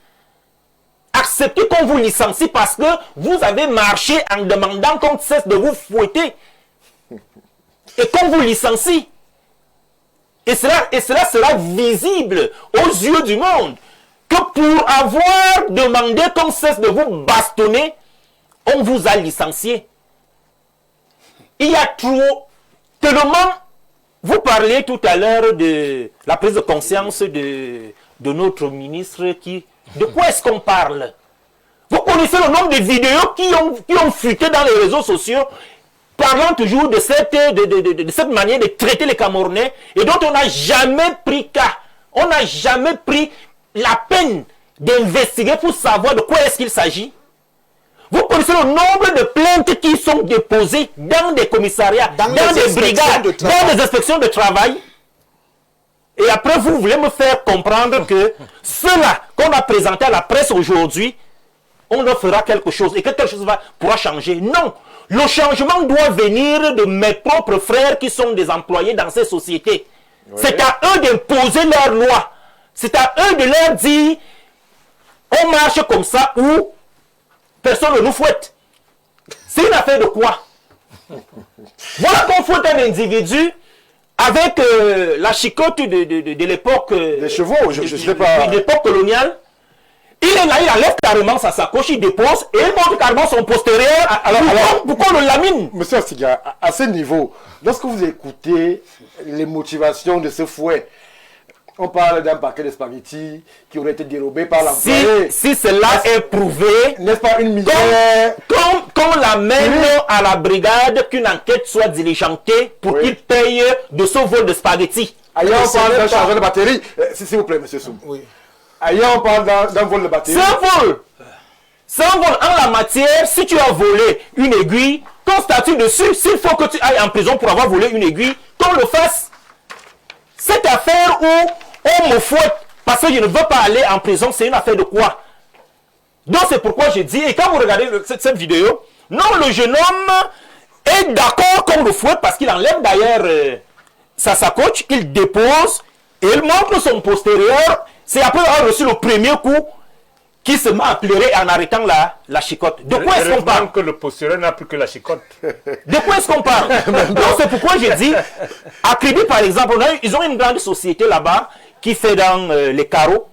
Acceptez qu'on vous licencie parce que vous avez marché en demandant qu'on cesse de vous fouetter. Et qu'on vous licencie. Et cela sera visible aux yeux du monde. Que pour avoir demandé qu'on cesse de vous bastonner, on vous a licencié. Il y a tellement... Vous parliez tout à l'heure de la prise de conscience de notre ministre qui... De quoi est-ce qu'on parle? Vous connaissez le nombre de vidéos qui ont fuité dans les réseaux sociaux parlant toujours de cette manière de traiter les Camerounais et dont on n'a jamais pris cas. On n'a jamais pris la peine d'investiguer pour savoir de quoi est-ce qu'il s'agit. Vous connaissez le nombre de plaintes qui sont déposées dans des commissariats, dans des brigades, dans des inspections de travail. Et après, vous voulez me faire comprendre que cela qu'on a présenté à la presse aujourd'hui, on en fera quelque chose et que quelque chose pourra changer. Non, le changement doit venir de mes propres frères qui sont des employés dans ces sociétés. Oui. C'est à eux d'imposer leurs lois. C'est à eux de leur dire, on marche comme ça ou personne ne nous fouette. C'est une affaire de quoi? Voilà qu'on fouette un individu avec la chicotte de l'époque... des chevaux, je sais pas. De l'époque coloniale. Il est là, il enlève carrément sa sacoche, il dépose et il montre carrément son postérieur. Alors, pourquoi on le lamine? Monsieur Astiga, à ce niveau, lorsque vous écoutez les motivations de ce fouet, on parle d'un paquet de spaghettis qui aurait été dérobé par l'employé. Si cela est prouvé, n'est-ce pas une misère? Qu'on l'amène à la brigade, qu'une enquête soit diligentée pour qu'il paye de son vol de spaghettis. Ailleurs, on parle d'un chargeur de batterie. S'il vous plaît, monsieur Soum. Oui. Ailleurs, on parle d'un vol de batterie. C'est un vol. C'est un vol. En la matière, si tu as volé une aiguille, ton statut dessus, s'il faut que tu ailles en prison pour avoir volé une aiguille, qu'on le fasse. Cette affaire où on me fouette parce que je ne veux pas aller en prison, c'est une affaire de quoi? Donc c'est pourquoi j'ai dit, et quand vous regardez cette vidéo, non, le jeune homme est d'accord qu'on le fouette parce qu'il enlève d'ailleurs sa sacoche, il dépose et il montre son postérieur. C'est après avoir reçu le premier coup qui se met à pleurer en arrêtant la chicotte. De quoi est-ce qu'on parle? Que le postérieur n'a plus que la chicotte. De quoi est-ce qu'on parle? Donc c'est pourquoi j'ai dit, à Kribi par exemple, ils ont une grande société là-bas qui fait dans les carreaux.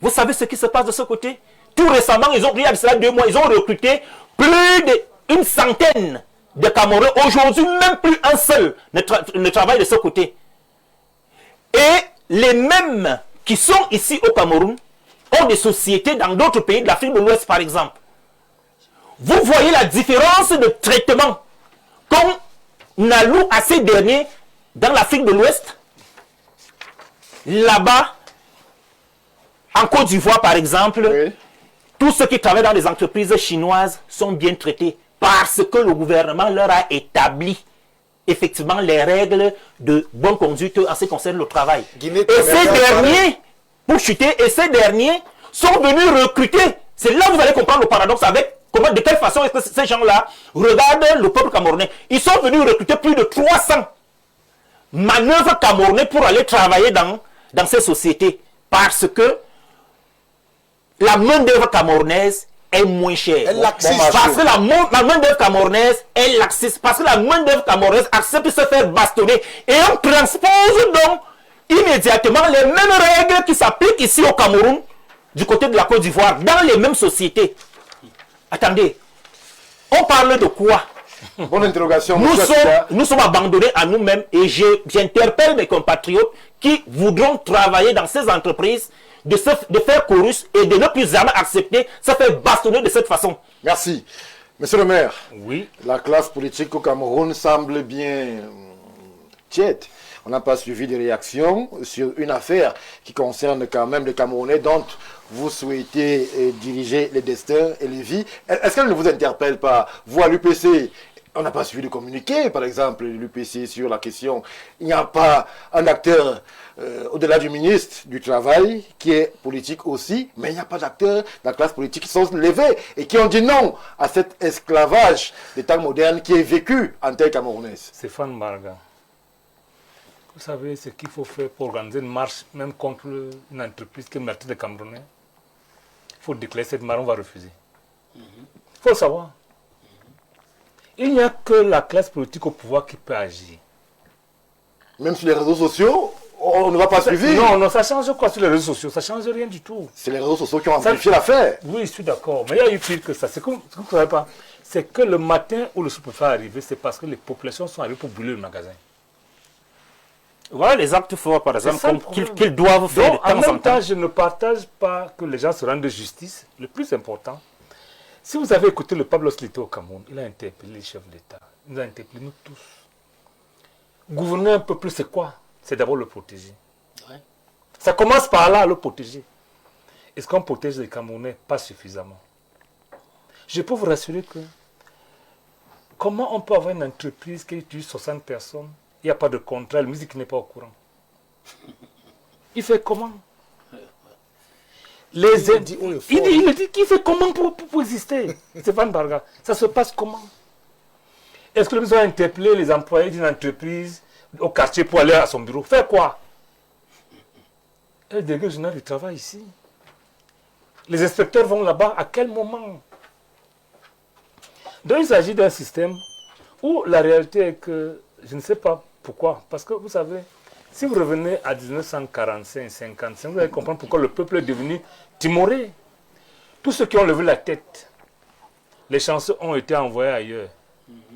Vous savez ce qui se passe de ce côté? Tout récemment, il y a cela 2 mois, ils ont recruté plus d'une centaine de Camerounais. Aujourd'hui, même plus un seul ne travaille de ce côté. Et les mêmes qui sont ici au Cameroun ont des sociétés dans d'autres pays de l'Afrique de l'Ouest, par exemple. Vous voyez la différence de traitement qu'on alloue à ces derniers dans l'Afrique de l'Ouest. Là-bas, en Côte d'Ivoire, par exemple, oui. Tous ceux qui travaillent dans les entreprises chinoises sont bien traités parce que le gouvernement leur a établi effectivement les règles de bonne conduite en ce qui concerne le travail. Et ces derniers, pour chuter, et ces derniers sont venus recruter. C'est là que vous allez comprendre le paradoxe avec de quelle façon est-ce que ces gens-là regardent le peuple camerounais. Ils sont venus recruter plus de 300 manœuvres camerounais pour aller travailler dans ces sociétés. Parce que la main-d'œuvre camerounaise est moins chère. Elle laxiste. Parce que la main-d'œuvre camerounaise est laxiste. Parce que la main-d'œuvre camerounaise accepte de se faire bastonner. Et on transpose donc immédiatement les mêmes règles qui s'appliquent ici au Cameroun, du côté de la Côte d'Ivoire, dans les mêmes sociétés. Attendez, on parle de quoi? Bonne interrogation. Nous sommes abandonnés à nous-mêmes et j'interpelle mes compatriotes qui voudront travailler dans ces entreprises de faire chorus et de ne plus jamais accepter se faire bastonner de cette façon. Merci. Monsieur le maire, oui. La classe politique au Cameroun semble bien tiède. On n'a pas suivi de réactions sur une affaire qui concerne quand même les Camerounais dont vous souhaitez diriger les destins et les vies. Est-ce qu'elle ne vous interpelle pas? Vous, à l'UPC, on n'a pas suivi de communiqué, par exemple, l'UPC sur la question. Il n'y a pas un acteur au-delà du ministre du Travail qui est politique aussi, mais il n'y a pas d'acteurs de la classe politique qui sont levés et qui ont dit non à cet esclavage des temps modernes qui est vécu en terre camerounaise. Stéphane Barga, vous savez ce qu'il faut faire pour organiser une marche, même contre une entreprise qui est meurtrie des Camerounais? Il faut déclarer cette marche, on va refuser. Il faut le savoir. Il n'y a que la classe politique au pouvoir qui peut agir. Même sur les réseaux sociaux, on ne va pas suivre. Non, non, ça change quoi sur les réseaux sociaux? Ça change rien du tout. C'est les réseaux sociaux qui ont amplifié l'affaire. Oui, je suis d'accord. Mais il y a eu pire que ça. C'est que vous ne savez pas. C'est que le matin où le sous-préfet est arrivé, c'est parce que les populations sont arrivées pour brûler le magasin. Voilà les actes forts, par exemple, qu'ils doivent faire. Donc, en même temps, je ne partage pas que les gens se rendent de justice. Le plus important, si vous avez écouté le peuple lorsqu'il était au Cameroun, il a interpellé les chefs d'État. Il nous a interpellé, nous tous. Gouverner un peuple, c'est quoi? C'est d'abord le protéger. Ouais. Ça commence par là, le protéger. Est-ce qu'on protège les Camerounais? Pas suffisamment. Je peux vous rassurer que comment on peut avoir une entreprise qui utilise 60 personnes, il n'y a pas de contrat, la musique n'est pas au courant. Il fait comment? Il dit qu'il fait comment pour exister? Stéphane Barga, ça se passe comment? Est-ce que nous avons interpellé les employés d'une entreprise au quartier pour aller à son bureau? Faire quoi? Le délégué général du travail ici. Les inspecteurs vont là-bas, à quel moment? Donc il s'agit d'un système où la réalité est que, je ne sais pas pourquoi, parce que vous savez, si vous revenez à 1945-55, vous allez comprendre pourquoi le peuple est devenu timoré. Tous ceux qui ont levé la tête, les chanceux ont été envoyés ailleurs.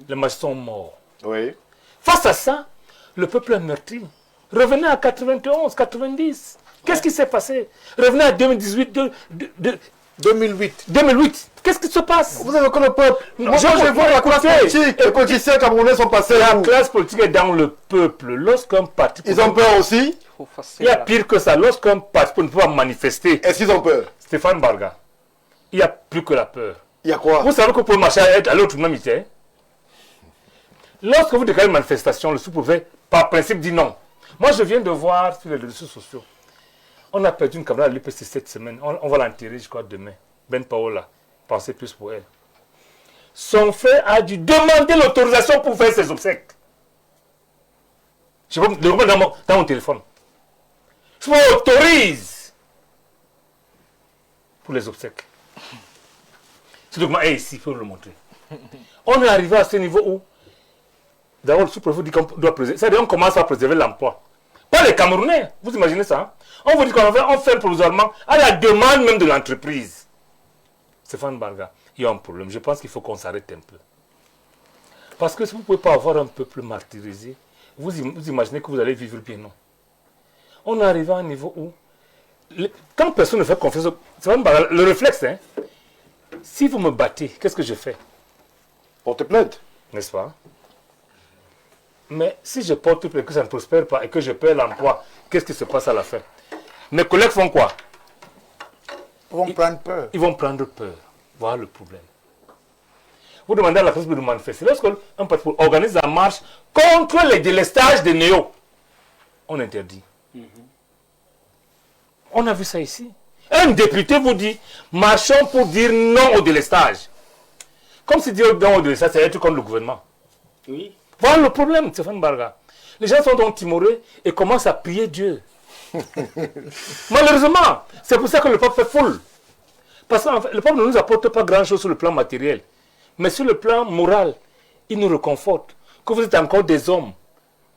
Les magistrats sont morts. Oui. Face à ça, le peuple est meurtri. Revenez à 91, 90. Qu'est-ce qui s'est passé? Revenez à 2018, 2008. Qu'est-ce qui se passe? Vous avez que le peuple. Moi, je vois la classe politique. Les politiciens camerounais sont passés. La classe politique est dans le peuple. Lorsqu'un parti... Ils ont peur aussi? Il y a pire que ça. Lorsqu'un parti ne peut pas manifester... Est-ce qu'ils ont peur? Stéphane Barga, il n'y a plus que la peur. Il y a quoi? Vous savez que pour marcher à l'autre militaire, lorsque vous déclarez une manifestation, le sous-préfet, par principe, dit non. Moi, je viens de voir sur les réseaux sociaux. On a perdu une camarade à l'UPC cette semaine. On va l'enterrer, je crois, demain. Ben Paola, pensez plus pour elle. Son frère a dû demander l'autorisation pour faire ses obsèques. Je peux le remettre dans mon téléphone. Je m'autorise pour les obsèques. Ce document est ici, il faut le montrer. On est arrivé à ce niveau où, d'abord, le sous-préfet dit qu'on doit préserver. C'est-à-dire qu'on commence à préserver l'emploi. Pas les Camerounais, vous imaginez ça? Hein? On vous dit qu'on fait provisoirement à la demande même de l'entreprise. Stéphane Barga, il y a un problème. Je pense qu'il faut qu'on s'arrête un peu. Parce que si vous ne pouvez pas avoir un peuple martyrisé, vous imaginez que vous allez vivre bien, non? On est arrivé à un niveau où, quand personne ne fait confiance, Stéphane Barga, le réflexe, hein, si vous me battez, qu'est-ce que je fais? Porte plainte. N'est-ce pas? Mais si je porte plainte et que ça ne prospère pas et que je perds l'emploi, qu'est-ce qui se passe à la fin? Mes collègues font quoi? Ils vont prendre peur. Ils vont prendre peur. Voilà le problème. Vous demandez à la presse de manifester. Lorsqu'un parti organise la marche contre les délestages des néo, on interdit. On a vu ça ici. Un député vous dit, marchons pour dire non au délestage. Comme si dire non au délestage, c'est être contre le gouvernement. Oui. Voilà le problème, Stéphane Barga. Les gens sont donc timorés et commencent à prier Dieu. Malheureusement, c'est pour ça que le peuple fait foule. Parce que en fait, le peuple ne nous apporte pas grand-chose sur le plan matériel. Mais sur le plan moral, il nous réconforte. Que vous êtes encore des hommes.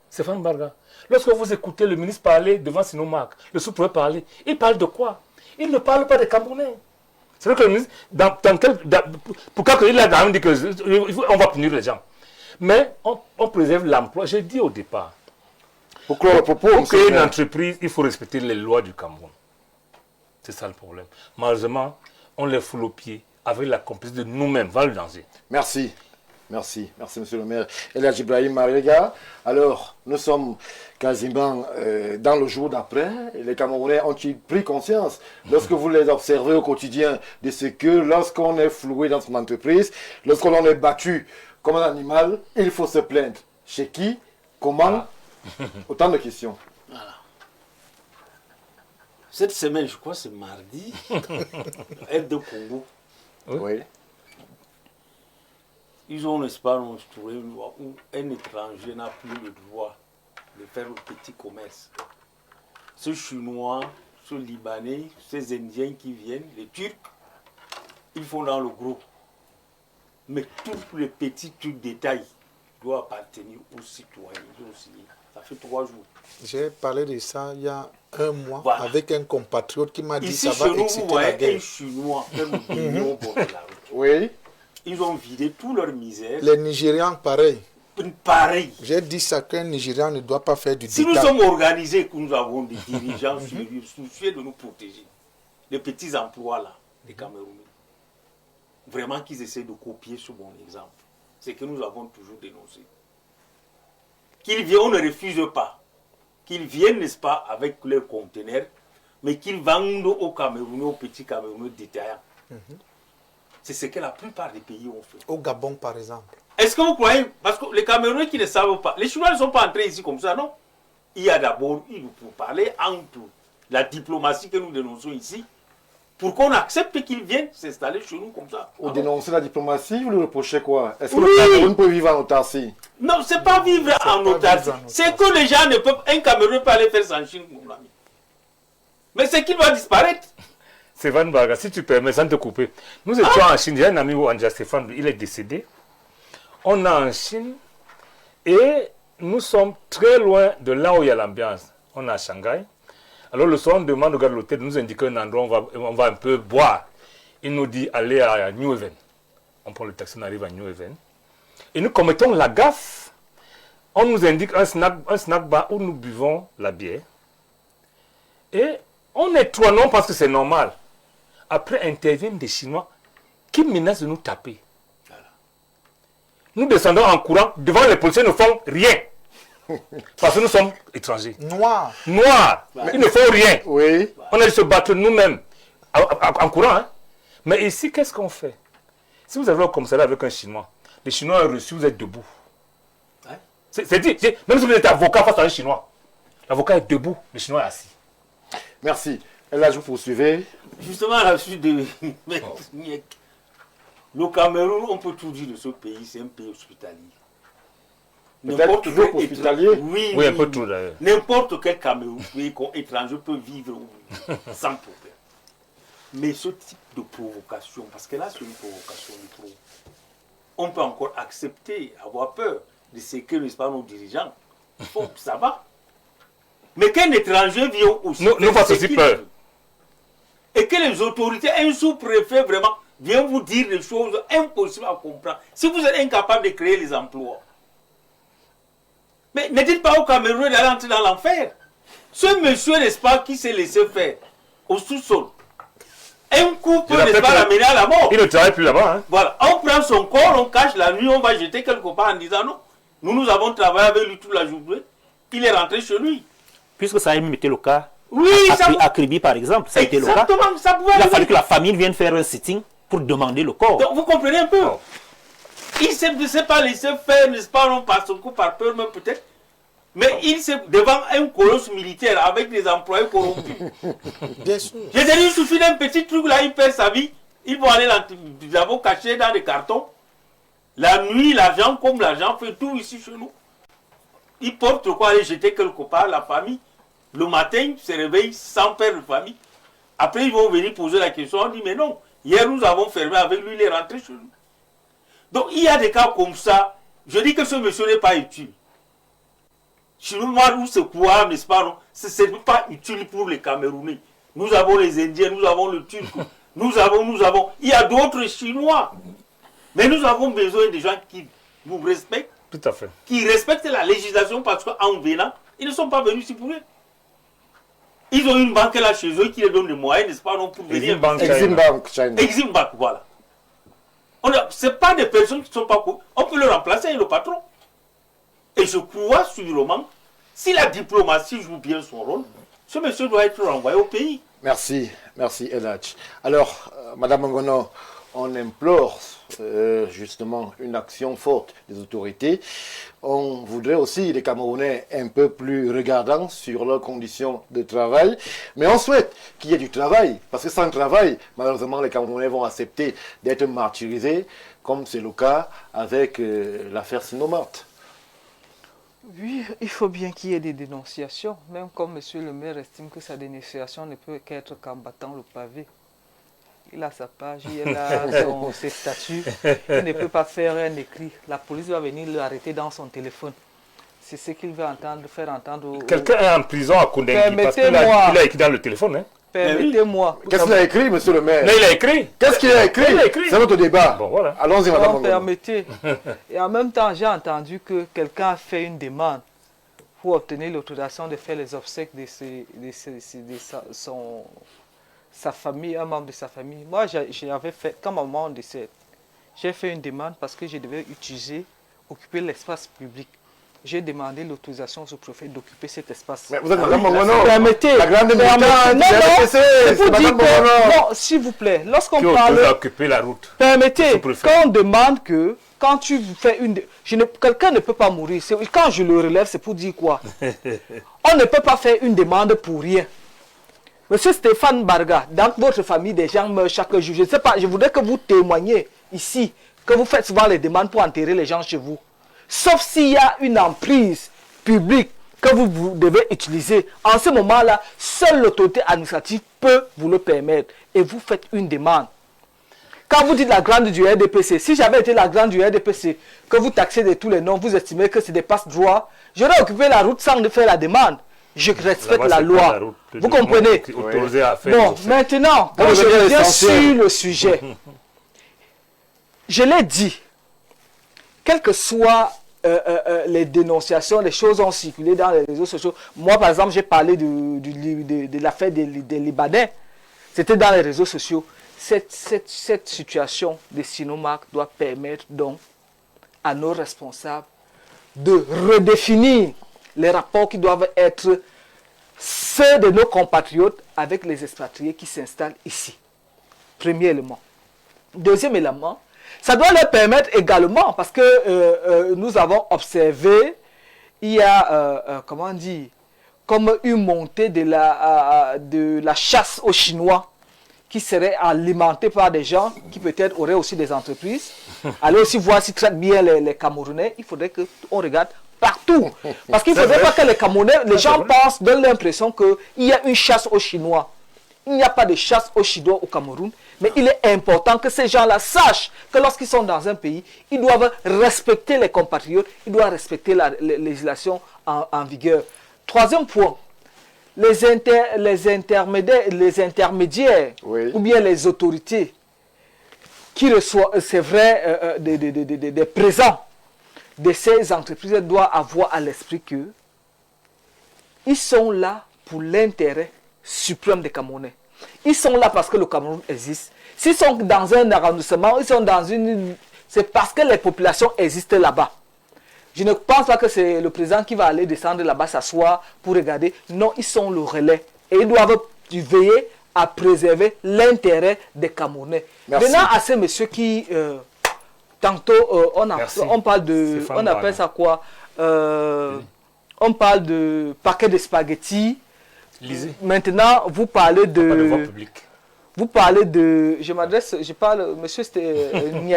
Stéphane Barga, lorsque vous écoutez le ministre parler devant Sinomark, le sous-préfet parler, il parle de quoi? Il ne parle pas des Camerounais. C'est vrai que le ministre, pourquoi il a quand même dit qu'on va punir les gens. Mais on préserve l'emploi. J'ai dit au départ, pour créer une entreprise, il faut respecter les lois du Cameroun. C'est ça le problème. Malheureusement, on les foule aux pieds avec la complice de nous-mêmes. Va le danger. Merci. Merci, monsieur le maire. Elhadji Ibrahim Marega. Alors, nous sommes quasiment dans le jour d'après. Les Camerounais ont-ils pris conscience, lorsque vous les observez au quotidien, de ce que lorsqu'on est floué dans son entreprise, lorsqu'on est battu comme un animal, il faut se plaindre. Chez qui? Comment? Autant de questions. Voilà. Cette semaine, je crois, c'est mardi, aide de Congo. Oui. Ils ont, n'est-ce pas, trouvé où un étranger n'a plus le droit de faire le petit commerce. Ce Chinois, ce Libanais, ces Indiens qui viennent, les Turcs, ils font dans le gros. Mais tous les petits trucs détails doivent appartenir aux citoyens. Ils ont signé. Ça fait 3 jours. J'ai parlé de ça il y a 1 mois voilà. Avec un compatriote qui m'a dit ici, ça va exciter la guerre. Un Chinois, un million pour la route. Oui. Ils ont vidé toute leur misère. Les Nigérians, pareil. Pareil. J'ai dit ça qu'un Nigérian ne doit pas faire du Si détail. nous sommes organisés, que nous avons des dirigeants sérieux, soucieux de nous protéger, les petits emplois là, des Camerounais, vraiment qu'ils essaient de copier ce bon exemple. C'est que nous avons toujours dénoncé. Qu'ils viennent, on ne refuse pas. Qu'ils viennent, n'est-ce pas, avec leurs conteneurs, mais qu'ils vendent aux Camerounais, aux petits Camerounais détaillants. C'est ce que la plupart des pays ont fait. Au Gabon, par exemple. Est-ce que vous croyez, parce que les Camerounais qui ne savent pas, les Chinois ne sont pas entrés ici comme ça, non? Il y a d'abord, pour parler entre la diplomatie que nous dénonçons ici, pour qu'on accepte qu'ils viennent s'installer chez nous comme ça. Vous dénoncez la diplomatie, vous lui reprochez quoi? Est-ce que le Cameroun peut vivre en autarcie? Non, ce n'est pas vivre en autarcie. C'est que les gens ne peuvent, un Cameroun peut aller faire sans Chine, mon ami. Mais c'est qu'il va disparaître. Stéphane Barga, si tu permets, sans te couper. Nous étions en Chine, j'ai un ami Wanja Stéphane, il est décédé. On est en Chine et nous sommes très loin de là où il y a l'ambiance. On est à Shanghai. Alors le soir, on demande au gars de l'hôtel de nous indiquer un endroit où on va un peu boire. Il nous dit aller à New Haven. On prend le taxi, on arrive à New Haven. Et nous commettons la gaffe. On nous indique un snack bar où nous buvons la bière. Et on est trois non parce que c'est normal. Après interviennent des Chinois qui menacent de nous taper. Voilà. Nous descendons en courant, devant les policiers ne font rien. Parce que nous sommes étrangers. Noirs. Noirs. Ils ne font rien. Oui. On a dû se battre nous-mêmes en courant. Hein? Mais ici, qu'est-ce qu'on fait? Si vous avez un commissariat avec un Chinois, les Chinois ont reçu, vous êtes debout. Ouais. C'est dit, même si vous êtes avocat face à un Chinois, l'avocat est debout, le Chinois est assis. Merci. Et là, je vous poursuivez. Justement, à la suite de... Le Cameroun, on peut tout dire de ce pays, c'est un pays hospitalier. Peut-être toujours hospitalier. Oui, un peu tout d'ailleurs. N'importe quel Cameroun, étranger peut vivre sans problème. Mais ce type de provocation, parce que là c'est une provocation de trop, on peut encore accepter, avoir peur de ce que, n'est-ce pas, nos dirigeants font, ça va. Mais qu'un étranger vient aussi... Nous faisons aussi peur. Et que les autorités, un sous-préfet vraiment, vient vous dire des choses impossibles à comprendre. Si vous êtes incapable de créer les emplois, mais ne dites pas au Cameroun d'aller entrer dans l'enfer. Ce monsieur, n'est-ce pas, qui s'est laissé faire au sous-sol, un coup peut, n'est-ce pas, l'amener à la mort. Il ne travaille plus là-bas. Hein. Voilà, on prend son corps, on cache la nuit, on va jeter quelque part en disant non. Nous avons travaillé avec lui toute la journée. Il est rentré chez lui. Puisque ça a même été le cas. Oui, à Kribi, par exemple, ça a été le cas. Ça pouvait il a fallu que la famille vienne faire un sitting pour demander le corps. Donc, vous comprenez un peu. Il ne s'est pas laissé faire, n'est-ce pas, non, par son coup, par peur même peut-être. Mais il s'est devant un colosse militaire avec des employés corrompus. Bien sûr. J'ai dit, il suffit d'un petit truc là, il perd sa vie. Ils vont aller l'avons caché dans des cartons. La nuit, l'argent, comme l'argent fait tout ici chez nous. Ils portent quoi, aller jeter quelque part, la famille. Le matin, ils se réveillent sans père de famille. Après, ils vont venir poser la question. On dit, mais non, Hier, nous avons fermé avec lui, il est rentré chez nous. Donc, il y a des cas comme ça. Je dis que ce monsieur n'est pas utile. Chez nous, où c'est quoi, n'est-ce pas, non? Ce n'est pas utile pour les Camerounais. Nous avons les Indiens, nous avons le Turc, nous avons. Il y a d'autres Chinois. Mais nous avons besoin de gens qui nous respectent. Tout à fait. Qui respectent la législation parce qu'en venant, ils ne sont pas venus ici pour rien. Ils ont une banque là chez eux qui les donne les moyens, n'est-ce pas, non, pour venir. Exim Bank China. Exim Bank, voilà. Ce n'est pas des personnes qui ne sont pas... On peut le remplacer, le patron. Et je crois sûrement, si la diplomatie joue bien son rôle, ce monsieur doit être renvoyé au pays. Merci, merci Eladj. Alors, Madame Ngono, on implore justement une action forte des autorités. On voudrait aussi les Camerounais un peu plus regardants sur leurs conditions de travail. Mais on souhaite qu'il y ait du travail, parce que sans travail, malheureusement, les Camerounais vont accepter d'être martyrisés, comme c'est le cas avec l'affaire Sinomart. Oui, il faut bien qu'il y ait des dénonciations, même comme M. le maire estime que sa dénonciation ne peut qu'être qu'en battant le pavé. Il a sa page, il a ses statuts, il ne peut pas faire un écrit. La police va venir l'arrêter dans son téléphone. C'est ce qu'il veut faire entendre. Quelqu'un est en prison à Koundengui parce qu'il a écrit dans le téléphone. Hein? Permettez-moi. Qu'est-ce qu'il a écrit, monsieur le maire? Mais il a écrit. Qu'est-ce qu'il a écrit? C'est notre débat. Bon, voilà. Allons-y, madame. Permettez. Et en même temps, j'ai entendu que quelqu'un a fait une demande pour obtenir l'autorisation de faire les obsèques de sa famille, un membre de sa famille. Moi, j'avais fait, quand ma maman décède, j'ai fait une demande parce que je devais occuper l'espace public. J'ai demandé l'autorisation au préfet d'occuper cet espace. Mais vous êtes madame Mongono. Permettez. La grande militante. Non, s'il vous plaît, lorsqu'on parle... occuper la route. Permettez, quand on demande que, quand tu fais une... Quelqu'un ne peut pas mourir. Quand je le relève, c'est pour dire quoi? On ne peut pas faire une demande pour rien. Monsieur Stéphane Barga, dans votre famille, des gens meurent chaque jour. Je ne sais pas, je voudrais que vous témoigniez ici, que vous faites souvent les demandes pour enterrer les gens chez vous. Sauf s'il y a une emprise publique que vous devez utiliser. En ce moment-là, seule l'autorité administrative peut vous le permettre. Et vous faites une demande. Quand vous dites la grande du RDPC, si j'avais été la grande du RDPC, que vous taxez de tous les noms, vous estimez que c'est des passe-droits, j'aurais occupé la route sans faire la demande. Je respecte la loi. Vous comprenez? Bon, maintenant, quand je reviens sur le sujet, je l'ai dit, quelles que soient les dénonciations, les choses ont circulé dans les réseaux sociaux. Moi, par exemple, j'ai parlé de l'affaire des Libanais. C'était dans les réseaux sociaux. Cette situation de Sinomart doit permettre donc à nos responsables de redéfinir les rapports qui doivent être ceux de nos compatriotes avec les expatriés qui s'installent ici. Premier élément. Deuxième élément, ça doit leur permettre également, parce que nous avons observé, il y a, comment dire, comme une montée de la chasse aux Chinois qui serait alimentée par des gens qui peut-être auraient aussi des entreprises. Allez aussi voir s'ils traitent bien les Camerounais. Il faudrait qu'on regarde partout. Parce qu'il ne faudrait pas que les Camerounais, les gens pensent, donnent l'impression qu'il y a une chasse aux Chinois. Il n'y a pas de chasse aux Chinois au Cameroun. Mais il est important que ces gens-là sachent que lorsqu'ils sont dans un pays, ils doivent respecter les compatriotes, ils doivent respecter la législation en vigueur. Troisième point, les intermédiaires oui. Ou bien les autorités qui reçoivent, c'est vrai, des présents de ces entreprises doivent avoir à l'esprit que ils sont là pour l'intérêt suprême des Camerounais. Ils sont là parce que le Cameroun existe. S'ils sont dans un arrondissement, ils sont dans une... C'est parce que les populations existent là-bas. Je ne pense pas que c'est le président qui va aller descendre là-bas, s'asseoir pour regarder. Non, ils sont le relais. Et ils doivent veiller à préserver l'intérêt des Camerounais. Venant à ces messieurs qui... tantôt, on parle de... On appelle ça quoi on parle de paquet de spaghettis. Lisez. Maintenant, vous parlez de... Vous parlez de... Je m'adresse... Je parle... Monsieur, c'était... Allez-y.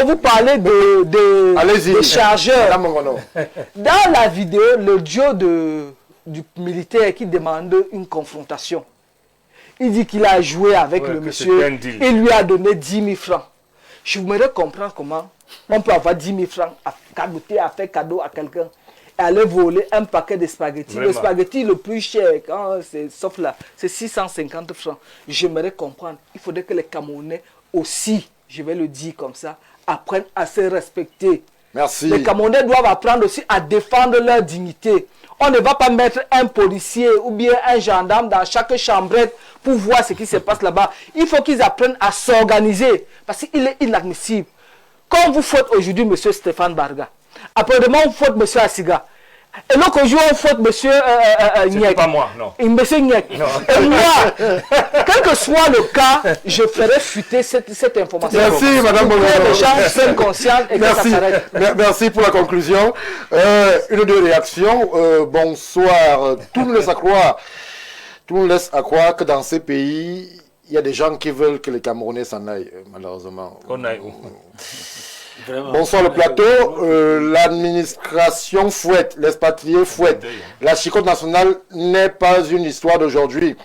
Vous parlez de chargeurs. Dans la vidéo, le duo du militaire qui demande une confrontation. Il dit qu'il a joué avec le monsieur. Il lui a donné 10 000 francs. Je voudrais comprendre comment on peut avoir 10 000 francs à caboter, à faire cadeau à quelqu'un et aller voler un paquet de spaghettis. Le spaghetti le plus cher, sauf là, c'est 650 francs. J'aimerais comprendre. Il faudrait que les Camerounais aussi, je vais le dire comme ça, apprennent à se respecter. Merci. Les Camerounais doivent apprendre aussi à défendre leur dignité. On ne va pas mettre un policier ou bien un gendarme dans chaque chambrette pour voir ce qui se passe là-bas. Il faut qu'ils apprennent à s'organiser parce qu'il est inadmissible. Quand vous faites aujourd'hui M. Stéphane Barga, après-demain vous faites M. Asiga, et l'autre jour on faites M. Niek. Pas moi, non. M. Niek. Et moi, quel que soit le cas, je ferai fuiter cette information. Merci, Madame Bongo. Les gens sont conscients et que ça s'arrête. Merci pour la conclusion. Une ou deux réactions. Bonsoir. Tout nous laisse à croire que dans ces pays, il y a des gens qui veulent que les Camerounais s'en aillent, malheureusement. On aille où? Vraiment. Bonsoir le plateau. L'administration fouette, l'expatrié fouette. La chicotte nationale n'est pas une histoire d'aujourd'hui.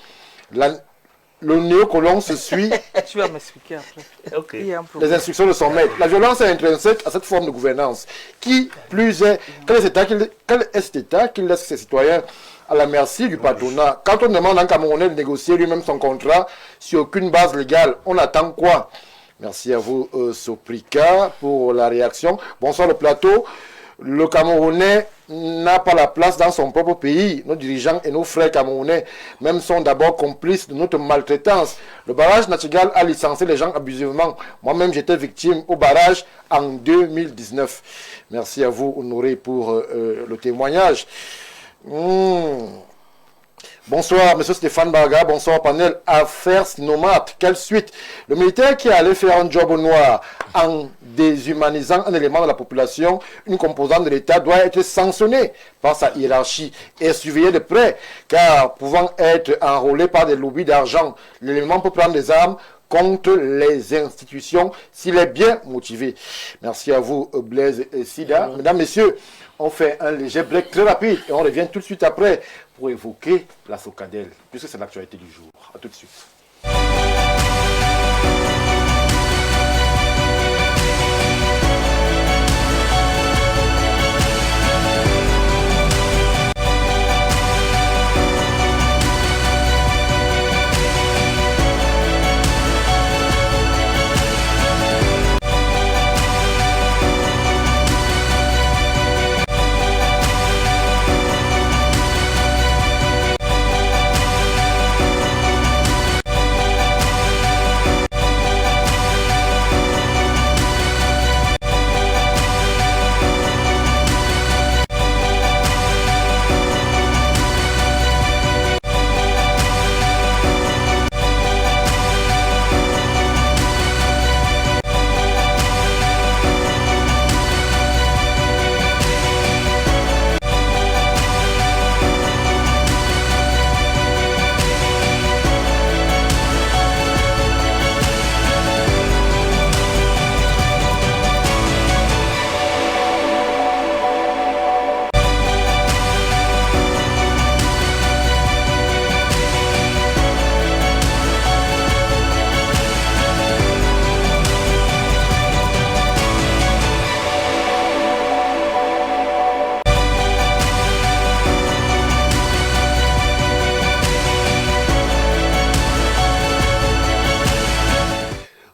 Le néocolon se suit. Tu vas m'expliquer après. Okay. Les instructions de son maître. La violence est intrinsèque à cette forme de gouvernance. Qui plus est, quel est cet État qui laisse ses citoyens à la merci du patronat? Quand on demande à un Camerounais de négocier lui-même son contrat sur aucune base légale, on attend quoi? Merci à vous, Soprika, pour la réaction. Bonsoir le plateau. Le Camerounais n'a pas la place dans son propre pays. Nos dirigeants et nos frères camerounais même sont d'abord complices de notre maltraitance. Le barrage Natchigal a licencié les gens abusivement. Moi-même, j'étais victime au barrage en 2019. Merci à vous, Honoré, pour le témoignage. Bonsoir, M. Stéphane Barga. Bonsoir, panel. Affaire Sinomat. Quelle suite? Le militaire qui allait faire un job au noir en déshumanisant un élément de la population, une composante de l'État, doit être sanctionné par sa hiérarchie et surveillé de près, car pouvant être enrôlé par des lobbies d'argent, l'élément peut prendre des armes contre les institutions s'il est bien motivé. Merci à vous, Blaise et Sida. Mesdames, Messieurs, on fait un léger break très rapide et on revient tout de suite après pour évoquer la Socadel, puisque c'est l'actualité du jour. A tout de suite.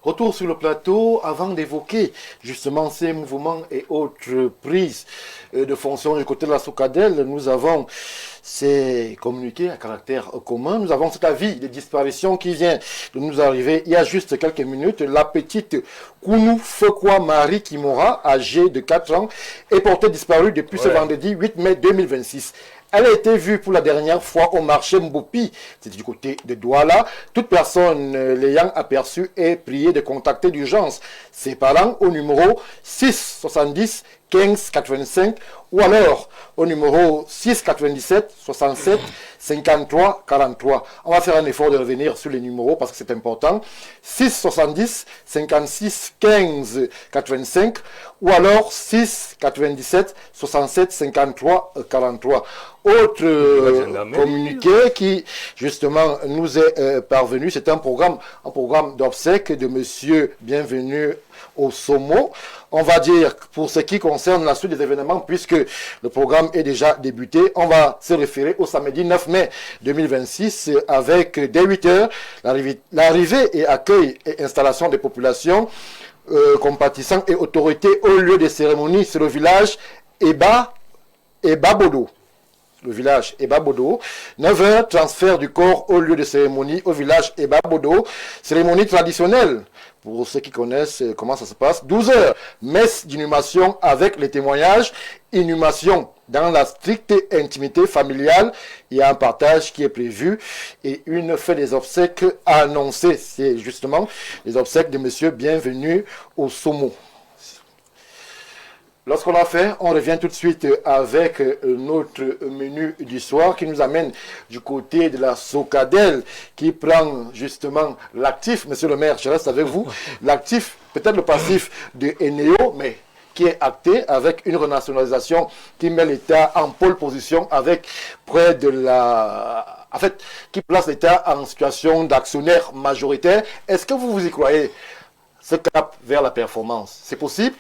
Retour sur le plateau avant d'évoquer justement ces mouvements et autres prises de fonctions du côté de la Socadel. Nous avons ces communiqués à caractère commun. Nous avons cet avis de disparition qui vient de nous arriver il y a juste quelques minutes. La petite Kounou Fekwa Marie Kimora, âgée de 4 ans, est portée disparue depuis ce vendredi 8 mai 2026. Elle a été vue pour la dernière fois au marché Mboupi, c'était du côté de Douala. Toute personne l'ayant aperçue est priée de contacter d'urgence ses parents au numéro 6 70 15 85 ou alors au numéro 6 97 67 53 43. On va faire un effort de revenir sur les numéros parce que c'est important. 6 70 56 15 85 ou alors 6 97 67 53 43. Autre communiqué qui justement nous est parvenu, c'est un programme d'obsèques de monsieur Bienvenu au Somo. On va dire, pour ce qui concerne la suite des événements, puisque le programme est déjà débuté, on va se référer au samedi 9 mai 2026 avec dès 8 heures l'arrivée et accueil et installation des populations, compatissants et autorités au lieu des cérémonies. C'est le village Eba Bodo. Le village Eba Bodo. 9h, transfert du corps au lieu de cérémonie au village Eba Bodo. Cérémonie traditionnelle, pour ceux qui connaissent comment ça se passe. 12h, messe d'inhumation avec les témoignages. Inhumation dans la stricte intimité familiale. Il y a un partage qui est prévu et une fête des obsèques à annoncer. C'est justement les obsèques de monsieur Bienvenu au Somo. Lorsqu'on l'a fait, on revient tout de suite avec notre menu du soir qui nous amène du côté de la Socadel qui prend justement l'actif, monsieur le maire, je reste avec vous, l'actif, peut-être le passif de Eneo, mais qui est acté avec une renationalisation qui met l'État en pole position avec près de la... En fait, qui place l'État en situation d'actionnaire majoritaire. Est-ce que vous y croyez, ce cap vers la performance? C'est possible?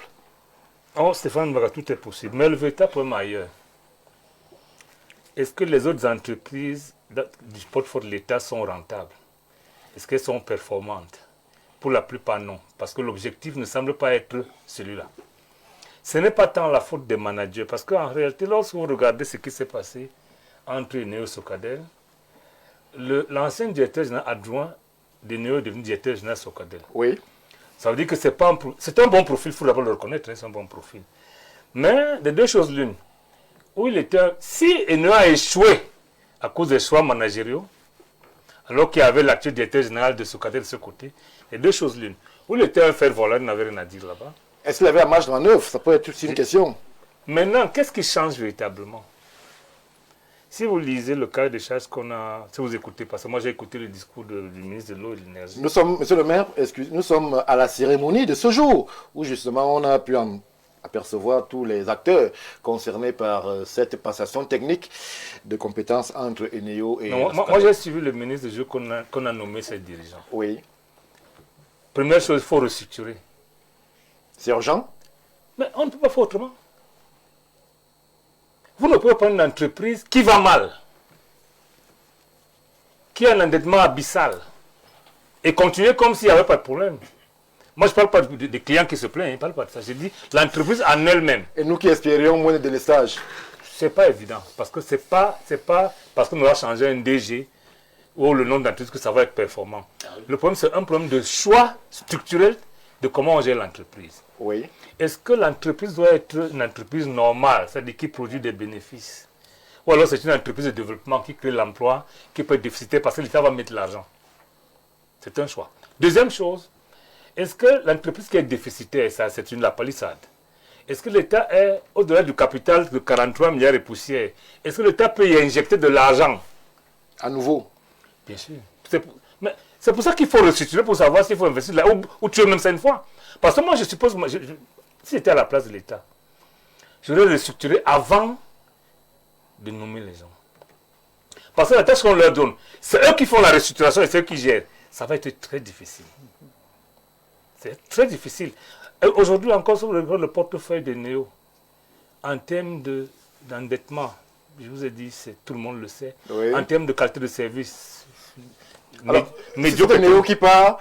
Oh, Stéphane, tout est possible. Mais le véritable problème ailleurs. Est-ce que les autres entreprises du portefeuille de l'État sont rentables? Est-ce qu'elles sont performantes? Pour la plupart, non. Parce que l'objectif ne semble pas être celui-là. Ce n'est pas tant la faute des managers. Parce qu'en réalité, lorsque vous regardez ce qui s'est passé entre Eneo et Socadel, l'ancien directeur général adjoint d'Eneo est devenu directeur général Socadel. Oui. Ça veut dire que c'est un bon profil, il faut d'abord le reconnaître, c'est un bon profil. Mais de deux choses l'une, où il était, si Eneo a échoué à cause des choix managériaux, alors qu'il y avait l'actuel directeur général de Socadel de ce côté, les deux choses l'une, où il était un fer-volant, il n'avait rien à dire là-bas. Est-ce qu'il avait la marge de manœuvre? Ça peut être aussi une question. Maintenant, qu'est-ce qui change véritablement? Si vous lisez le cahier de charges qu'on a, si vous écoutez, parce que moi j'ai écouté le discours du ministre de l'Eau et de l'Énergie. Nous sommes, monsieur le maire, nous sommes à la cérémonie de ce jour, où justement on a pu apercevoir tous les acteurs concernés par cette passation technique de compétences entre Eneo et... Non, moi j'ai suivi le ministre de jeu qu'on a nommé ses dirigeants. Oui. Première chose, il faut restructurer. C'est urgent? Mais on ne peut pas faire autrement. Vous ne pouvez pas prendre une entreprise qui va mal, qui a un endettement abyssal, et continuer comme s'il n'y avait pas de problème. Moi, je ne parle pas des clients qui se plaignent, je ne parle pas de ça. Je dis l'entreprise en elle-même. Et nous qui espérions moins de délestage? Ce n'est pas évident, parce que ce n'est pas parce qu'on va changer un DG ou le nom d'entreprise que ça va être performant. Le problème, c'est un problème de choix structurel de comment on gère l'entreprise. Oui. Est-ce que l'entreprise doit être une entreprise normale, c'est-à-dire qui produit des bénéfices? Ou alors c'est une entreprise de développement qui crée l'emploi, qui peut être déficitaire parce que l'État va mettre l'argent? C'est un choix. Deuxième chose, est-ce que l'entreprise qui est déficitaire, ça c'est la palissade? Est-ce que l'État est au-delà du capital de 43 milliards et poussière? Est-ce que l'État peut y injecter de l'argent? À nouveau? Bien sûr. Mais c'est pour ça qu'il faut restructurer pour savoir s'il faut investir là ou tuer même ça une fois. Parce que moi je suppose, si j'étais à la place de l'État, j'aurais restructuré avant de nommer les gens. Parce que la tâche qu'on leur donne, c'est eux qui font la restructuration et c'est eux qui gèrent. Ça va être très difficile. C'est très difficile. Aujourd'hui encore, si vous regardez le portefeuille de Néo, en termes d'endettement, je vous ai dit, tout le monde le sait, oui. En termes de qualité de service, alors, c'est Néo qui part,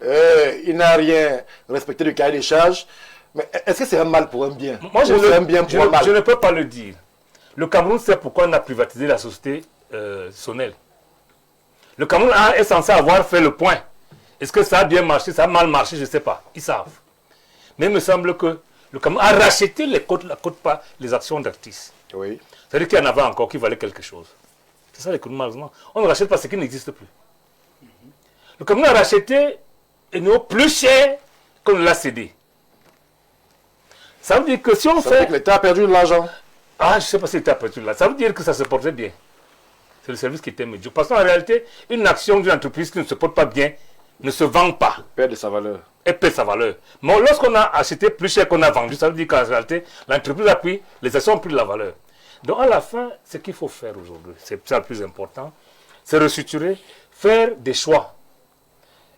il n'a rien respecté du cahier des charges, mais est-ce que c'est un mal pour un bien? Moi, je ne peux pas le dire. Le Cameroun sait pourquoi on a privatisé la société Sonel. Le Cameroun est censé avoir fait le point. Est-ce que ça a bien marché, ça a mal marché, je ne sais pas. Ils savent. Mais il me semble que le Cameroun a racheté les actions d'Actis. Oui. C'est-à-dire qu'il y en avait encore qui valaient quelque chose. C'est ça l'économie, malheureusement. On ne rachète pas ce qui n'existe plus. Le Cameroun a racheté Eneo plus cher qu'on l'a cédé. Ça veut dire que si on Ça veut dire fait... que l'État a perdu de l'argent. Ah, je ne sais pas si l'État a perdu là. Ça veut dire que ça se portait bien. C'est le service qui était médiocre. Parce qu'en réalité, une action d'une entreprise qui ne se porte pas bien ne se vend pas. Perd de sa valeur. Elle perd sa valeur. Mais lorsqu'on a acheté plus cher qu'on a vendu, ça veut dire qu'en réalité, l'entreprise a pris, les actions ont pris de la valeur. Donc à la fin, ce qu'il faut faire aujourd'hui, c'est ça le plus important, c'est restructurer, faire des choix.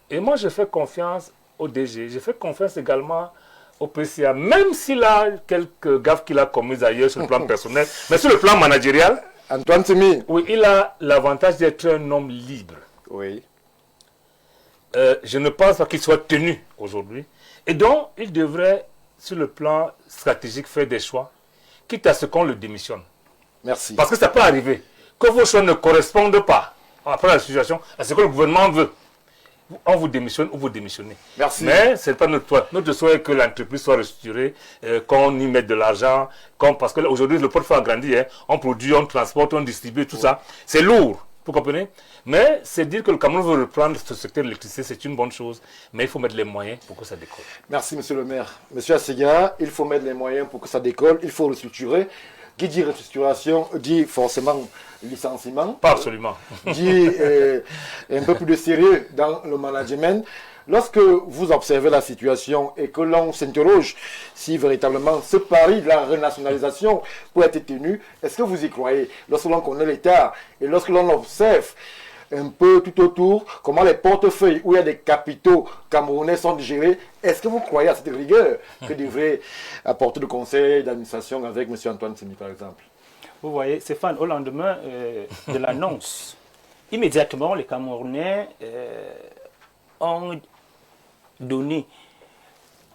Et moi, je fais confiance au DG, je fais confiance également au PCA, même s'il a quelques gaffes qu'il a commises ailleurs sur le plan personnel, mais sur le plan managérial, Antoine Semi. oui, il a l'avantage d'être un homme libre. Oui. Je ne pense pas qu'il soit tenu aujourd'hui. Et donc, il devrait, sur le plan stratégique, faire des choix, quitte à ce qu'on le démissionne. Merci. Parce que ça peut arriver que vos choix ne correspondent pas, après la situation, à ce que le gouvernement veut. On vous démissionne ou vous démissionnez. Merci. Mais ce n'est pas notre souhait. Notre souhait est que l'entreprise soit restructurée, qu'on y mette de l'argent, parce qu'aujourd'hui, le portefeuille a grandi. Hein. On produit, on transporte, on distribue, tout ça. C'est lourd, vous comprenez? Mais c'est dire que le Cameroun veut reprendre ce secteur de l'électricité, c'est une bonne chose. Mais il faut mettre les moyens pour que ça décolle. Merci, monsieur le maire. Monsieur Assegna, il faut mettre les moyens pour que ça décolle. Il faut restructurer. Qui dit restructuration dit forcément licenciement. Pas absolument. Dit un peu plus de sérieux dans le management. Lorsque vous observez la situation et que l'on s'interroge si véritablement ce pari de la renationalisation peut être tenu, est-ce que vous y croyez? Lorsque l'on connaît l'État et lorsque l'on observe un peu tout autour comment les portefeuilles où il y a des capitaux camerounais sont gérés, est-ce que vous croyez à cette rigueur que devrait apporter le conseil d'administration avec M. Antoine Semi par exemple? Vous voyez, Stéphane, au lendemain de l'annonce, immédiatement les Camerounais ont donné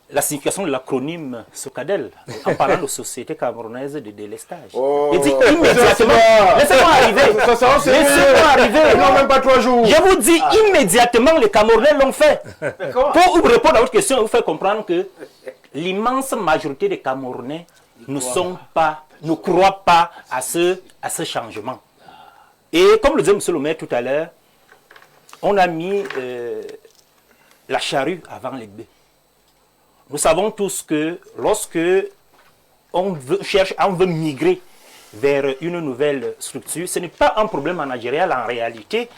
la signification de l'acronyme SOCADEL en parlant de Société camerounaise de délestage. Oh, et dit immédiatement, laissez-moi arriver, laissez-moi arriver. Non, même pas 3 jours. Je vous dis immédiatement, les Camerounais l'ont fait. Pour vous répondre à votre question, vous faire comprendre que l'immense majorité des Camerounais ne croient pas à ce changement. Et comme le disait M. le maire tout à l'heure, on a mis la charrue avant les bœufs. Nous savons tous que lorsque on veut migrer vers une nouvelle structure, ce n'est pas un problème managérial en réalité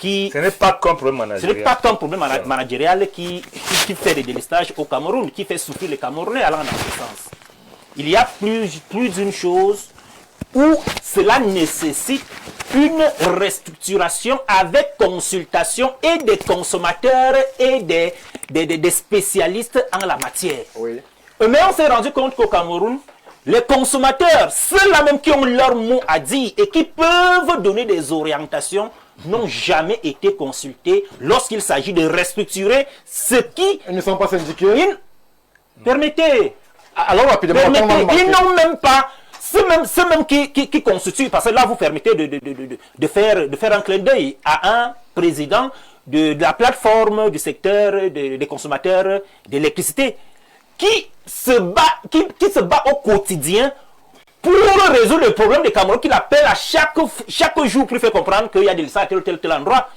Ce n'est pas qu'un problème managérial. Ce n'est pas qu'un problème managérial qui fait des délestages au Cameroun, qui fait souffrir les Camerounais allant dans ce sens. Il y a plus d'une chose où cela nécessite une restructuration avec consultation et des consommateurs et des spécialistes en la matière. Oui. Mais on s'est rendu compte qu'au Cameroun, les consommateurs, ceux-là même qui ont leur mot à dire et qui peuvent donner des orientations, n'ont jamais été consultés lorsqu'il s'agit de restructurer ce qui... Ils ne sont pas syndiqués. Permettez. Alors rapidement, ils n'ont même pas... Ceux même qui constituent, parce que là vous permettez de faire un clin d'œil à un président de la plateforme du secteur des consommateurs d'électricité qui se bat au quotidien pour résoudre le problème des Camerounais, qu'il appelle à chaque jour pour faire comprendre qu'il y a des licences à tel endroit.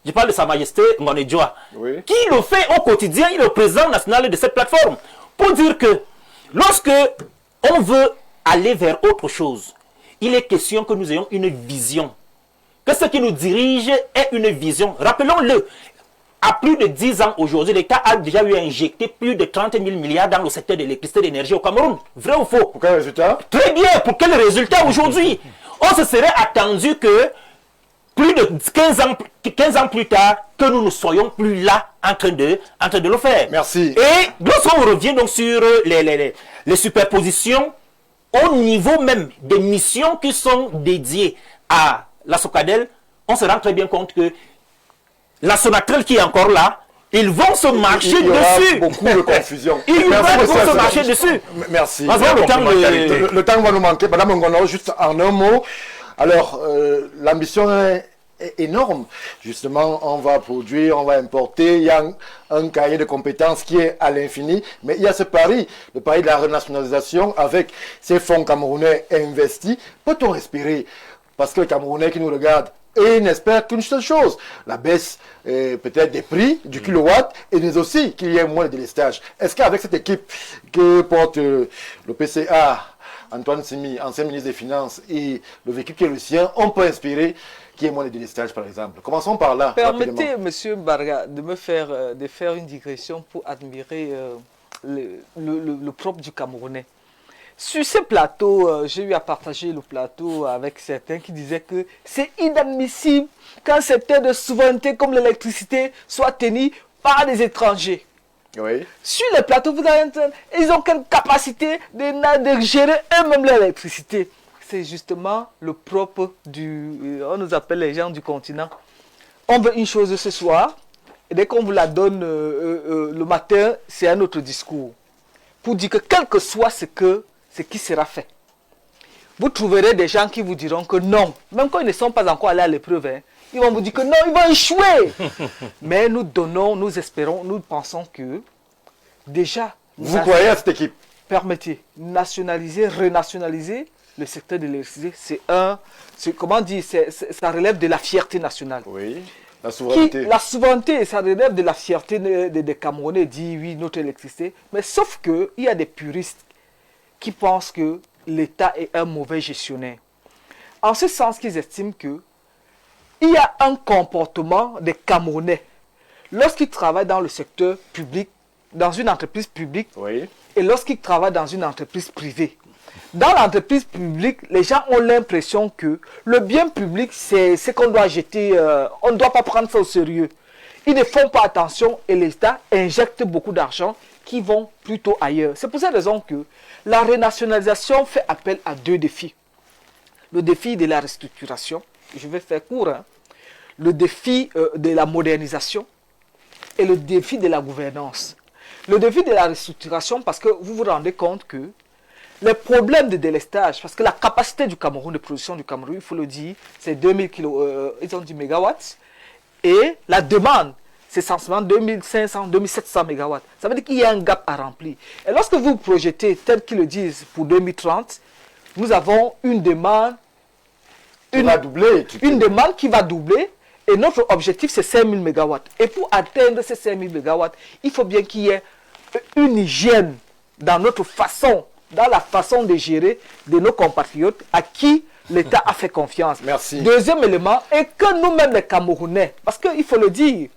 Je parle de Sa Majesté Ngoné Djoa, oui, qui le fait au quotidien. Il est le président national de cette plateforme. Pour dire que lorsque on veut aller vers autre chose, il est question que nous ayons une vision. Que ce qui nous dirige est une vision. Rappelons-le, à plus de 10 ans aujourd'hui, l'État a déjà eu à injecter plus de 30 000 milliards dans le secteur de l'électricité et de l'énergie au Cameroun. Vrai ou faux? Pour quel résultat? Très bien. Pour quel résultat aujourd'hui? On se serait attendu que plus de 15 ans plus tard, que nous ne soyons plus là en train de le faire. Merci. Et lorsqu'on revient donc sur les superpositions au niveau même des missions qui sont dédiées à la SOCADEL, on se rend très bien compte que la Sonatrel qui est encore là, ils vont se marcher dessus. Il y aura beaucoup de confusion. Ils vont se marcher dessus. Merci. Le temps va nous manquer. Madame Ngono, juste en un mot. Alors, l'ambition est énorme. Justement, on va produire, on va importer. Il y a un cahier de compétences qui est à l'infini. Mais il y a ce pari, le pari de la renationalisation avec ces fonds camerounais investis. Peut-on respirer? Parce que les Camerounais qui nous regardent Et ils n'espèrent qu'une seule chose, la baisse peut-être des prix du kilowatt, et mais aussi qu'il y ait moins de délestage. Est-ce qu'avec cette équipe que porte le PCA, Antoine Simi, ancien ministre des Finances, et le véhicule qui est le sien, on peut inspirer qu'il y ait moins de délestage, par exemple? Commençons par là. Permettez, M. Barga, de faire une digression pour admirer le propre du Camerounais. Sur ce plateau, j'ai eu à partager le plateau avec certains qui disaient que c'est inadmissible qu'un secteur de souveraineté comme l'électricité soit tenu par des étrangers. Oui. Sur les plateaux, vous avez ils n'ont quelle capacité de gérer eux-mêmes l'électricité. C'est justement le propre on nous appelle les gens du continent. On veut une chose ce soir, et dès qu'on vous la donne le matin, c'est un autre discours. Pour dire que quel que soit ce qui sera fait. Vous trouverez des gens qui vous diront que non, même quand ils ne sont pas encore allés à l'épreuve, hein, ils vont vous dire que non, ils vont échouer. Mais nous espérons, nous pensons que déjà... Vous croyez à cette équipe? Permettez, renationaliser le secteur de l'électricité, comment dire, ça relève de la fierté nationale. Oui, la souveraineté. La souveraineté, ça relève de la fierté des Camerounais, dit oui, notre électricité. Mais sauf qu'il y a des puristes qui pensent que l'État est un mauvais gestionnaire. En ce sens qu'ils estiment qu'il y a un comportement des Camerounais lorsqu'ils travaillent dans le secteur public, dans une entreprise publique, oui, et lorsqu'ils travaillent dans une entreprise privée. Dans l'entreprise publique, les gens ont l'impression que le bien public, c'est ce qu'on doit jeter, on ne doit pas prendre ça au sérieux. Ils ne font pas attention et l'État injecte beaucoup d'argent qui vont plutôt ailleurs. C'est pour cette raison que la renationalisation fait appel à deux défis. Le défi de la restructuration, je vais faire court, hein, le défi de la modernisation et le défi de la gouvernance. Le défi de la restructuration parce que vous vous rendez compte que les problèmes de délestage, parce que la capacité du Cameroun, de production du Cameroun, il faut le dire, c'est 2000 ils ont dit mégawatts, et la demande, c'est sensiblement 2500, 2700 mégawatts. Ça veut dire qu'il y a un gap à remplir. Et lorsque vous projetez, tel qu'ils le disent, pour 2030, nous avons une demande qui va doubler. Une demande qui va doubler, et notre objectif, c'est 5000 mégawatts. Et pour atteindre ces 5000 mégawatts, il faut bien qu'il y ait une hygiène dans notre façon, dans la façon de gérer de nos compatriotes à qui l'État a fait confiance. Merci. Deuxième élément, et que nous-mêmes les Camerounais, parce qu'il faut le dire,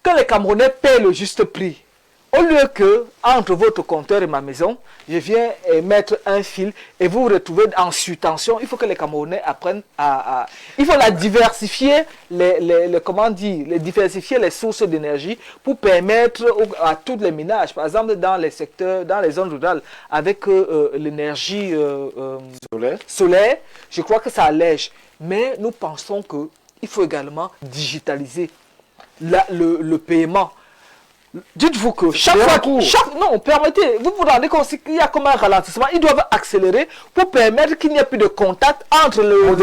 que les Camerounais paient le juste prix. Au lieu que, entre votre compteur et ma maison, je viens mettre un fil et vous vous retrouvez en surtension, il faut que les Camerounais apprennent il faut la diversifier, diversifier les sources d'énergie pour permettre à tous les ménages, par exemple dans les secteurs, dans les zones rurales, avec l'énergie solaire, je crois que ça allège. Mais nous pensons qu'il faut également digitaliser le paiement. Dites-vous que chaque fois, non, permettez, vous vous rendez compte qu'il y a comme un ralentissement, ils doivent accélérer pour permettre qu'il n'y ait plus de contact entre le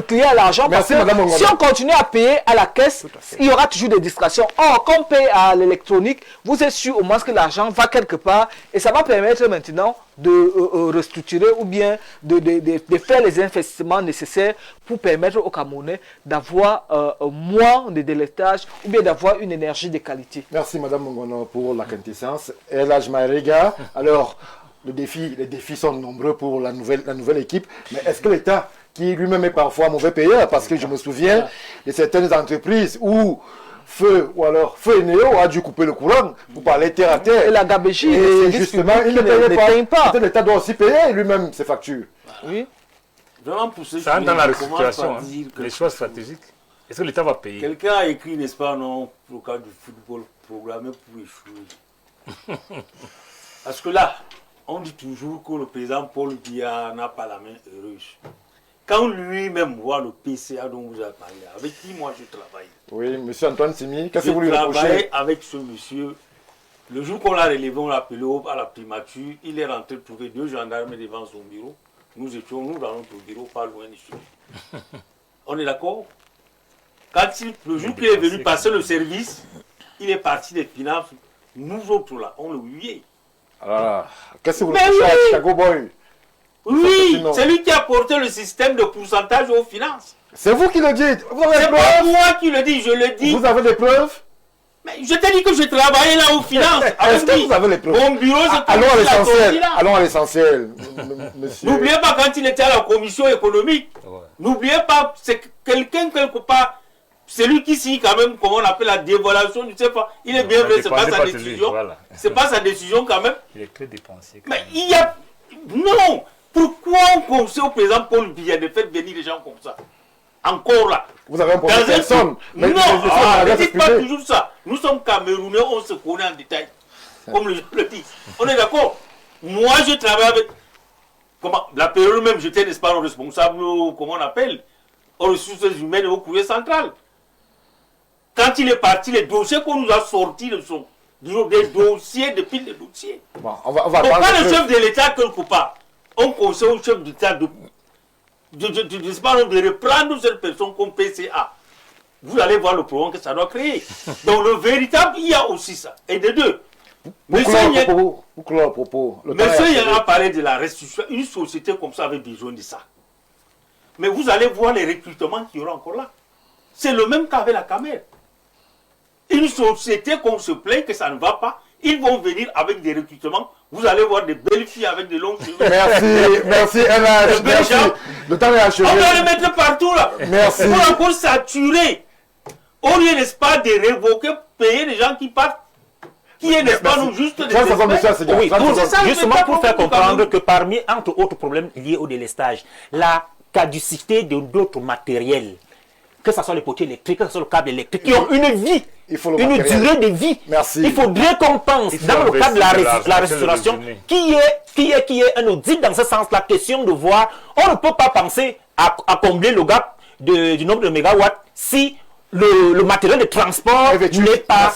client et l'argent. Parce que si on continue à payer à la caisse, il y aura toujours des distractions. Or, quand on paye à l'électronique, vous êtes sûr au moins que l'argent va quelque part et ça va permettre maintenant de restructurer ou bien de faire les investissements nécessaires pour permettre aux Camerounais d'avoir moins de délestage ou bien d'avoir une énergie de qualité. Merci Madame Mongono pour la quintessence. Et là, je m'arrête. Alors, les défis sont nombreux pour la nouvelle équipe, mais est-ce que l'État, qui lui-même est parfois mauvais payeur, parce que je me souviens de certaines entreprises où Feu et Néo a dû couper le courant pour parler terre à terre. Et la gabégie, et justement, il ne paye pas. Peut-être l'État doit aussi payer lui-même ses factures. Oui. Vraiment pour ça dans la restructuration, les choix stratégiques. Est-ce que l'État va payer? Quelqu'un a écrit, n'est-ce pas, non, pour le cas du football programmé pour échouer. Parce que là, on dit toujours que le président Paul Biya n'a pas la main heureuse. Quand lui-même voit le PCA dont vous avez parlé, avec qui moi je travaille. Oui, monsieur Antoine Simi, qu'est-ce que vous lui reprochez? Je travaille avec ce monsieur. Le jour qu'on l'a relevé, on l'a appelé à la primature. Il est rentré trouver 2 gendarmes devant son bureau. Nous étions, dans notre bureau, pas loin d'ici. On est d'accord? Le jour qu'il est venu passer le service, il est parti des finances. Nous autres là, on le huait. Alors, qu'est-ce que vous reprochez à Chicago Boy? Oui, c'est lui qui a porté le système de pourcentage aux finances. C'est vous qui le dites. C'est pas moi qui le dis, je le dis. Vous avez des preuves? Mais je t'ai dit que je travaillais là aux finances. Est-ce que vous avez les preuves? Mon bureau, c'est allons à l'essentiel. Allons à l'essentiel, monsieur. N'oubliez pas quand il était à la commission économique. Ouais. N'oubliez pas, c'est quelqu'un quelque part, c'est lui qui signe quand même, comment on appelle la dévaluation du CFA. Il est bien vrai, c'est pas sa décision. Voilà. C'est pas sa décision quand même. Il est que dépensier. Mais il y a... Non. Pourquoi on conseille au président Paul Biya de faire venir des gens comme ça? Encore là. Vous avez un problème de personne. Non, ne dites pas toujours ça. Nous sommes Camerounais, on se connaît en détail. Comme les gens le disent. On est d'accord. Moi, je travaille avec... Comment, la période même, j'étais, n'est-ce pas, responsable, comment on appelle, aux ressources humaines et au courrier central. Quand il est parti, les dossiers qu'on nous a sortis sont des dossiers, des piles de dossiers. Bon, on va pas le chef de l'État quelque part. On conseille au chef d'État de reprendre cette personne comme PCA. Vous allez voir le problème que ça doit créer. Donc le véritable, il y a aussi ça. Et de deux, monsieur Yann a parlé de la restitution. Une société comme ça avait besoin de ça. Mais vous allez voir les recrutements qu'il y aura encore là. C'est le même qu'avec la caméra. Une société qu'on se plaint que ça ne va pas, ils vont venir avec des recrutements. Vous allez voir des belles filles avec des longs cheveux. Merci, LH, merci. Le temps est achevé. On va les mettre partout là. Merci. Pour encore saturer. Au lieu, n'est-ce pas, de révoquer, payer les gens qui partent, qui est, n'est-ce pas, nous juste des oui, justement pour faire comprendre que parmi, entre autres problèmes liés au délestage, la caducité de d'autres matériels, que ce soit les potiers électriques, que ce soit le câble électrique, qui ont une vie, une durée de vie. Merci. Il faudrait qu'on pense, dans le cadre de la restauration, qui est un audit dans ce sens, la question de voir, on ne peut pas penser à combler le gap du nombre de mégawatts si le matériel de transport n'est pas,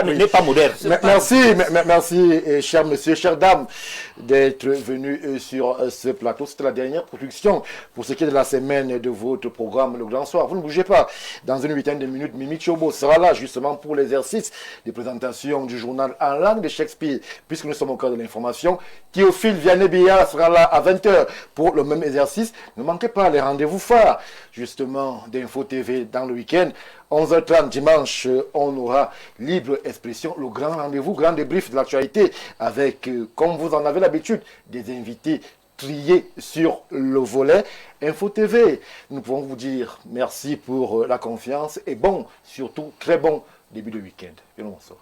n'est pas moderne. Merci, chers messieurs, chères dames, d'être venus sur ce plateau. C'était la dernière production pour ce qui est de la semaine de votre programme Le Grand Soir. Vous ne bougez pas. Dans une vingtaine de minutes, Mimi Chobo sera là justement pour l'exercice de présentation du journal en langue de Shakespeare, puisque nous sommes au cœur de l'information. Théophile Vianney-Biya sera là à 20h pour le même exercice. Ne manquez pas les rendez-vous phares, justement, d'Info TV dans le week-end. 11h30 dimanche, on aura Libre Expression, le grand rendez-vous, grand débrief de l'actualité avec, comme vous en avez l'habitude, des invités triés sur le volet. Info TV, nous pouvons vous dire merci pour la confiance et bon, surtout très bon début de week-end. Et bonsoir.